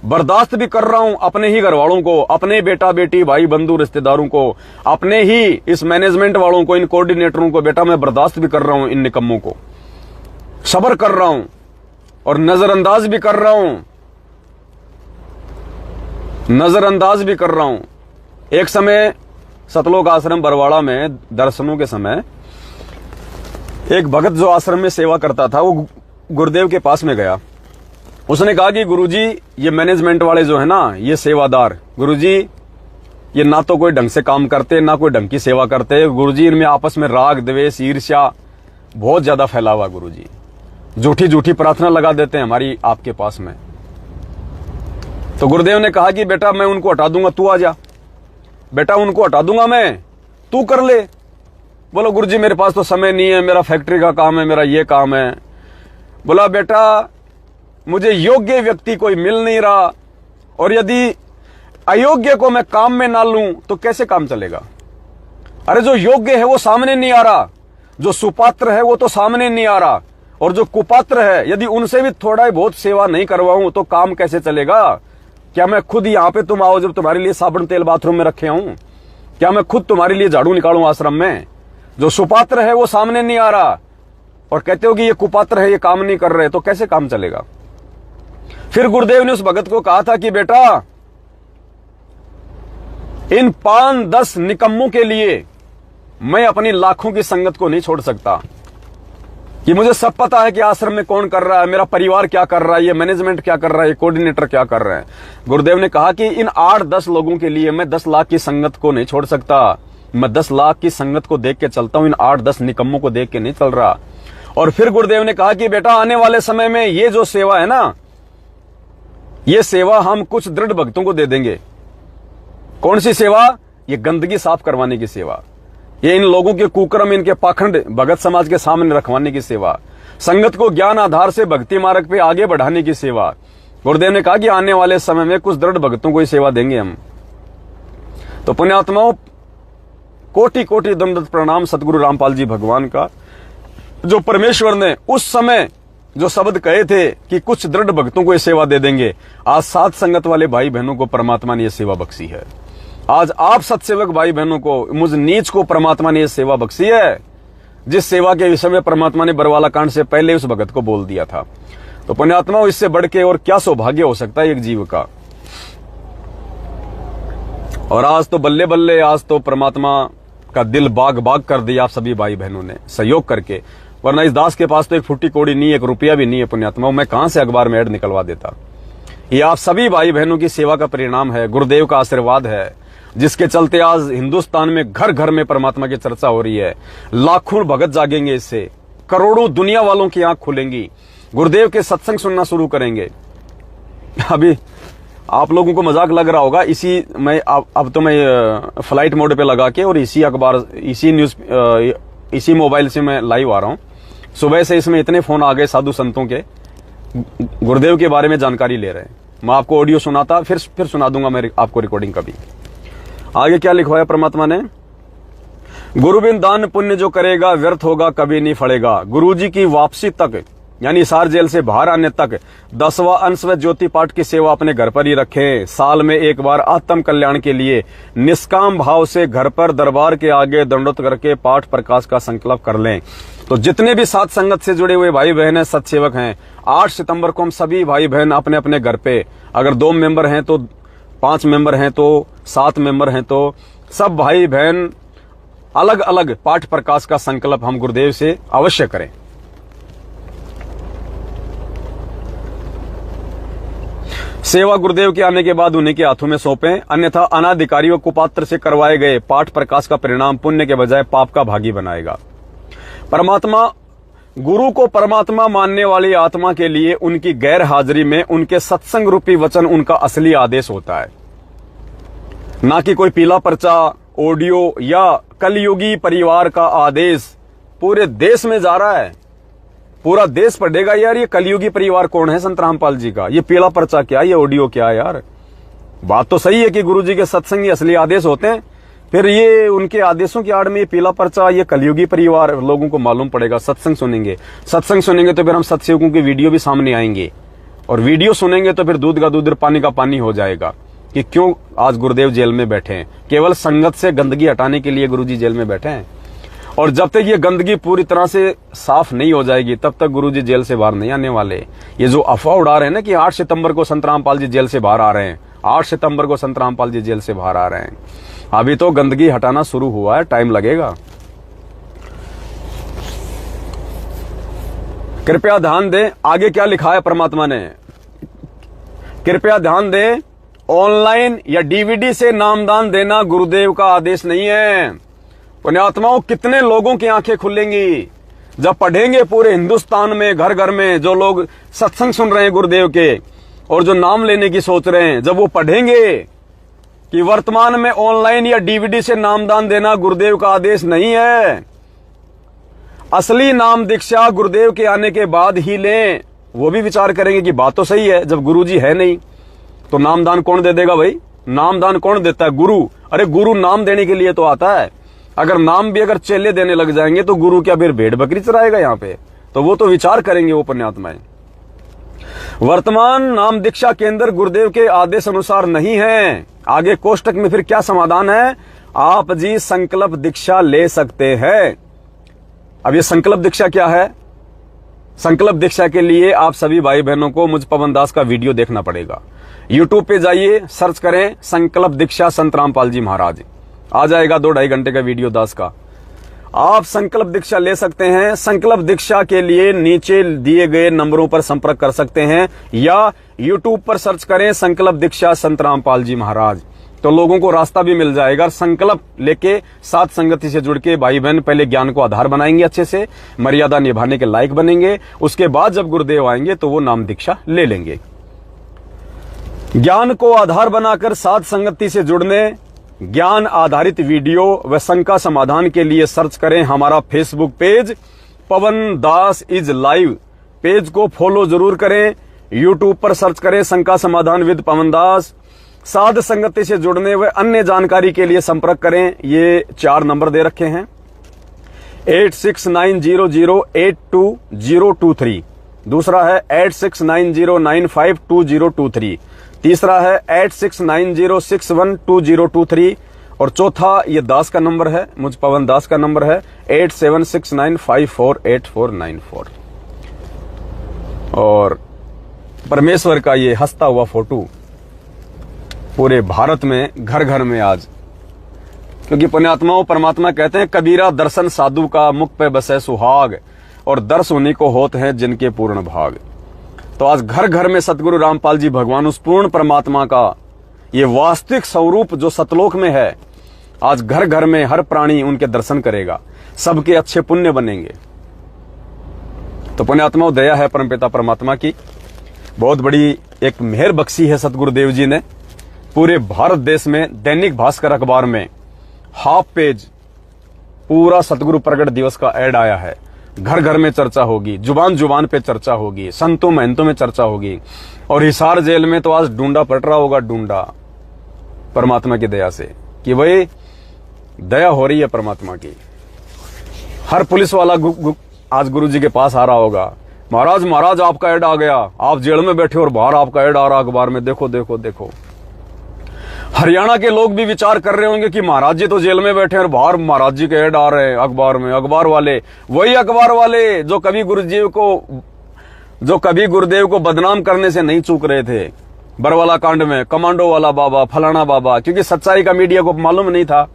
Speaker 1: बर्दाश्त भी कर रहा हूं अपने ही घर वालों को, अपने बेटा बेटी भाई बंधु रिश्तेदारों को, अपने ही इस मैनेजमेंट वालों को, इन कोऑर्डिनेटरों को बेटा मैं बर्दाश्त भी कर रहा हूं, इन निकम्मों को सब्र कर रहा हूं और नजरअंदाज भी कर रहा हूं, नजरअंदाज भी कर रहा हूं। एक समय सतलोक आश्रम बरवाड़ा में दर्शनों के समय एक भगत जो आश्रम में सेवा करता था वो गुरुदेव के पास में गया। उसने कहा कि गुरुजी ये मैनेजमेंट वाले जो है ना, ये सेवादार, गुरुजी ये ना तो कोई ढंग से काम करते, ना कोई ढंग की सेवा करते। गुरुजी इनमें आपस में राग द्वेष ईर्ष्या बहुत ज्यादा फैला हुआ। गुरुजी झूठी झूठी प्रार्थना लगा देते हैं हमारी आपके पास में। तो गुरुदेव ने कहा कि बेटा मैं उनको हटा दूंगा, तू आ जा। बेटा उनको हटा दूंगा मैं, तू कर ले। बोलो गुरुजी मेरे पास तो समय नहीं है, मेरा फैक्ट्री का काम है, मेरा ये काम है। बोला बेटा मुझे योग्य व्यक्ति कोई मिल नहीं रहा, और यदि अयोग्य को मैं काम में ना लूं तो कैसे काम चलेगा। अरे जो योग्य है वो सामने नहीं आ रहा, जो सुपात्र है वो तो सामने नहीं आ रहा, और जो कुपात्र है यदि उनसे भी थोड़ा बहुत सेवा नहीं करवाऊं तो काम कैसे चलेगा। क्या मैं खुद यहाँ पे तुम आओ जब तुम्हारे लिए साबुन तेल बाथरूम में रखे हूं, क्या मैं खुद तुम्हारे लिए झाड़ू निकालूं आश्रम में। जो सुपात्र है वो सामने नहीं आ रहा और कहते हो कि ये कुपात्र है, ये काम नहीं कर रहे, तो कैसे काम चलेगा। फिर गुरुदेव ने उस भगत को कहा था कि बेटा, इन 5-10 निकम्मों के लिए मैं अपनी लाखों की संगत को नहीं छोड़ सकता, कि मुझे सब पता है कि आश्रम में कौन कर रहा है, मेरा परिवार क्या कर रहा है, ये मैनेजमेंट क्या कर रहा है, ये कोऑर्डिनेटर क्या कर रहे हैं। गुरुदेव ने कहा कि इन 8-10 लोगों के लिए मैं 10 लाख की संगत को नहीं छोड़ सकता, मैं 10 लाख की संगत को देख के चलता हूं, इन 8-10 निकम्मों को देख के नहीं चल रहा। और फिर गुरुदेव ने कहा कि बेटा, आने वाले समय में ये जो सेवा है ना, ये सेवा हम कुछ दृढ़ भक्तों को दे देंगे। कौन सी सेवा? ये गंदगी साफ करवाने की सेवा, ये इन लोगों के कुकर्म, इनके पाखंड भगत समाज के सामने रखवाने की सेवा, संगत को ज्ञान आधार से भक्ति मार्ग पे आगे बढ़ाने की सेवा। गुरुदेव ने कहा कि आने वाले समय में कुछ दृढ़ भक्तों को ये सेवा देंगे हम। तो पुण्यात्माओं, कोटि कोटि दंडवत प्रणाम सतगुरु रामपाल जी भगवान का, जो परमेश्वर ने उस समय जो शब्द कहे थे कि कुछ दृढ़ भक्तों को ये सेवा दे देंगे, आज सात संगत वाले भाई बहनों को परमात्मा ने यह सेवा बख्शी है। आज आप सत्सेवक भाई बहनों को, मुझ नीच को परमात्मा ने यह सेवा बख्शी है, जिस सेवा के विषय में परमात्मा ने बरवाला कांड से पहले उस भगत को बोल दिया था। तो पुण्यात्माओं, इससे बढ़ के और क्या सौभाग्य हो सकता है एक जीव का। और आज तो बल्ले बल्ले, आज तो परमात्मा का दिल बाग बाग कर दिया आप सभी भाई बहनों ने सहयोग करके, वरना इस दास के पास तो एक फुट्टी कोड़ी नहीं, एक रुपया भी नहीं है। पुण्यात्माओं, मैं कहां से अखबार में ऐड निकलवा देता। ये आप सभी भाई बहनों की सेवा का परिणाम है, गुरुदेव का आशीर्वाद है, जिसके चलते आज हिंदुस्तान में घर घर में परमात्मा की चर्चा हो रही है। लाखों भगत जागेंगे इससे, करोड़ों दुनिया वालों की आंख खुलेंगी, गुरुदेव के सत्संग सुनना शुरू करेंगे। अभी आप लोगों को मजाक लग रहा होगा, इसी मैं अब तो मैं फ्लाइट मोड पे लगा के और इसी अखबार, इसी न्यूज, इसी मोबाइल से मैं लाइव आ रहा हूं। सुबह से इसमें इतने फोन आ गए साधु संतों के, गुरुदेव के बारे में जानकारी ले रहे हैं। मैं आपको ऑडियो सुनाता, फिर सुना दूंगा मैं आपको रिकॉर्डिंग कभी। आगे क्या लिखवाया परमात्मा ने? गुरु बिन दान पुण्य जो करेगा व्यर्थ होगा, कभी नहीं फलेगा। गुरु जी की वापसी तक, यानी हिसार जेल से बाहर आने तक 10वां अंश व ज्योति पाठ की सेवा अपने घर पर ही रखें। साल में एक बार आत्म कल्याण के लिए निष्काम भाव से घर पर दरबार के आगे दंडोत करके पाठ प्रकाश का संकल्प कर लें। तो जितने भी सात संगत से जुड़े हुए भाई बहन हैं, सत्सेवक हैं, 8 सितंबर को हम सभी भाई बहन अपने अपने घर पे, अगर 2 मेंबर हैं तो 5 मेंबर हैं तो 7 मेंबर हैं तो सब भाई बहन अलग अलग पाठ प्रकाश का संकल्प हम गुरुदेव से अवश्य करें। सेवा गुरुदेव के आने के बाद उन्हीं के हाथों में सौंपें, अन्यथा अनाधिकारियों कुपात्र से करवाए गए पाठ प्रकाश का परिणाम पुण्य के बजाय पाप का भागी बनाएगा। परमात्मा, गुरु को परमात्मा मानने वाली आत्मा के लिए उनकी गैर हाजिरी में उनके सत्संग रूपी वचन उनका असली आदेश होता है, ना कि कोई पीला पर्चा, ऑडियो या कलयुगी परिवार का आदेश पूरे देश में जा रहा है। पूरा देश पढ़ेगा यार ये कलयुगी परिवार कौन है संत रामपाल जी का, ये पीला पर्चा क्या, ये ऑडियो क्या है यार। बात तो सही है कि गुरु जी के सत्संग असली आदेश होते हैं, फिर ये उनके आदेशों की आड़ में ये पीला पर्चा, ये कलयुगी परिवार लोगों को मालूम पड़ेगा। सत्संग सुनेंगे तो फिर हम सत्संगों की वीडियो भी सामने आएंगे, और वीडियो सुनेंगे तो फिर दूध का दूध, पानी का पानी हो जाएगा कि क्यों आज गुरुदेव जेल में बैठे हैं। केवल संगत से गंदगी हटाने के लिए गुरुजी जेल में बैठे हैं, और जब तक ये गंदगी पूरी तरह से साफ नहीं हो जाएगी तब तक गुरुजी जेल से बाहर नहीं आने वाले। ये जो अफवाह उड़ा रहे हैं ना कि 8 सितंबर को संत रामपाल जी जेल से बाहर आ रहे हैं, 8 सितंबर को संत रामपाल जी जेल से बाहर आ रहे हैं, अभी तो गंदगी हटाना शुरू हुआ है, टाइम लगेगा। कृपया ध्यान दें, आगे क्या लिखा है परमात्मा ने, कृपया ध्यान दें, ऑनलाइन या डीवीडी से नामदान देना गुरुदेव का आदेश नहीं है। पुण्यात्माओं, कितने लोगों की आंखें खुलेंगी जब पढ़ेंगे पूरे हिंदुस्तान में घर घर में, जो लोग सत्संग सुन रहे हैं गुरुदेव के और जो नाम लेने की सोच रहे हैं, जब वो पढ़ेंगे कि वर्तमान में ऑनलाइन या डीवीडी से नामदान देना गुरुदेव का आदेश नहीं है, असली नाम दीक्षा गुरुदेव के आने के बाद ही लें, वो भी विचार करेंगे कि बात तो सही है, जब गुरुजी है नहीं तो नामदान कौन दे देगा भाई। नामदान कौन देता है? गुरु। अरे गुरु नाम देने के लिए तो आता है, अगर नाम भी अगर चेले देने लग जाएंगे तो गुरु क्या फिर भेड़ बकरी चराएगा यहाँ पे? तो वो तो विचार करेंगे वो पुण्यात्माएं। वर्तमान नाम दीक्षा केंद्र गुरुदेव के आदेश अनुसार नहीं है। आगे कोष्टक में फिर क्या समाधान है, आप जी संकल्प दीक्षा ले सकते हैं। अब ये संकल्प दीक्षा क्या है? संकल्प दीक्षा के लिए आप सभी भाई बहनों को मुझ पवन दास का वीडियो देखना पड़ेगा। यूट्यूब पे जाइए, सर्च करें संकल्प दीक्षा संत रामपाल जी महाराज, आ जाएगा 2-2.5 घंटे का वीडियो दास का। आप संकल्प दीक्षा ले सकते हैं। संकल्प दीक्षा के लिए नीचे दिए गए नंबरों पर संपर्क कर सकते हैं या यूट्यूब पर सर्च करें संकल्प दीक्षा संत रामपाल जी महाराज, तो लोगों को रास्ता भी मिल जाएगा। संकल्प लेके साथ संगति से जुड़ के भाई बहन पहले ज्ञान को आधार बनाएंगे, अच्छे से मर्यादा निभाने के लायक बनेंगे। उसके बाद जब गुरुदेव आएंगे तो वो नाम दीक्षा ले लेंगे। ज्ञान को आधार बनाकर साथ संगति से जुड़ने, ज्ञान आधारित वीडियो व शंका समाधान के लिए सर्च करें हमारा Facebook page Pawan Das is live. Page को फॉलो जरूर करें। यूट्यूब पर सर्च करें शंका समाधान विद पवन दास। साध संगति से जुड़ने व अन्य जानकारी के लिए संपर्क करें। ये 4 नंबर दे रखे हैं, 8690082023, दूसरा है 8690952023, तीसरा है 8690612023 और चौथा ये दास का नंबर है, मुझ पवन दास का नंबर है 8769548494। और परमेश्वर का ये हंसता हुआ फोटो पूरे भारत में घर घर में आज, क्योंकि पुण्यात्माओं परमात्मा कहते हैं कबीरा दर्शन साधु का मुख पे बसे सुहाग, और दर्श उन्हीं को होते हैं जिनके पूर्ण भाग। तो आज घर घर में सतगुरु रामपाल जी भगवान उस पूर्ण परमात्मा का ये वास्तविक स्वरूप जो सतलोक में है, आज घर घर में हर प्राणी उनके दर्शन करेगा, सबके अच्छे पुण्य बनेंगे। तो पुण्यात्माओं दया है परमपिता परमात्मा की, बहुत बड़ी एक मेहर बख्शी है सतगुरुदेव जी ने। पूरे भारत देश में दैनिक भास्कर अखबार में हाफ पेज पूरा सतगुरु प्रकट दिवस का ऐड आया है। घर घर में चर्चा होगी, जुबान जुबान पे चर्चा होगी, संतों महंतों में चर्चा होगी। और हिसार जेल में तो आज ढूंढा पट रहा होगा, ढूंढा परमात्मा की दया से कि भाई दया हो रही है परमात्मा की। हर पुलिस वाला आज गुरु जी के पास आ रहा होगा, महाराज महाराज आपका ऐड आ गया, आप जेल में बैठे और बाहर आपका ऐड आ रहा अखबार में, देखो देखो देखो। हरियाणा के लोग भी विचार कर रहे होंगे कि महाराज जी तो जेल में बैठे और बाहर महाराज जी के ऐड आ रहे हैं अखबार में। अखबार वाले वही अखबार वाले जो कभी गुरुदेव को बदनाम करने से नहीं चूक रहे थे बरवाला कांड में, कमांडो वाला बाबा, फलाना बाबा, क्योंकि सच्चाई का मीडिया को मालूम नहीं था।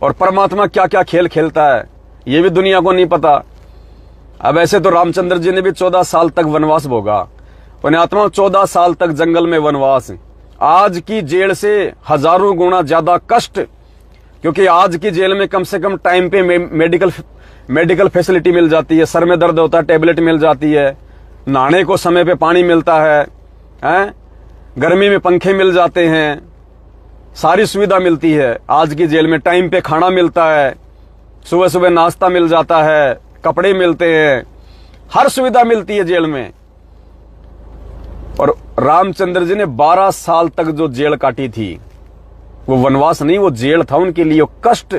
Speaker 1: और परमात्मा क्या क्या खेल खेलता है ये भी दुनिया को नहीं पता। अब ऐसे तो रामचंद्र जी ने भी 14 साल तक वनवास भोगा, पुण्यात्मा 14 साल तक जंगल में वनवास। आज की जेल से हजारों गुना ज्यादा कष्ट, क्योंकि आज की जेल में कम से कम टाइम पे मेडिकल फैसिलिटी मिल जाती है, सर में दर्द होता है टैबलेट मिल जाती है, नहाने को समय पे पानी मिलता है, गर्मी में पंखे मिल जाते हैं, सारी सुविधा मिलती है। आज की जेल में टाइम पे खाना मिलता है, सुबह सुबह नाश्ता मिल जाता है, कपड़े मिलते हैं, हर सुविधा मिलती है जेल में। और रामचंद्र जी ने 12 साल तक जो जेल काटी थी वो वनवास नहीं, वो जेल था उनके लिए, वो कष्ट।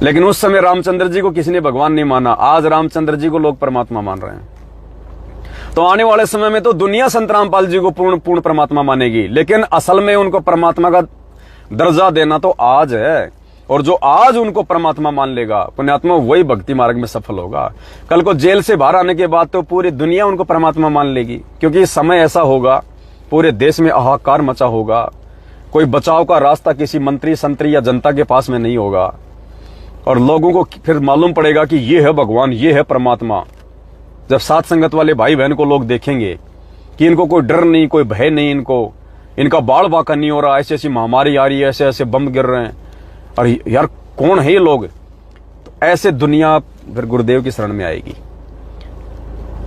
Speaker 1: लेकिन उस समय रामचंद्र जी को किसी ने भगवान नहीं माना, आज रामचंद्र जी को लोग परमात्मा मान रहे हैं। तो आने वाले समय में तो दुनिया संत रामपाल जी को पूर्ण परमात्मा मानेगी, लेकिन असल में उनको परमात्मा का दर्जा देना तो आज है। और जो आज उनको परमात्मा मान लेगा पुण्यात्मा, वही भक्ति मार्ग में सफल होगा। कल को जेल से बाहर आने के बाद तो पूरी दुनिया उनको परमात्मा मान लेगी, क्योंकि समय ऐसा होगा पूरे देश में हाहाकार मचा होगा, कोई बचाव का रास्ता किसी मंत्री संतरी या जनता के पास में नहीं होगा। और लोगों को फिर मालूम पड़ेगा कि ये है भगवान, ये है परमात्मा। जब साथ संगत वाले भाई बहन को लोग देखेंगे कि इनको कोई डर नहीं, कोई भय नहीं, इनका बाढ़ बाका नहीं हो रहा, ऐसी ऐसी महामारी आ रही है, ऐसे ऐसे बम गिर रहे हैं, और यार कौन है ये लोग, तो ऐसे दुनिया फिर गुरुदेव की शरण में आएगी।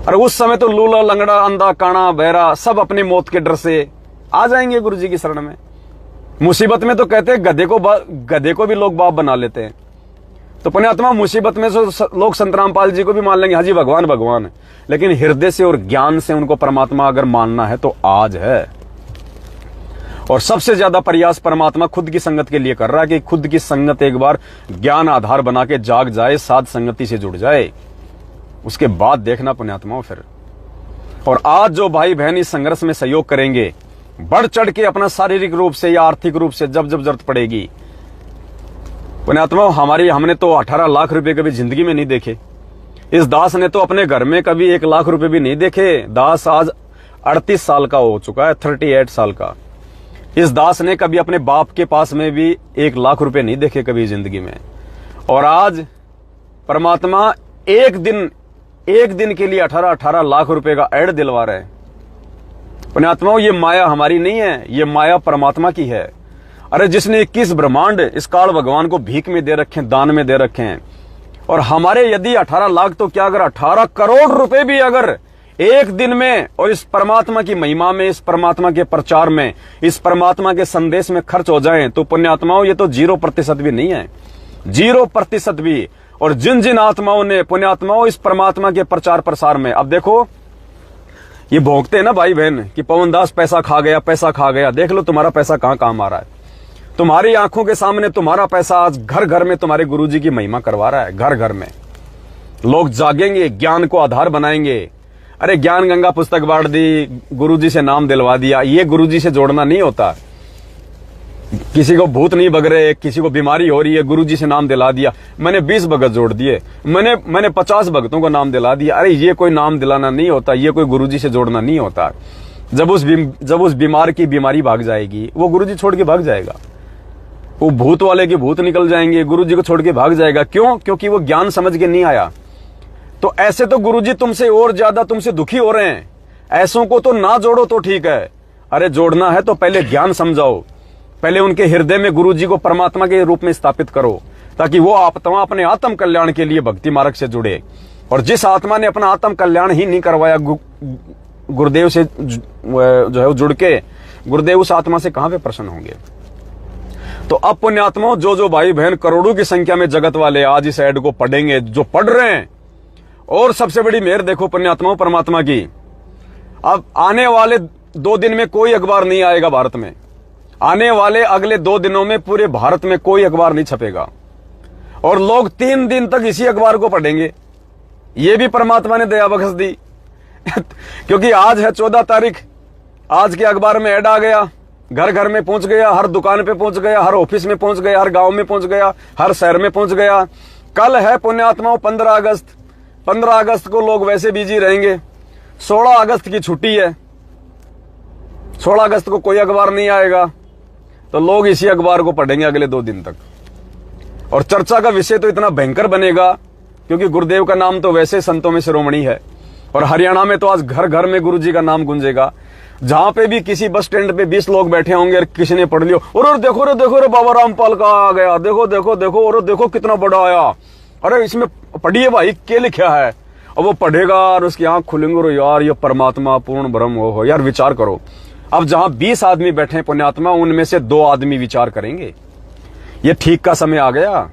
Speaker 1: और उस समय तो लूला लंगड़ा अंधा काना बहरा सब अपनी मौत के डर से आ जाएंगे गुरु जी की शरण में। मुसीबत में तो कहते हैं गधे को भी लोग बाप बना लेते हैं। तो पुण्यात्मा मुसीबत में लोग संत रामपाल जी को भी मान लेंगे, हाँ जी भगवान भगवान, लेकिन हृदय से और ज्ञान से उनको परमात्मा अगर मानना है तो आज है। और सबसे ज्यादा प्रयास परमात्मा खुद की संगत के लिए कर रहा है कि खुद की संगत एक बार ज्ञान आधार बना के जाग जाए, साध संगति से जुड़ जाए, उसके बाद देखना पुण्यात्माओं फिर। और आज जो भाई बहन इस संघर्ष में सहयोग करेंगे, बढ़ चढ़ के अपना शारीरिक रूप से या आर्थिक रूप से जब जरूरत पड़ेगी, पुण्यात्माओं हमने तो 18 लाख रुपए कभी जिंदगी में नहीं देखे। इस दास ने तो अपने घर में कभी 1 लाख रुपए भी नहीं देखे। दास आज 38 साल का हो चुका है, 38 साल का। इस दास ने कभी अपने बाप के पास में भी 1 लाख रुपए नहीं देखे कभी जिंदगी में। और आज परमात्मा एक दिन के लिए 18 लाख रुपए का ऐड दिलवा रहे हैं। पुण्यात्माओं, ये माया हमारी नहीं है, ये माया परमात्मा की है। अरे जिसने 21 ब्रह्मांड इस काल भगवान को भीख में दे रखे हैं, दान में दे रखे हैं, और हमारे यदि 18 लाख तो क्या अगर 18 करोड़ रुपए भी अगर एक दिन में और इस परमात्मा की महिमा में, इस परमात्मा के प्रचार में, इस परमात्मा के संदेश में खर्च हो जाएं, तो पुण्यात्माओं ये तो 0% भी नहीं है, 0% भी। और जिन जिन आत्माओं ने पुण्यात्माओं इस परमात्मा के प्रचार प्रसार में, अब देखो ये भोंकते हैं ना भाई बहन कि पवनदास पैसा खा गया, पैसा खा गया। देख लो तुम्हारा पैसा कहां काम आ रहा है। तुम्हारी आंखों के सामने तुम्हारा पैसा आज घर घर में तुम्हारे गुरुजी की महिमा करवा रहा है। घर घर में लोग जागेंगे, ज्ञान को आधार बनाएंगे। अरे ज्ञान गंगा पुस्तक बांट दी, गुरुजी से नाम दिलवा दिया, ये गुरुजी से जोड़ना नहीं होता। किसी को भूत नहीं बग रहे, किसी को बीमारी हो रही है, गुरुजी से नाम दिला दिया। मैंने 20 भगत जोड़ दिए, मैंने 50 भक्तों को नाम दिला दिया। अरे ये कोई नाम दिलाना नहीं होता, ये कोई गुरुजी से जोड़ना नहीं होता। जब उस बीमार की बीमारी भाग जाएगी, वो गुरुजी छोड़ के भाग जाएगा। वो भूत वाले के भूत निकल जाएंगे, गुरुजी को छोड़ के भाग जाएगा। क्यों? क्योंकि वो ज्ञान समझ के नहीं आया। तो ऐसे तो गुरुजी तुमसे और ज्यादा तुमसे दुखी हो रहे हैं। ऐसों को तो ना जोड़ो तो ठीक है। अरे जोड़ना है तो पहले ज्ञान समझाओ, पहले उनके हृदय में गुरुजी को परमात्मा के रूप में स्थापित करो, ताकि वो आत्मा अपने आत्म कल्याण के लिए भक्ति मार्ग से जुड़े। और जिस आत्मा ने अपना आत्म कल्याण ही नहीं करवाया गुरुदेव से जो है जुड़ के, गुरुदेव उस आत्मा से कहां पे प्रसन्न होंगे। तो अब पुण्यात्माओं, जो भाई बहन करोड़ों की संख्या में जगत वाले आज इस ऐड को पढ़ेंगे, जो पढ़ रहे हैं, और सबसे बड़ी मेहर देखो पुण्यात्माओं परमात्मा की, अब आने वाले 2 दिन में कोई अखबार नहीं आएगा भारत में। आने वाले अगले 2 दिनों में पूरे भारत में कोई अखबार नहीं छपेगा, और लोग 3 दिन तक इसी अखबार को पढ़ेंगे। ये भी परमात्मा ने दया बख्श दी क्योंकि आज है 14 तारीख, आज के अखबार में ऐड आ गया, घर घर में पहुंच गया, हर दुकान पे पहुंच गया, हर ऑफिस में पहुंच गया, हर गांव में पहुंच गया, हर शहर में पहुंच गया। कल है पुण्यात्माओं 15 अगस्त। 15 अगस्त को लोग वैसे बिजी रहेंगे। 16 अगस्त की छुट्टी है, 16 अगस्त को कोई अखबार नहीं आएगा, तो लोग इसी अखबार को पढ़ेंगे अगले 2 दिन तक। और चर्चा का विषय तो इतना भयंकर बनेगा, क्योंकि गुरुदेव का नाम तो वैसे संतों में शिरोमणि है, और हरियाणा में तो आज घर घर में गुरुजी का नाम गूंजेगा। जहां पे भी किसी बस स्टैंड पे 20 लोग बैठे होंगे और किसी ने पढ़ लियो, और देखो रे बाबा रामपाल का आ गया, देखो देखो देखो, और देखो कितना बड़ा आया, अरे इसमें पढ़िए भाई क्या लिखा है। और वो पढ़ेगा और उसकी आंख खुलेंगे, और यार ये परमात्मा पूर्ण ब्रह्म हो। यार विचार करो, अब जहां 20 आदमी बैठे हैं पुण्यात्मा, उनमें से 2 आदमी विचार करेंगे। ये ठीक का समय आ गया।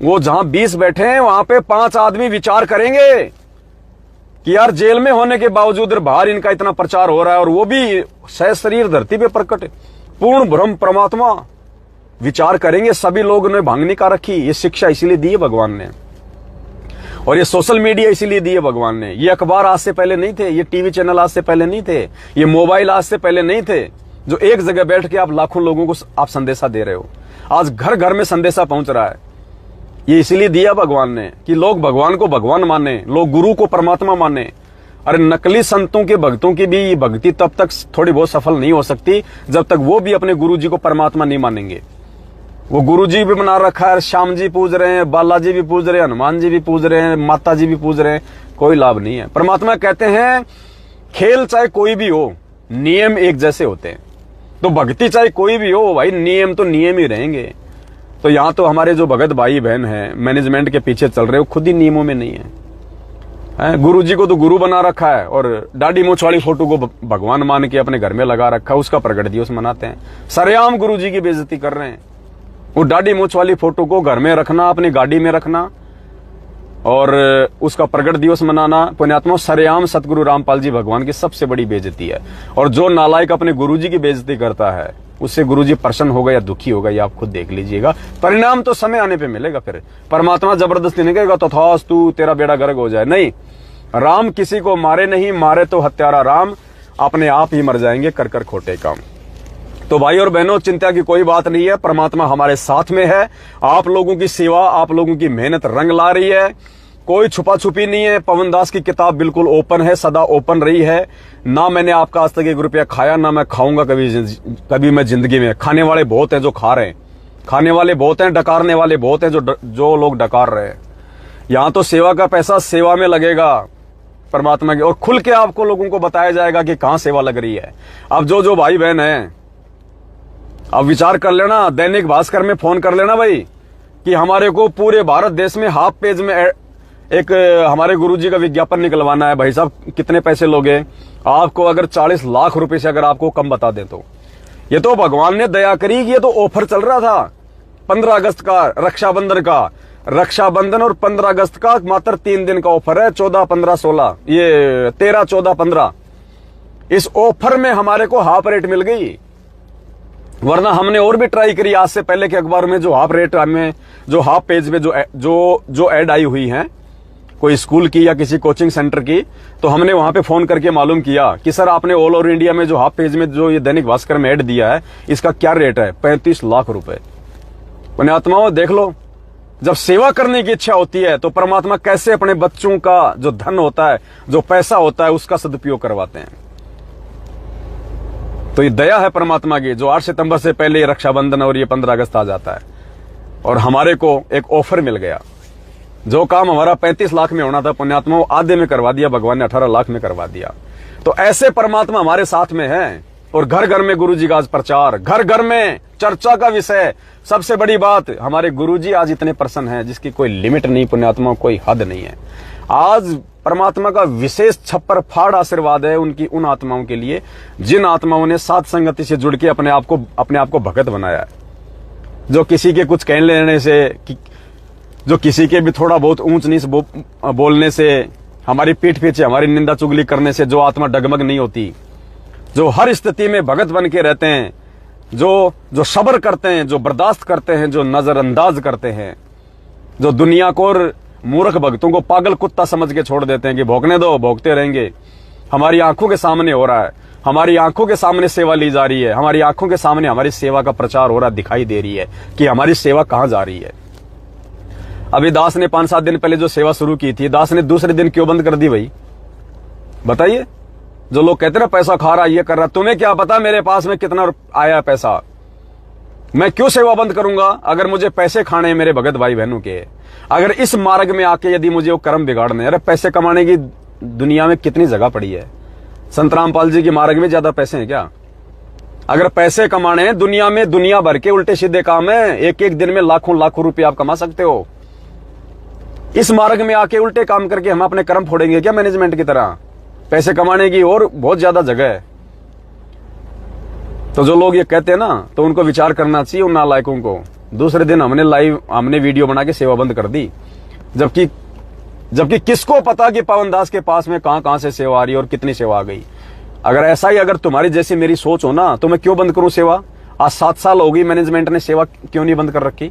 Speaker 1: वो जहां 20 बैठे हैं वहां पे 5 आदमी विचार करेंगे कि यार जेल में होने के बावजूद बाहर इनका इतना प्रचार हो रहा है, और वो भी सह शरीर धरती पे प्रकट है, पूर्ण ब्रह्म परमात्मा। विचार करेंगे। सभी लोगों ने भांग नहीं का रखी। ये शिक्षा इसीलिए दी है भगवान ने, और ये सोशल मीडिया इसीलिए दी है भगवान ने। ये अखबार आज से पहले नहीं थे, ये टीवी चैनल आज से पहले नहीं थे, ये मोबाइल आज से पहले नहीं थे, जो एक जगह बैठ के आप लाखों लोगों को आप संदेशा दे रहे हो। आज घर घर में संदेशा पहुंच रहा है। ये इसीलिए दिया भगवान ने कि लोग भगवान को भगवान माने, लोग गुरु को परमात्मा माने। अरे नकली संतों के भक्तों की भी भक्ति तब तक थोड़ी बहुत सफल नहीं हो सकती जब तक वो भी अपने गुरु जी को परमात्मा नहीं मानेंगे। वो गुरु जी भी बना रखा है, श्याम जी पूज रहे हैं, बालाजी भी पूज रहे हैं, हनुमान जी भी पूज रहे हैं, माता जी भी पूज रहे हैं, कोई लाभ नहीं है। परमात्मा कहते हैं खेल चाहे कोई भी हो, नियम एक जैसे होते हैं। तो भक्ति चाहे कोई भी हो भाई, नियम तो नियम ही रहेंगे। तो यहाँ तो हमारे जो भगत भाई बहन हैं, मैनेजमेंट के पीछे चल रहे हो, खुद ही नियमों में नहीं है। गुरु जी को तो गुरु बना रखा है, और दाढ़ी मूंछ वाली फोटो को भगवान मान के अपने घर में लगा रखा है, उसका प्रगट दिवस मनाते हैं। सरेआम गुरु जी की बेइज्जती कर रहे हैं। वो दाढ़ी मूंछ वाली फोटो को घर में रखना, अपनी गाड़ी में रखना, और उसका प्रगट दिवस मनाना, पुण्यात्मा सरेआम सतगुरु रामपाल जी भगवान की सबसे बड़ी बेइज्जती है। और जो नालायक अपने गुरुजी की बेइज्जती करता है, उससे गुरुजी प्रसन्न होगा या दुखी होगा, ये आप खुद देख लीजिएगा। परिणाम तो समय आने पे मिलेगा। फिर परमात्मा जबरदस्ती नहीं कहेगा तथास्तु तेरा बेड़ा गर्क हो जाए, नहीं। राम किसी को मारे नहीं, मारे तो हत्यारा राम, अपने आप ही मर जाएंगे कर कर खोटे काम। तो भाई और बहनों, चिंता की कोई बात नहीं है, परमात्मा हमारे साथ में है। आप लोगों की सेवा, आप लोगों की मेहनत रंग ला रही है। कोई छुपा छुपी नहीं है। पवन दास की किताब बिल्कुल ओपन है, सदा ओपन रही है। ना मैंने आपका आज तक 1 रुपया खाया, ना मैं खाऊंगा कभी मैं जिंदगी में। खाने वाले बहुत हैं जो खा रहे हैं, खाने वाले बहुत हैं, डकारने वाले बहुत हैं जो लोग डकार रहे हैं। यहां तो सेवा का पैसा सेवा में लगेगा परमात्मा की, और खुल के आपको लोगों को बताया जाएगा कि कहां सेवा लग रही है। अब जो भाई बहन है, अब विचार कर लेना, दैनिक भास्कर में फोन कर लेना भाई कि हमारे को पूरे भारत देश में हाफ पेज में एक हमारे गुरुजी का विज्ञापन निकलवाना है। भाई साहब कितने पैसे लोगे? आपको अगर 40 लाख रुपए से अगर आपको कम बता दें तो ये तो भगवान ने दया करी कि ये तो ऑफर चल रहा था 15 अगस्त का, रक्षाबंधन का। रक्षाबंधन और 15 अगस्त का मात्र 3 दिन का ऑफर है, 14, 15, 16, ये 13, 14, 15। इस ऑफर में हमारे को हाफ रेट मिल गई, वरना हमने और भी ट्राई करी आज से पहले के अखबार में जो हाफ रेट में, जो हाफ पेज में जो ऐड आई हुई है कोई स्कूल की या किसी कोचिंग सेंटर की, तो हमने वहां पे फोन करके मालूम किया कि सर आपने ऑल ओवर इंडिया में जो हाफ पेज में जो ये दैनिक भास्कर में ऐड दिया है इसका क्या रेट है? 35 लाख रुपए। पुण्यात्माओं देख लो, जब सेवा करने की इच्छा होती है तो परमात्मा कैसे अपने बच्चों का जो धन होता है, जो पैसा होता है, उसका सदुपयोग करवाते हैं। तो ये दया है परमात्मा की, जो 8 सितंबर से पहले रक्षाबंधन और ये 15 अगस्त आ जाता है और हमारे को एक ऑफर मिल गया। जो काम हमारा 35 लाख में होना था पुण्यात्मा आधे में करवा दिया भगवान ने, 18 लाख में करवा दिया। तो ऐसे परमात्मा हमारे साथ में हैं और घर घर में गुरुजी का आज प्रचार, घर घर में चर्चा का विषय। सबसे बड़ी बात, हमारे गुरुजी आज इतने प्रसन्न हैं जिसकी कोई लिमिट नहीं पुण्यात्मा, कोई हद नहीं है। आज परमात्मा का विशेष छप्पर फाड़ आशीर्वाद है उनकी उन आत्माओं के लिए जिन आत्माओं ने साथ संगति से जुड़ के अपने आप को भगत बनाया है। जो किसी के कुछ कहने लेने से, जो किसी के भी थोड़ा बहुत ऊंच नीच बोलने से, हमारी पीठ पीछे हमारी निंदा चुगली करने से जो आत्मा डगमग नहीं होती, जो हर स्थिति में भगत बन के रहते हैं, जो सब्र करते हैं, जो बर्दाश्त करते हैं, जो नजरअंदाज करते हैं, जो दुनिया को और मूर्ख भक्तों को पागल कुत्ता समझ के छोड़ देते हैं कि भौंकने दो, भौंकते रहेंगे। हमारी आंखों के सामने हो रहा है, हमारी आंखों के सामने सेवा ली जा रही है, हमारी आंखों के सामने हमारी सेवा का प्रचार हो रहा दिखाई दे रही है कि हमारी सेवा कहां जा रही है। अभी दास ने 5-7 दिन पहले जो सेवा शुरू की थी, दास ने दूसरे दिन क्यों बंद कर दी भाई? बताइए। जो लोग कहते ना पैसा खा रहा, ये कर रहा, तुम्हें क्या पता मेरे पास में कितना आया पैसा? मैं क्यों सेवा बंद करूंगा अगर मुझे पैसे खाने हैं मेरे भगत भाई बहनों के? अगर इस मार्ग में आके यदि मुझे वो कर्म बिगाड़ने, अरे पैसे कमाने की दुनिया में कितनी जगह पड़ी है। संत रामपाल जी के मार्ग में ज्यादा पैसे हैं क्या? अगर पैसे कमाने हैं दुनिया में, दुनिया भर के उल्टे सीधे काम है। एक एक दिन में लाखों लाखों रुपए आप कमा सकते हो। इस मार्ग में आके उल्टे काम करके हम अपने कर्म फोड़ेंगे क्या मैनेजमेंट की तरह? पैसे कमाने की और बहुत ज्यादा जगह है। तो जो लोग ये कहते हैं ना, तो उनको विचार करना चाहिए उन नालायकों को। दूसरे दिन हमने वीडियो बना के सेवा बंद कर दी, जबकि किसको पता कि पवन दास के पास में कहां से सेवा आ रही है और कितनी सेवा आ गई। अगर ऐसा ही अगर तुम्हारी जैसी मेरी सोच हो ना, तो मैं क्यों बंद करूं सेवा? आज 7 साल हो गई, मैनेजमेंट ने सेवा क्यों नहीं बंद कर रखी?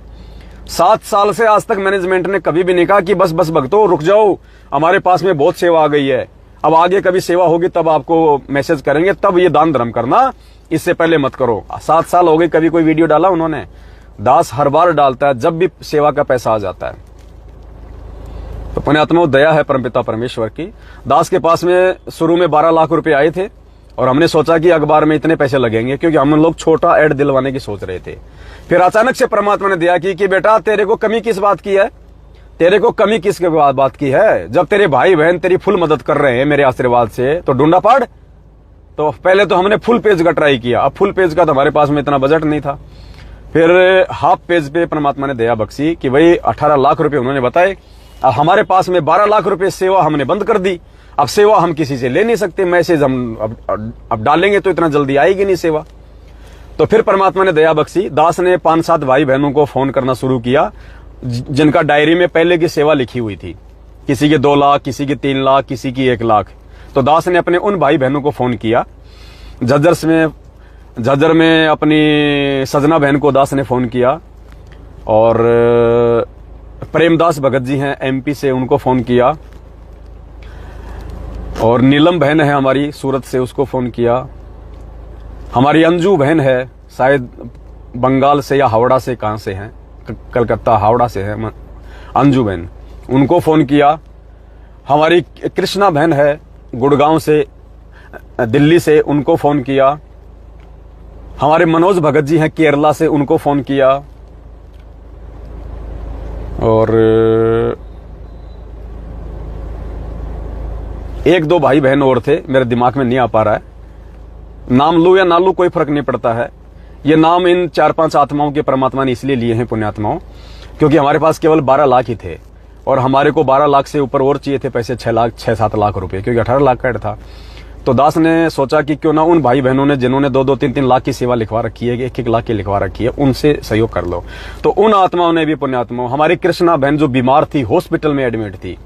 Speaker 1: 7 साल से आज तक मैनेजमेंट ने कभी भी नहीं कहा कि बस भक्तों रुक जाओ, हमारे पास में बहुत सेवा आ गई है, अब आगे कभी सेवा होगी तब आपको मैसेज करेंगे, तब ये दान धर्म करना, इससे पहले मत करो। 7 साल हो गए, कभी कोई वीडियो डाला उन्होंने? दास हर बार डालता है जब भी सेवा का पैसा आ जाता है। तो पुण्यात्मा दया है परमपिता परमेश्वर की। दास के पास में शुरू में 12 लाख रुपए आए थे और हमने सोचा कि अखबार में इतने पैसे लगेंगे, क्योंकि हम लोग छोटा ऐड दिलवाने की सोच रहे थे। फिर अचानक से परमात्मा ने दया की कि बेटा तेरे को कमी किस बात की है? तेरे को कमी किस बात की है? जब तेरे भाई बहन तेरी फुल मदद कर रहे हैं मेरे आशीर्वाद से, तो ढूंढा पाड़। तो पहले तो हमने फुल पेज का ट्राई किया, अब फुल पेज का तो हमारे पास में इतना बजट नहीं था। फिर हाफ पेज पे परमात्मा ने दया बख्शी कि भाई 18 लाख रुपए उन्होंने बताए। अब हमारे पास में 12 लाख रुपए सेवा हमने बंद कर दी। अब सेवा हम किसी से ले नहीं सकते, मैसेज हम अब डालेंगे तो इतना जल्दी आएगी नहीं सेवा। तो फिर परमात्मा ने दया बख्शी, दास ने 5-7 भाई बहनों को फोन करना शुरू किया जिनका डायरी में पहले की सेवा लिखी हुई थी। किसी के 2 लाख, किसी के 3 लाख, किसी की 1 लाख। तो दास ने अपने उन भाई बहनों को फोन किया। झज्जर में अपनी सजना बहन को दास ने फोन किया, और प्रेमदास भगत जी हैं MP से, उनको फोन किया, और नीलम बहन है हमारी सूरत से, उसको फोन किया। हमारी अंजू बहन है शायद बंगाल से या हावड़ा से, कहां से हैं, कलकत्ता हावड़ा से है अंजू बहन, उनको फोन किया। हमारी कृष्णा बहन है गुड़गांव से, दिल्ली से, उनको फोन किया। हमारे मनोज भगत जी हैं केरला से, उनको फोन किया। और एक दो भाई बहन और थे, मेरे दिमाग में नहीं आ पा रहा है। नाम लूं या ना लूं कोई फर्क नहीं पड़ता है। ये नाम इन 4-5 आत्माओं के परमात्मा ने इसलिए लिए हैं, पुण्यात्माओं, क्योंकि हमारे पास केवल 12 लाख ही थे और हमारे को 12 लाख से ऊपर और चाहिए थे पैसे, 6-7 लाख रुपए, क्योंकि 18 लाख का एड था। तो दास ने सोचा कि क्यों ना उन भाई बहनों ने जिन्होंने 2-2, 3-3 लाख की सेवा लिखवा रखी है, 1-1 लाख की लिखवा रखी है, उनसे सहयोग कर लो। तो उन आत्माओं ने भी, पुण्यात्माओं, हमारी कृष्णा बहन जो बीमार थी, हॉस्पिटल में एडमिट थी,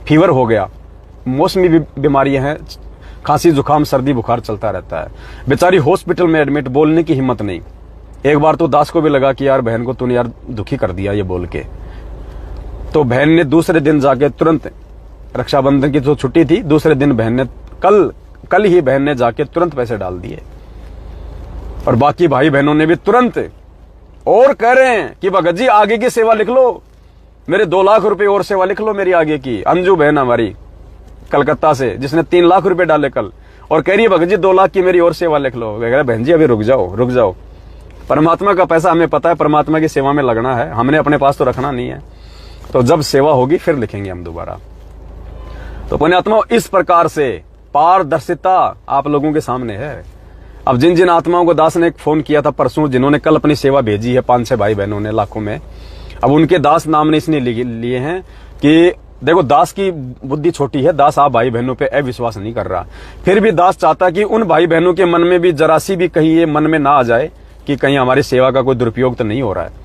Speaker 1: फीवर हो गया, मौसमी बीमारियां हैं, खांसी जुकाम सर्दी बुखार चलता रहता है, बेचारी हॉस्पिटल में एडमिट, बोलने की हिम्मत नहीं। एक बार तो दास को भी लगा कि यार बहन को तूने यार दुखी कर दिया ये बोल के। तो बहन ने दूसरे दिन जाके तुरंत, रक्षाबंधन की जो छुट्टी थी, दूसरे दिन बहन ने कल ही बहन ने जाके तुरंत पैसे डाल दिए। और बाकी भाई बहनों ने भी तुरंत, और कह रहे हैं कि भगत जी आगे की सेवा लिख लो, मेरे 2 लाख रुपए और सेवा लिख लो मेरी आगे की। अंजू बहन हमारी कलकत्ता से, जिसने 3 लाख रुपए डाले कल, और कह रही है भगत जी 2 लाख की मेरी और सेवा लिख लो। कह रहे बहन जी अभी रुक जाओ। परमात्मा का पैसा हमें पता है, परमात्मा की सेवा में लगना है, हमने अपने पास तो रखना नहीं है। तो जब सेवा होगी फिर लिखेंगे हम दोबारा। तो पुण्यात्मा, इस प्रकार से पारदर्शिता आप लोगों के सामने है। अब जिन जिन आत्माओं को दास ने एक फोन किया था परसों, जिन्होंने कल अपनी सेवा भेजी है, 5-6 भाई बहनों ने, लाखों में, अब उनके दास नाम ने इसने लिए हैं कि देखो दास की बुद्धि छोटी है, दास आप भाई बहनों पे अविश्वास नहीं कर रहा, फिर भी दास चाहता कि उन भाई बहनों के मन में भी जरा सी भी कहीं ये मन में ना आ जाए कि कहीं हमारी सेवा का कोई दुरुपयोग तो नहीं हो रहा है।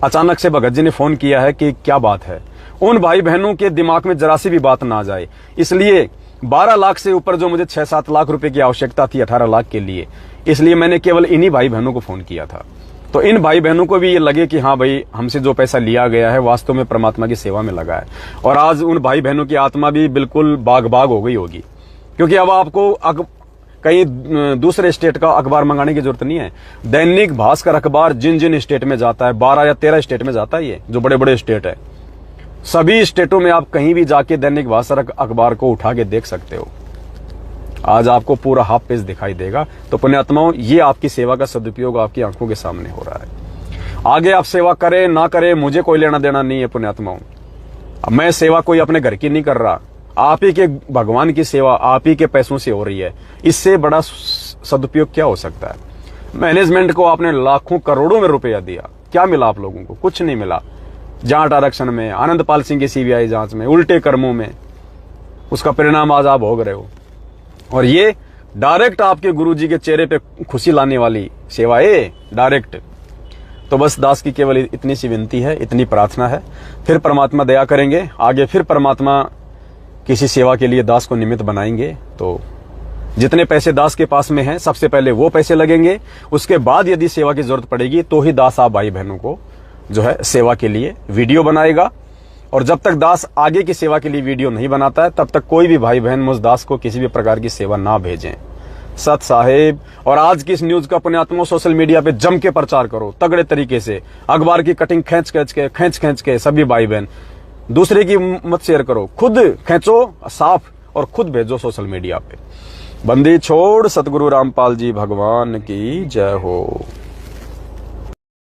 Speaker 1: अचानक से भगत जी ने फोन किया है कि क्या बात है, उन भाई बहनों के दिमाग में जरा सी भी बात ना आ जाए, इसलिए 12 लाख से ऊपर जो मुझे 6-7 लाख रुपए की आवश्यकता थी 18 लाख के लिए, इसलिए मैंने केवल इन्हीं भाई बहनों को फोन किया था। तो इन भाई बहनों को भी ये लगे कि हाँ भाई, हमसे जो पैसा लिया गया है वास्तव में परमात्मा की सेवा में लगा है। और आज उन भाई बहनों की आत्मा भी बिल्कुल बाग हो गई होगी, क्योंकि अब आपको कहीं दूसरे स्टेट का अखबार मंगाने की जरूरत नहीं है। दैनिक भास्कर अखबार जिन जिन स्टेट में जाता है, 12 या 13 स्टेट में जाता है, ये जो बड़े बड़े स्टेट है, सभी स्टेटों में आप कहीं भी जाके दैनिक भास्कर अखबार को उठा के देख सकते हो। आज आपको पूरा हाफ पेज दिखाई देगा। तो पुण्यात्माओं, ये आपकी सेवा का सदुपयोग आपकी आंखों के सामने हो रहा है। आगे आप सेवा करें ना करें, मुझे कोई लेना देना नहीं है पुण्यात्माओं। मैं सेवा कोई अपने घर की नहीं कर रहा, आप ही के भगवान की सेवा आप ही के पैसों से हो रही है। इससे बड़ा सदुपयोग क्या हो सकता है। मैनेजमेंट को आपने लाखों करोड़ों में रुपया दिया, क्या मिला आप लोगों को? कुछ नहीं मिला। जाट आरक्षण में, आनंदपाल सिंह की सीबीआई जांच में, उल्टे कर्मों में, उसका परिणाम आज आप भोग रहे हो। और ये डायरेक्ट आपके गुरुजी के चेहरे पे खुशी लाने वाली सेवा है, डायरेक्ट। तो बस दास की केवल इतनी सी विनती है, इतनी प्रार्थना है, फिर परमात्मा दया करेंगे। आगे फिर परमात्मा किसी सेवा के लिए दास को निमित्त बनाएंगे। तो जितने पैसे दास के पास में हैं, सबसे पहले वो पैसे लगेंगे, उसके बाद यदि सेवा की जरूरत पड़ेगी तो ही दास आप भाई बहनों को जो है सेवा के लिए वीडियो बनाएगा। और जब तक दास आगे की सेवा के लिए वीडियो नहीं बनाता है, तब तक कोई भी भाई बहन मुझ दास को किसी भी प्रकार की सेवा ना भेजें। सत साहेब। और आज की इस न्यूज का पुण्यात्मा सोशल मीडिया पे जम के प्रचार करो, तगड़े तरीके से। अखबार की कटिंग खींच के सभी भाई बहन, दूसरे की मत शेयर करो, खुद खींचो साफ और खुद भेजो सोशल मीडिया पे। बंदी छोड़। सतगुरु रामपाल जी भगवान की जय हो।